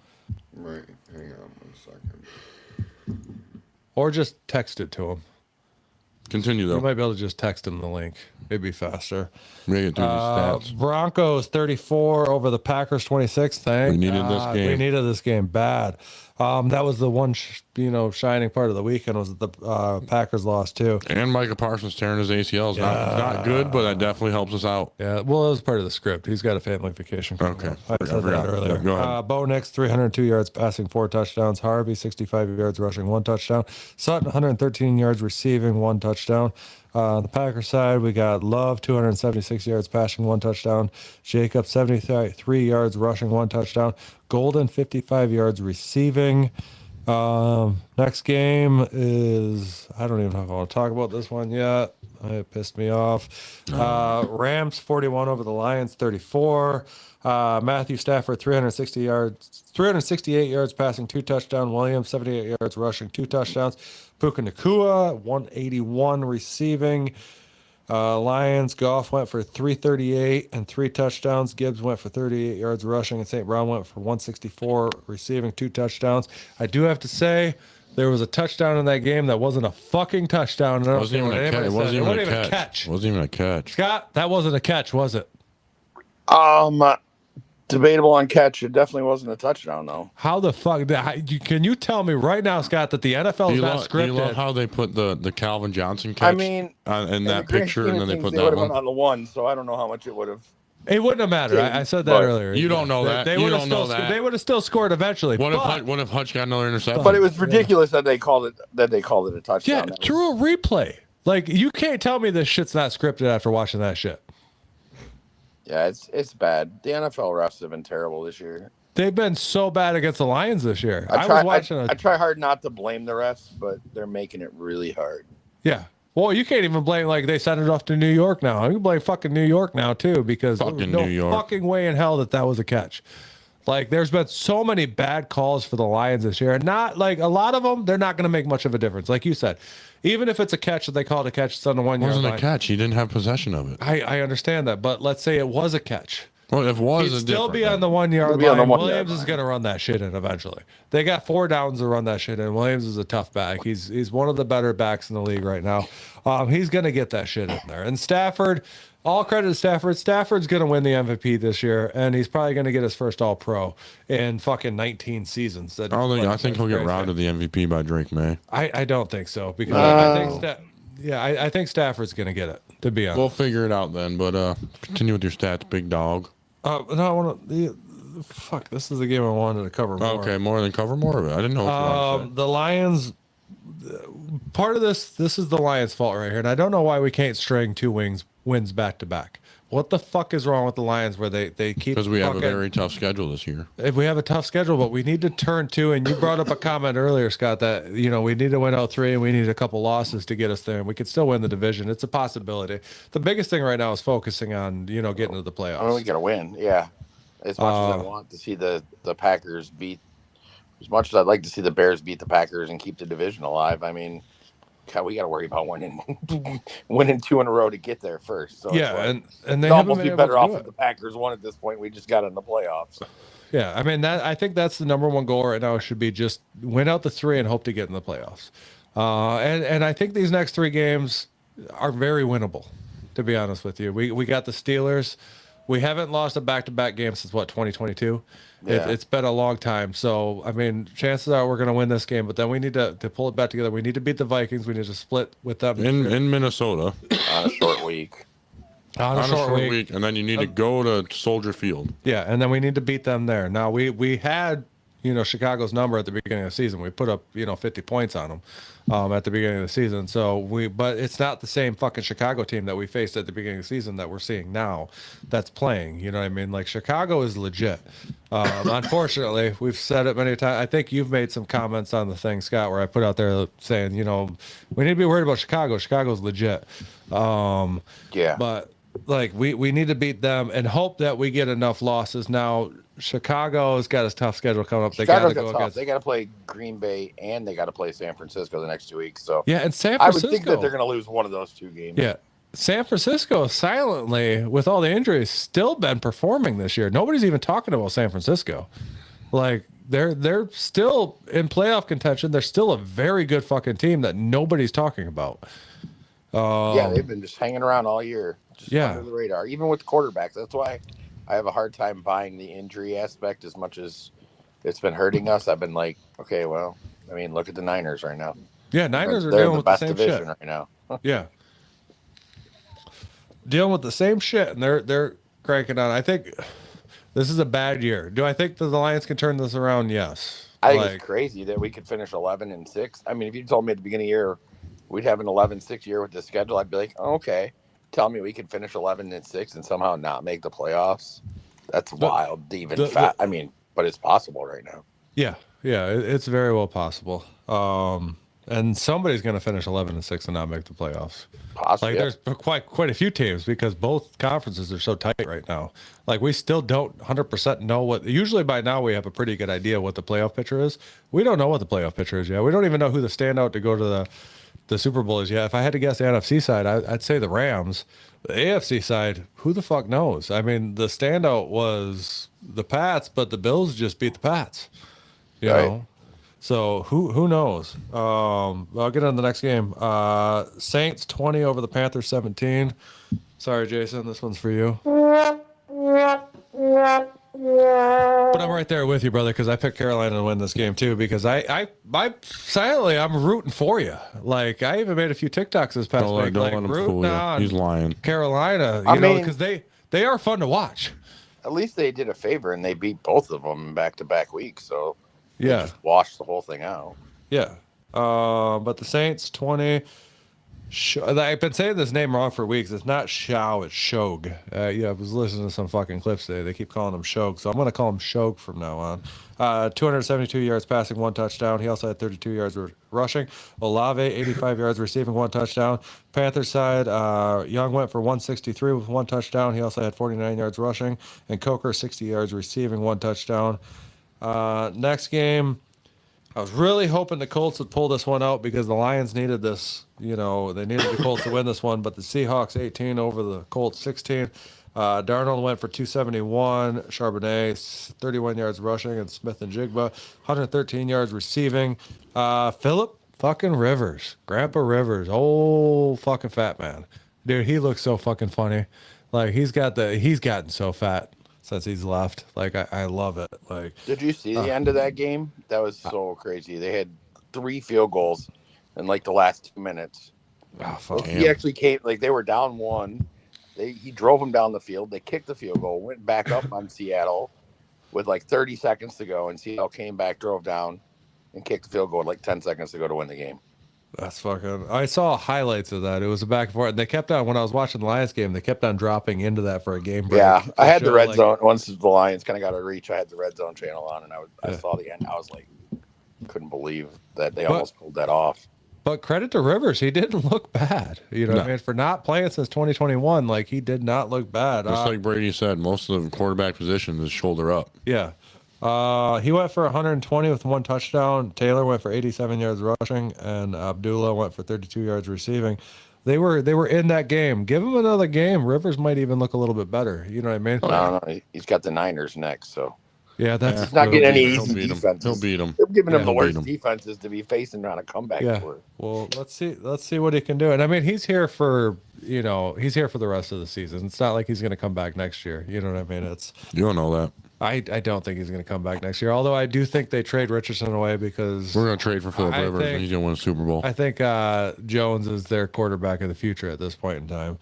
Right. Hang on 1 second. Or just text it to him. Continue, though. You might be able to just text him the link. It'd be faster. Make it through these stats. Broncos 34 over the Packers 26. We needed this game. We needed this game bad. That was the one, shining part of the weekend was that the Packers lost too. And Micah Parsons tearing his ACL is not good, but that definitely helps us out. Yeah, well, it was part of the script. He's got a family vacation. Okay, I said that earlier. Yeah, go ahead. Bo Nix 302 yards passing, 4 touchdowns. Harvey 65 yards rushing, 1 touchdown. Sutton 113 yards receiving, 1 touchdown. The Packers side, we got Love, 276 yards passing, 1 touchdown. Jacob, 73 yards rushing, 1 touchdown. Golden, 55 yards receiving. Next game is, I don't even know if I want to talk about this one yet. It pissed me off. Rams 41 over the Lions 34. Matthew Stafford 368 yards passing, 2 touchdowns. Williams 78 yards rushing, 2 touchdowns. Puka Nacua 181 receiving. Lions, Goff went for 338 and 3 touchdowns. Gibbs went for 38 yards rushing, and St. Brown went for 164 receiving, 2 touchdowns. I do have to say, there was a touchdown in that game that wasn't a fucking touchdown. It wasn't even a catch. It wasn't even a catch. Wasn't even a catch. Scott, that wasn't a catch, was it? Debatable on catch. It definitely wasn't a touchdown, though. How the fuck? Can you tell me right now, Scott, that the NFL is not scripted? You love how they put the Calvin Johnson catch in that picture, and then they put that one on the one, so I don't know how much it would have. It wouldn't have mattered. I said that earlier. You don't know that. They would have still scored eventually. What if Hutch got another interception? But it was ridiculous that they called it a touchdown. Yeah, through a replay. Like, you can't tell me this shit's not scripted after watching that shit. Yeah, it's bad. The NFL refs have been terrible this year. They've been so bad against the Lions this year. I try hard not to blame the refs, but they're making it really hard. Yeah. Well, you can't even blame, like, they sent it off to New York now. You can blame fucking New York now, too, because there's no fucking way in hell that was a catch. Like, there's been so many bad calls for the Lions this year. And not, like, a lot of them, they're not going to make much of a difference. Like you said, even if it's a catch that they call it a catch, it's on the 1 yard line. It wasn't a catch. He didn't have possession of it. I understand that. But let's say it was a catch. Well, if it was, he'd still be on the 1 yard line. Williams is going to run that shit in eventually. They got 4 downs to run that shit in. Williams is a tough back. He's one of the better backs in the league right now. He's going to get that shit in there. And Stafford, all credit to Stafford. Stafford's going to win the MVP this year, and he's probably going to get his first All-Pro in fucking 19 seasons. I think he'll get robbed of the MVP by Drake May. I don't think so, because I think Stafford's going to get it, to be honest. We'll figure it out then, but continue with your stats, big dog. No, I want to. Fuck, this is the game I wanted to cover more. Okay, more of it. I didn't know what you wanted to say. The Lions. Part of this is the Lions' fault right here, and I don't know why we can't string 2 wins back to back. What the fuck is wrong with the Lions where they keep? Because we have a very tough schedule this year. If we have a tough schedule, but we need to turn 2. And you brought up a comment earlier, Scott, that we need to win out 3 and we need a couple losses to get us there, and we could still win the division. It's a possibility. The biggest thing right now is focusing on getting to the playoffs. I mean, we got to win, yeah. As much as I want to see the Packers beat, as much as I'd like to see the Bears beat the Packers and keep the division alive, I mean, God, we got to worry about winning 2 in a row to get there first. So yeah, and they almost be better off if the Packers won at this point. We just got in the playoffs. Yeah, I mean I think that's the number one goal right now. Should be just win out the 3 and hope to get in the playoffs. And I think these next 3 games are very winnable. To be honest with you, we got the Steelers. We haven't lost a back-to-back game since 2022. Yeah. It's been a long time. So, I mean, chances are we're going to win this game, but then we need to pull it back together. We need to beat the Vikings. We need to split with them. In Minnesota. On a short week. On a short week. And then you need to go to Soldier Field. Yeah, and then we need to beat them there. Now, we had, Chicago's number at the beginning of the season. We put up, 50 points on them at the beginning of the season. But it's not the same fucking Chicago team that we faced at the beginning of the season that we're seeing now that's playing. You know what I mean? Like, Chicago is legit. Unfortunately, we've said it many times. I think you've made some comments on the thing, Scott, where I put out there saying, we need to be worried about Chicago. Chicago's legit. Yeah. But, like, we need to beat them and hope that we get enough losses. Now, Chicago's got a tough schedule coming up. They got to play Green Bay and they got to play San Francisco the next 2 weeks. So yeah, and San Francisco, I would think that they're going to lose one of those 2 games. Yeah, San Francisco silently, with all the injuries, still been performing this year. Nobody's even talking about San Francisco. Like they're still in playoff contention. They're still a very good fucking team that nobody's talking about. Yeah, they've been just hanging around all year, just under the radar, even with quarterbacks. That's why I have a hard time buying the injury aspect as much as it's been hurting us. I've been like, okay, well, I mean, look at the Niners right now. Yeah, Niners are dealing with the same shit right now. Yeah, dealing with the same shit, and they're cranking on. I think this is a bad year. Do I think that the Lions can turn this around? Yes. I think it's crazy that we could finish 11-6. I mean, if you told me at the beginning of the year we'd have an 11-6 year with the schedule, I'd be like, oh, okay, tell me we could finish 11-6 and somehow not make the playoffs. That's wild. I mean, but it's possible right now. Yeah, it's very well possible. And somebody's going to finish 11-6 and not make the playoffs. Possibly. Like there's quite a few teams because both conferences are so tight right now. Like we still don't 100% know what. Usually by now we have a pretty good idea what the playoff picture is. We don't know what the playoff picture is yet. We don't even know who the standout to go to the Super Bowl is yet. If I had to guess the NFC side, I'd say the Rams. The AFC side, who the fuck knows? I mean, the standout was the Pats, but the Bills just beat the Pats. You know. So who knows? I'll get on the next game. Saints 20 over the Panthers 17. Sorry, Jason, this one's for you. But I'm right there with you, brother, because I picked Carolina to win this game too. Because I silently I'm rooting for you. Like I even made a few TikToks this past week. Don't let him fool you. He's lying. Carolina, you know, because they are fun to watch. At least they did a favor and they beat both of them in back-to-back weeks. So. Yeah, just washed the whole thing out. Yeah, but the Saints 20. I've been saying this name wrong for weeks. It's not Shao, it's Shog. I was listening to some fucking clips today. They keep calling him Shog, so I'm going to call him Shog from now on. 272 yards passing, 1 touchdown. He also had 32 yards rushing. Olave, 85 yards receiving, 1 touchdown. Panthers side, Young went for 163 with 1 touchdown. He also had 49 yards rushing. And Coker, 60 yards receiving, 1 touchdown. Next game, I was really hoping the Colts would pull this one out because the Lions needed this. You know, they needed the Colts to win this one, but the Seahawks 18 over the Colts 16. Darnold went for 271. Charbonnet 31 yards rushing, and Smith and Jigba 113 yards receiving. Phillip fucking Rivers, Grandpa Rivers, old fucking fat man, dude. He looks so fucking funny. Like he's gotten so fat since he's left. Like I love it. Like, did you see the end of that game? That was so crazy. They had 3 field goals in like the last 2 minutes. Oh, fuck. He actually came, like they were down 1. He drove them down the field. They kicked the field goal, went back up on Seattle with like 30 seconds to go, and Seattle came back, drove down, and kicked the field goal with like 10 seconds to go to win the game. That's fucking. I saw highlights of that. It was a back and forth. They kept on, when I was watching the Lions game, they kept on dropping into that for a game break. Yeah, I had the red zone. Once the Lions kind of got a reach, I had the red zone channel on, and I saw the end. I was like, couldn't believe that they almost pulled that off. But credit to Rivers, he didn't look bad. You know what I mean? For not playing since 2021, like he did not look bad. Just like Brady said, most of the quarterback position is shoulder up. Yeah. He went for 120 with 1 touchdown. Taylor went for 87 yards rushing, and Abdullah went for 32 yards receiving. They were in that game. Give him another game. Rivers might even look a little bit better. You know what I mean? I don't know. He's got the Niners next, so. Yeah, that's not getting any easy defenses. He'll beat him. They're giving him the worst defenses to be facing on a comeback. Yeah. Well, let's see what he can do. And I mean, he's here for the rest of the season. It's not like he's going to come back next year. You know what I mean? You don't know that. I don't think he's going to come back next year. Although I do think they trade Richardson away because we're going to trade for Phillip Rivers and he's going to win a Super Bowl. I think Jones is their quarterback of the future at this point in time.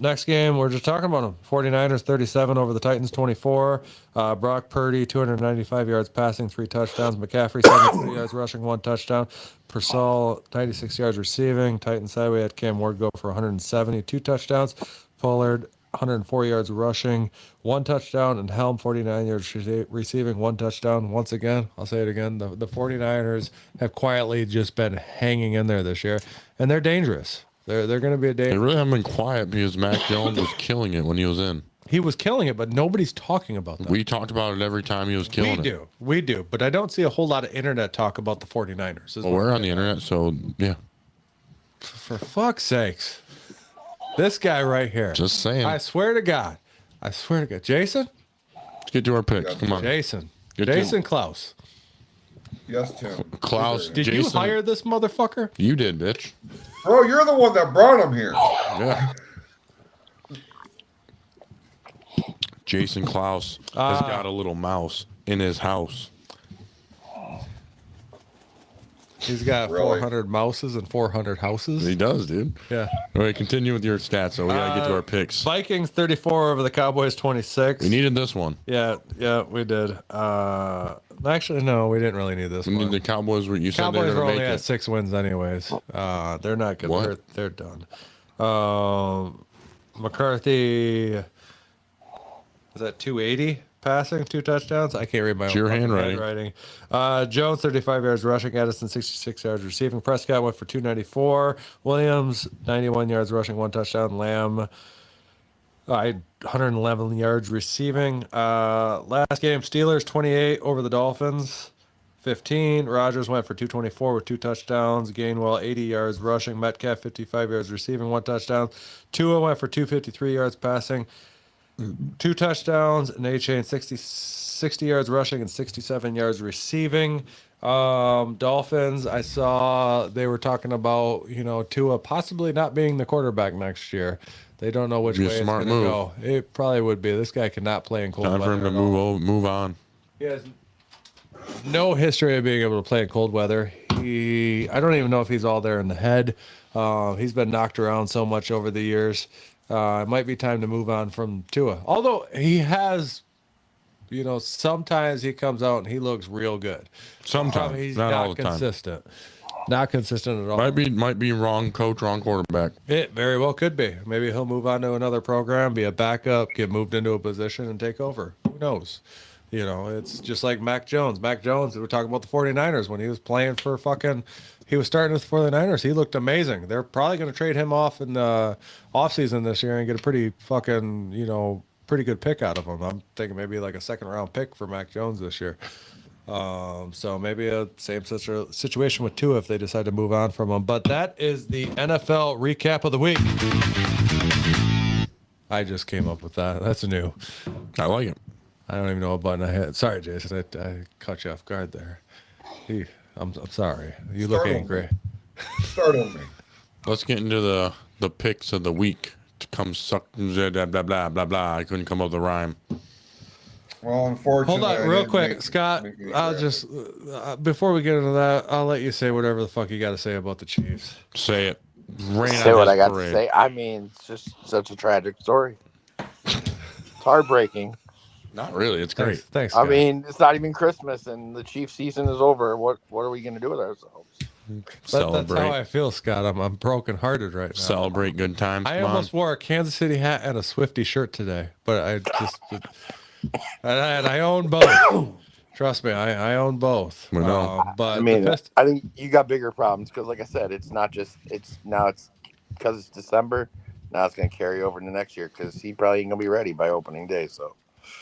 Next game, we're just talking about them. 49ers 37 over the Titans 24. Brock Purdy 295 yards passing, 3 touchdowns. McCaffrey 73 yards rushing, 1 touchdown. Purcell 96 yards receiving. Titans side, we had Cam Ward go for 170, 2 touchdowns. Pollard 104 yards rushing, 1 touchdown, and Helm 49 yards receiving, 1 touchdown. Once again, I'll say it again, the 49ers have quietly just been hanging in there this year, and they're dangerous. They're going to be a danger. They really haven't been quiet because Mac Jones was killing it when he was in. He was killing it, but nobody's talking about that. We talked about it every time he was killing it. We do, but I don't see a whole lot of internet talk about the 49ers. Well, we're on the internet, so yeah. For fuck's sakes. This guy right here. Just saying. I swear to God. Jason? Let's get to our picks. Come on. Jason Clouse. Yes, Tim. Klaus. Did Jason, you hire this motherfucker? You did, bitch. Bro, you're the one that brought him here. Yeah. Jason Clouse has got a little mouse in his house. He's got 400 mouses and 400 houses. He does, dude. Yeah. All right, continue with your stats, so we got to get to our picks. Vikings 34 over the Cowboys 26. We needed this one. Yeah, we did. Actually, no, we didn't really need this one. The Cowboys were. You said Cowboys they're were going to only make at it. 6 wins anyways. They're not good. What? They're done. McCarthy, is that 280 passing, 2 touchdowns? I can't read my own your fucking handwriting. Jones, 35 yards rushing. Edison, 66 yards receiving. Prescott went for 294. Williams, 91 yards rushing, 1 touchdown. Lamb, 111 yards receiving. Last game, Steelers 28 over the Dolphins 15. Rodgers went for 224 with 2 touchdowns. Gainwell 80 yards rushing. Metcalf 55 yards receiving, 1 touchdown. Tua went for 253 yards passing, 2 touchdowns. And A-Chain 60 yards rushing and 67 yards receiving. Dolphins, I saw they were talking about, Tua possibly not being the quarterback next year. They don't know which way it's going to go. It probably would be. This guy cannot play in cold weather. Time for him to move on. He has no history of being able to play in cold weather. I don't even know if he's all there in the head. He's been knocked around so much over the years. It might be time to move on from Tua. Although he has, sometimes he comes out and he looks real good. Sometimes, he's not all the consistent. Not consistent at all. Might be wrong coach, wrong quarterback. It very well could be. Maybe he'll move on to another program, be a backup, get moved into a position, and take over. Who knows? It's just like Mac Jones. Mac Jones, we were talking about the 49ers when he was playing for he was starting with the 49ers. He looked amazing. They're probably going to trade him off in the offseason this year and get a pretty fucking, pretty good pick out of him. I'm thinking maybe like a 2nd-round pick for Mac Jones this year. So maybe a same situation with Tua if they decide to move on from him. But that is the NFL recap of the week. I just came up with that. That's new. I like it. I don't even know what button I hit. Sorry, Jason. I caught you off guard there. I'm sorry. You look angry. Startled me. Let's get into the picks of the week. To come suck blah blah blah blah blah. I couldn't come up with a rhyme. Well, unfortunately, hold on, real quick, Scott. I'll just before we get into that, I'll let you say whatever the fuck you got to say about the Chiefs. Say it. Say what I got to say. I mean, it's just such a tragic story. It's heartbreaking. Not really. It's great. Thanks. I mean, it's not even Christmas, and the Chiefs season is over. What are we going to do with ourselves? That's how I feel, Scott. I'm brokenhearted right now. Celebrate good times. I almost wore a Kansas City hat and a Swiftie shirt today, but I just and I own both. Trust me, I own both. But I mean, I think you got bigger problems because, like I said, it's because it's December. Now it's going to carry over into next year because he probably ain't going to be ready by opening day. So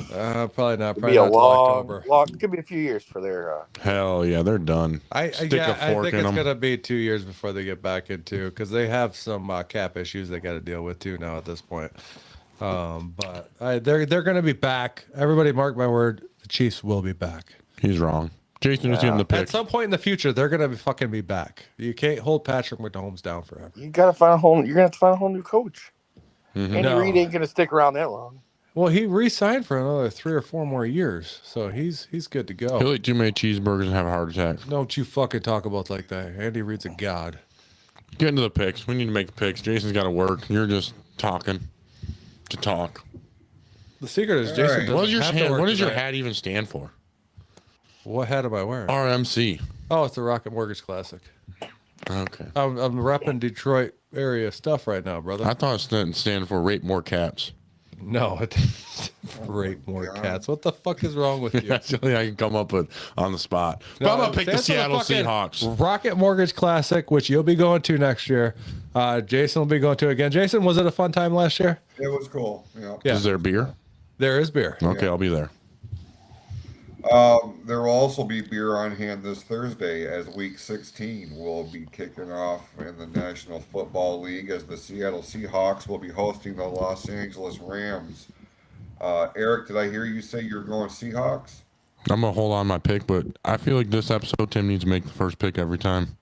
probably not. Probably not October. It could be a few years for their. Hell yeah, they're done. I think it's going to be 2 years before they get back into because they have some cap issues they got to deal with too now at this point. But they're going to be back. Everybody, mark my word, the Chiefs will be back. He's wrong. Jason was getting the picks. At some point in the future, they're going to fucking be back. You can't hold Patrick Mahomes down forever. You got to find a whole. You're going to have to find a whole new coach. Mm-hmm. Andy Reid ain't going to stick around that long. Well, he re-signed for another 3 or 4 more years, so he's good to go. He'll eat too many cheeseburgers and have a heart attack. Don't you fucking talk about like that. Andy Reid's a god. Get into the picks. We need to make the picks. Jason's got to work. You're just talking to talk. The secret is Jason doesn't have to work. What does your hat even stand for? What hat am I wearing? RMC. Oh, it's the Rocket Mortgage Classic. Okay. I'm repping Detroit area stuff right now, brother. I thought it stand for rape more cats. No, it rape more cats. What the fuck is wrong with you? That's the only I can come up with on the spot. But I'm going to pick the Seattle Seahawks. Rocket Mortgage Classic, which you'll be going to next year. Jason will be going to again. Jason, was it a fun time last year? It was cool. Yeah. Is there beer? There is beer. Okay, I'll be there. There will also be beer on hand this Thursday as Week 16 will be kicking off in the National Football League as the Seattle Seahawks will be hosting the Los Angeles Rams. Eric, did I hear you say you're going Seahawks? I'm going to hold on my pick, but I feel like this episode Tim needs to make the first pick every time.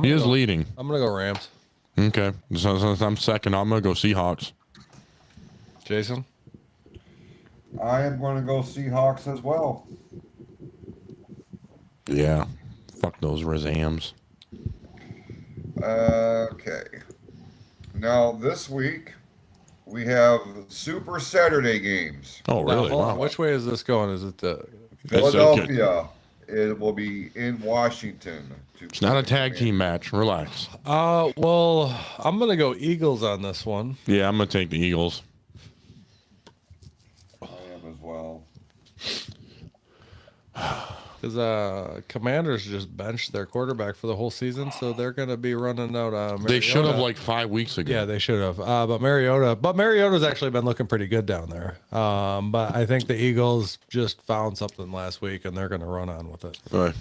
He is leading. I'm going to go Rams. Okay. So I'm second. I'm going to go Seahawks. Jason? I am going to go Seahawks as well. Yeah. Fuck those Razams. Okay. Now, this week, we have Super Saturday games. Oh, really? Now, hold on. Which way is this going? Is it the Philadelphia it will be in Washington. It's not a tag team match. Relax. Well, I'm gonna go Eagles on this one. Yeah, I'm gonna take the Eagles. I am as well. Because Commanders just benched their quarterback for the whole season, so they're going to be running out. They should have like 5 weeks ago. Yeah, they should have. But Mariota's actually been looking pretty good down there. But I think the Eagles just found something last week, and they're going to run on with it. All right,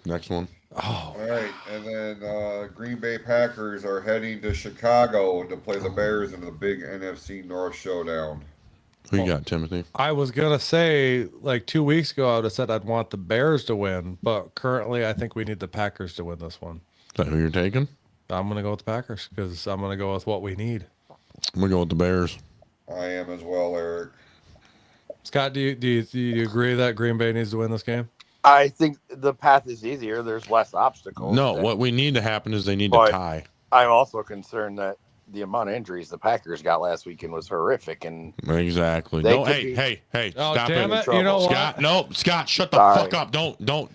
next one. All right, and then Green Bay Packers are heading to Chicago to play the Bears in the big NFC North showdown. Who you got, Timothy? I was going to say, like 2 weeks ago, I would have said I'd want the Bears to win, but currently I think we need the Packers to win this one. Is that who you're taking? I'm going to go with the Packers because I'm going to go with what we need. I'm going to go with the Bears. I am as well, Eric. Scott, do you agree that Green Bay needs to win this game? I think the path is easier. There's less obstacles. No, what we need to happen is they need to tie. I'm also concerned that the amount of injuries the Packers got last weekend was horrific, and exactly. No, hey, oh, stop damn it. You know Scott, what? no, Scott, shut the fuck up. Don't. No.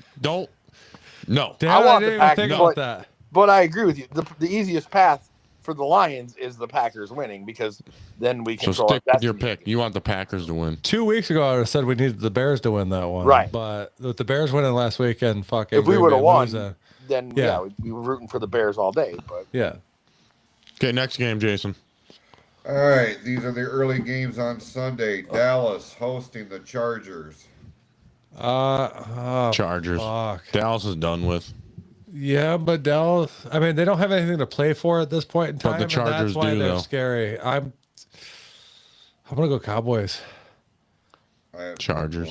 Damn, I didn't even think about that. But I agree with you. The easiest path for the Lions is the Packers winning because then we control. So stick with your pick. You want the Packers to win. 2 weeks ago, I would have said we needed the Bears to win that one. Right. But with the Bears winning last weekend, fucking. If we would have won, losing, then we were rooting for the Bears all day. But yeah. Okay, next game, Jason. All right, these are the early games on Sunday. Dallas hosting the Chargers. Chargers. Fuck. Dallas is done with. Yeah, but Dallas. I mean, they don't have anything to play for at this point in time. But the Chargers that's why do, they're though. Scary. I'm gonna go Cowboys. Chargers.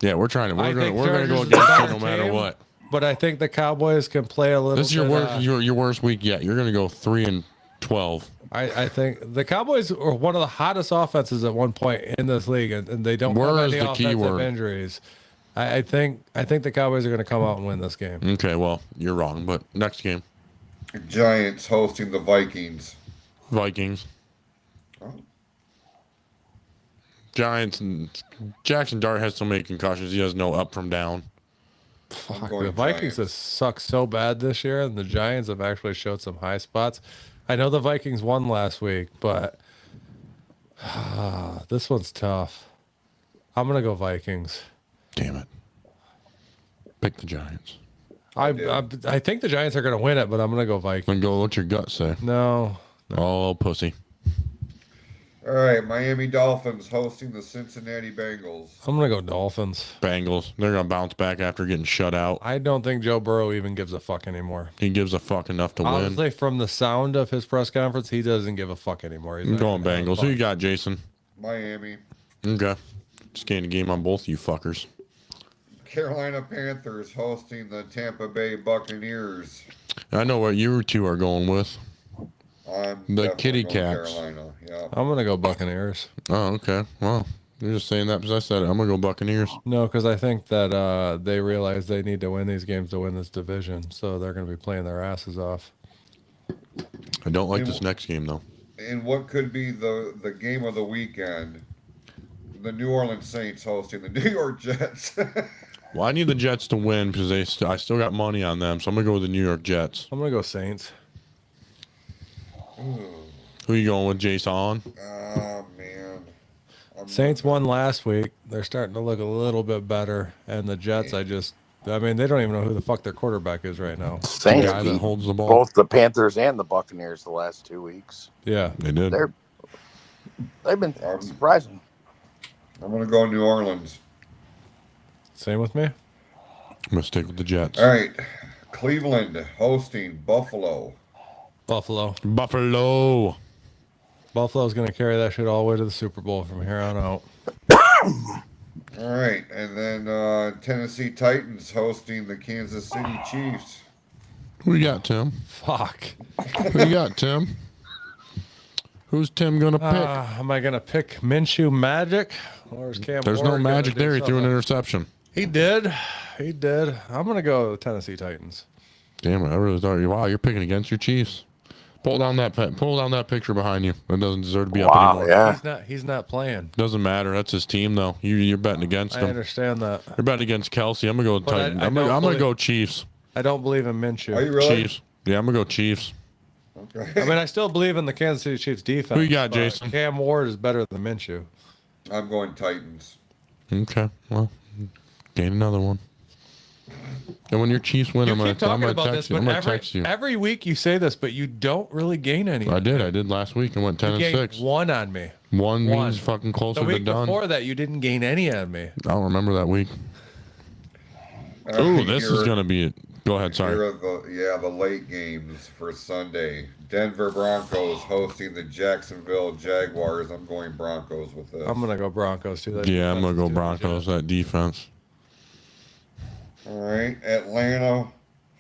Yeah, we're trying to. We're gonna go Chargers is against the you better no matter team, what. But I think the Cowboys can play a little. This is your worst week yet. You're gonna go 3-12. I think the Cowboys are one of the hottest offenses at one point in this league, and they don't have any offensive injuries. I think the Cowboys are going to come out and win this game. Okay, well, you're wrong, but next game. Giants hosting the Vikings. Vikings. Oh. Giants and Jackson Dart has so many concussions. He has no up from down. Fuck, the Vikings have sucked so bad this year, and the Giants have actually showed some high spots. I know the Vikings won last week, but this one's tough. I'm going to go Vikings. Damn it. Pick the Giants. I think the Giants are going to win it, but I'm going to go Vikings. Then go, what's your gut say? No. Oh, pussy. All right, Miami Dolphins hosting the Cincinnati Bengals. I'm going to go Dolphins. Bengals. They're going to bounce back after getting shut out. I don't think Joe Burrow even gives a fuck anymore. He gives a fuck enough to win. Honestly, from the sound of his press conference, he doesn't give a fuck anymore. I'm going Bengals. Who you got, Jason? Miami. Okay. Just getting a game on both you fuckers. Carolina Panthers hosting the Tampa Bay Buccaneers. I know what you two are going with. I'm the kitty going cats. Carolina. Yeah. I'm going to go Buccaneers. Oh, okay. Well, you're just saying that because I said it. I'm going to go Buccaneers. No, because I think that they realize they need to win these games to win this division, so they're going to be playing their asses off. I don't like this next game, though. And what could be the game of the weekend? The New Orleans Saints hosting the New York Jets. Well, I need the Jets to win because I still got money on them, so I'm going to go with the New York Jets. I'm going to go Saints. Who you going with, Jason? Oh, man. Saints won last week. They're starting to look a little bit better. And the Jets, they don't even know who the fuck their quarterback is right now. Saints the guy that holds the ball. Both the Panthers and the Buccaneers the last 2 weeks. Yeah. They did. They've been surprising. I'm going to go New Orleans. Same with me. I'm going to stick with the Jets. All right. Cleveland hosting Buffalo. Buffalo. Buffalo's going to carry that shit all the way to the Super Bowl from here on out. All right. And then Tennessee Titans hosting the Kansas City Chiefs. Who you got, Tim? Fuck. Who you got, Tim? Who's Tim going to pick? Am I going to pick Minshew Magic? Or is Cam There's no Ward magic gonna do there. He threw an something? interception. He did. I'm going to go Tennessee Titans. Damn it. I really thought, wow, you're picking against your Chiefs. Pull down that picture behind you. It doesn't deserve to be up anymore. Yeah. He's not playing. Doesn't matter. That's his team, though. You're betting against him. I understand that. You're betting against Kelsey. I'm gonna go with But Titans. I I'm gonna go Chiefs. I don't believe in Minshew. Are you really? Chiefs. Yeah, I'm gonna go Chiefs. Okay. I mean, I still believe in the Kansas City Chiefs defense. Who you got, but Jason? Cam Ward is better than Minshew. I'm going Titans. Okay. Well, gain another one. And when your Chiefs win, You I'm keep gonna talking about this, text you. I'm but gonna text you. every week you say this, but you don't really gain any. I did last week. I went 10 You and gained 6. one on me. One means fucking closer The to week done. before that, you didn't gain any on me. I don't remember that week. Ooh, this is gonna be it. Go ahead. Sorry. Here are the late games for Sunday. Denver Broncos hosting the Jacksonville Jaguars. I'm going Broncos with this. I'm gonna go Broncos too. Yeah, I'm gonna go Broncos. That defense. All right. Atlanta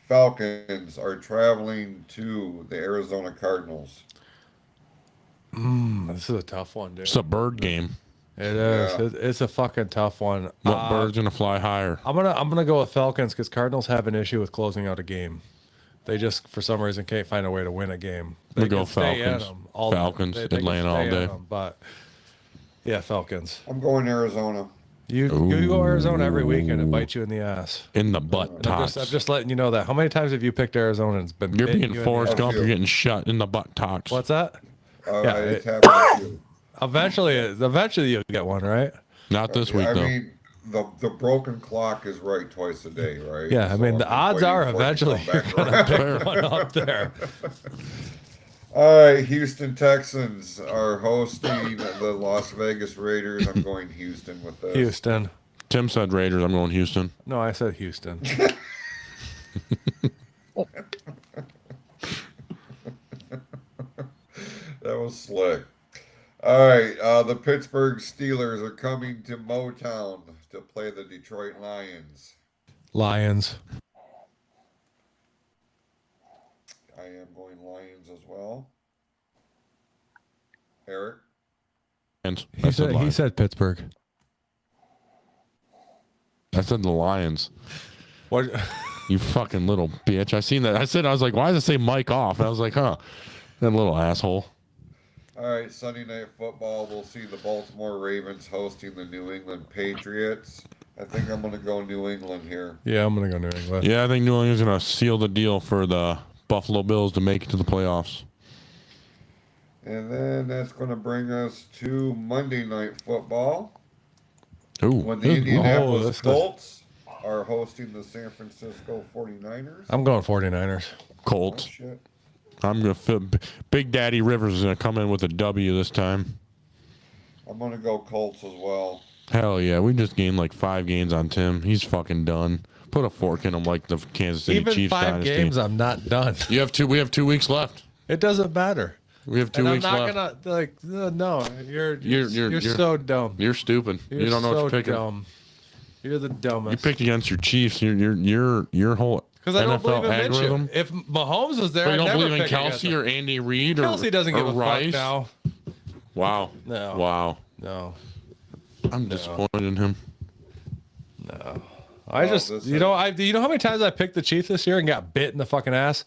Falcons are traveling to the Arizona Cardinals. This is a tough one, dude. It's a bird game. It is. Yeah. It's a fucking tough one. What bird's gonna fly higher? I'm gonna go with Falcons because Cardinals have an issue with closing out a game. They just for some reason can't find a way to win a game. They We go can stay in Falcons. them all- Falcons, they can Atlanta all stay in day. them, but yeah, Falcons. I'm going Arizona. You go Arizona every weekend. It bites you in the ass. In the butt I'm tops. just letting you know that. How many times have you picked Arizona and it's been You're bitten being you in the Forrest ass? Gump. You're getting shut in the butt tops. What's that? Yeah, it's happening too. Eventually you'll get one, right? Not this week I though. mean, the broken clock is right twice a day, right? Yeah, I mean the I'm odds waiting are for it to eventually come you're back gonna around. pick one up there. All right, Houston Texans are hosting the Las Vegas Raiders. I'm going Houston with this. Houston. Tim said Raiders. I'm going Houston. No, I said Houston. That was slick. All right, the Pittsburgh Steelers are coming to Motown to play the Detroit Lions. Lions. I am going Lions as well. Eric? And He said Pittsburgh. I said the Lions. What? You fucking little bitch. I seen that. I was like, why does it say Mike off? I was like, huh. That little asshole. All right, Sunday Night Football, we'll see the Baltimore Ravens hosting the New England Patriots. I think I'm going to go New England here. Yeah, I'm gonna go New England. Yeah, I think New England's going to seal the deal for the Buffalo Bills to make it to the playoffs. And then that's going to bring us to Monday Night Football. Ooh. When the Ooh. Indianapolis this- Colts are hosting the San Francisco 49ers. I'm going 49ers. Oh, Colts. shit. I'm going to Big Daddy Rivers is going to come in with a W this time. I'm going to go Colts as well. Hell yeah. We just gained like 5 games on Tim. He's fucking done. Put a fork in him like the Kansas City Even Chiefs 5 dynasty. games, I'm not done. We have 2 weeks left. It doesn't matter. We have 2 And weeks I'm not left. gonna like. No, you're You're so dumb. You're stupid. You're you don't know so what you're picking. dumb. You're the dumbest. You picked against your Chiefs. Your whole Because I don't believe NFL in algorithm. Minshew. If Mahomes was there, But you I'd don't never believe in pick against Kelsey him. or Andy Reid or Kelsey doesn't give a Rice? fuck now. Wow. No. Wow. No. I'm disappointed in him. No. I just this you know how many times I picked the Chiefs this year and got bit in the fucking ass?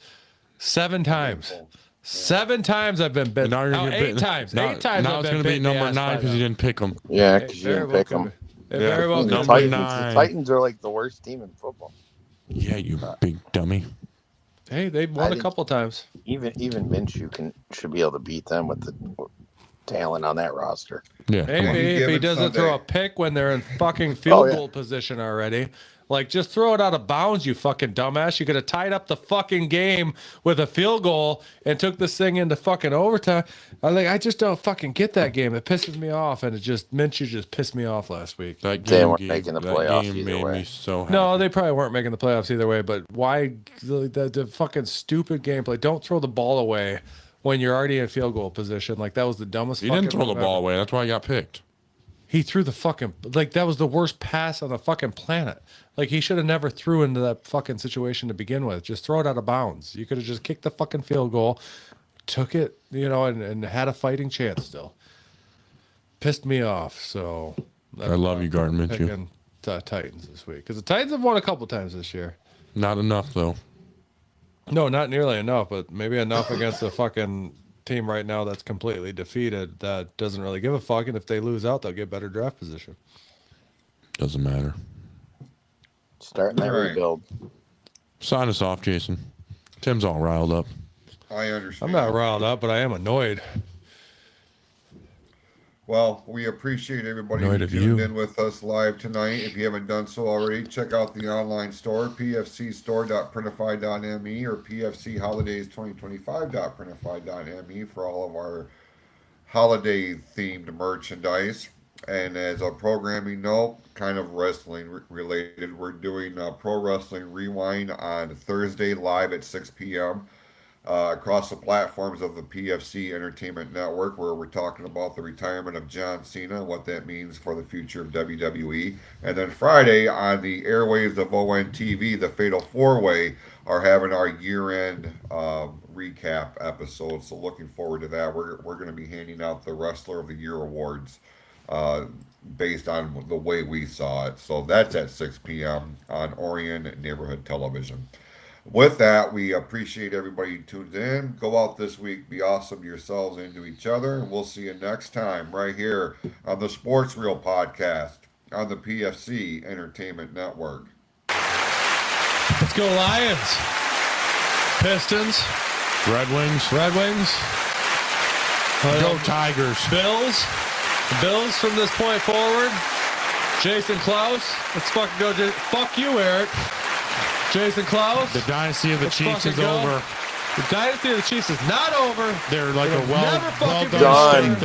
7 times. Painful. 7 times I've been bit. And now you're gonna get 8 bit. times. Now, 8 times now I've it's been going to bit be in the number ass 9 by because you them. didn't pick them. Yeah, It because you very didn't well pick could them. be. It very well The could Number be. Titans, 9. the Titans are like the worst team in football. Yeah, you big dummy. Hey, they've won a think- couple times. Even Minshew should be able to beat them with the talent on that roster. Yeah. come on. Maybe if give he it doesn't Sunday. throw a pick when they're in fucking field yeah. goal position already. Like, just throw it out of bounds, you fucking dumbass. You could have tied up the fucking game with a field goal and took this thing into fucking overtime. I just don't fucking get that game. It pisses me off, and Minshew just pissed me off last week. That They game, weren't making the that playoffs game either made way. me so happy. No, they probably weren't making the playoffs either way, but why the fucking stupid gameplay? Don't throw the ball away when you're already in field goal position. Like, that was the dumbest He fucking didn't throw the move ball ever. away. That's why he got picked. He threw the fucking, like, that was the worst pass on the fucking planet. Like, he should have never threw into that fucking situation to begin with. Just throw it out of bounds. You could have just kicked the fucking field goal, took it, and had a fighting chance still. Pissed me off, so. I love you, Garden Minshew. Picking Titans this week. Because the Titans have won a couple times this year. Not enough, though. No, not nearly enough, but maybe enough against a fucking team right now that's completely defeated that doesn't really give a fuck, and if they lose out, they'll get better draft position. Doesn't matter. Starting that rebuild. Sign us off, Jason. Tim's all riled up. I understand. I'm not riled up, but I am annoyed. Well, we appreciate everybody Annoyed who of tuned you. in with us live tonight. If you haven't done so already, check out the online store, pfcstore.printify.me or pfcholidays2025.printify.me for all of our holiday-themed merchandise. And as a programming note, kind of wrestling related, we're doing Pro Wrestling Rewind on Thursday live at 6 p.m. Across the platforms of the PFC Entertainment Network, where we're talking about the retirement of John Cena and what that means for the future of WWE. And then Friday on the airwaves of ONTV, the Fatal 4-Way are having our year-end recap episode. So looking forward to that. We're going to be handing out the Wrestler of the Year awards based on the way we saw it. So that's at 6 p.m. on Orion Neighborhood Television. With that, we appreciate everybody who tuned in. Go out this week, be awesome to yourselves and to each other, and we'll see you next time right here on the Sports Reel Podcast on the PFC Entertainment Network. Let's go Lions. Pistons. Red Wings. Go Tigers. Bills. The Bills from this point forward. Jason Clouse. Let's fucking go. Fuck you, Eric. Jason Clouse. The dynasty of the Chiefs is over. The dynasty of the Chiefs is not over. They're like It'll a well never fucking done.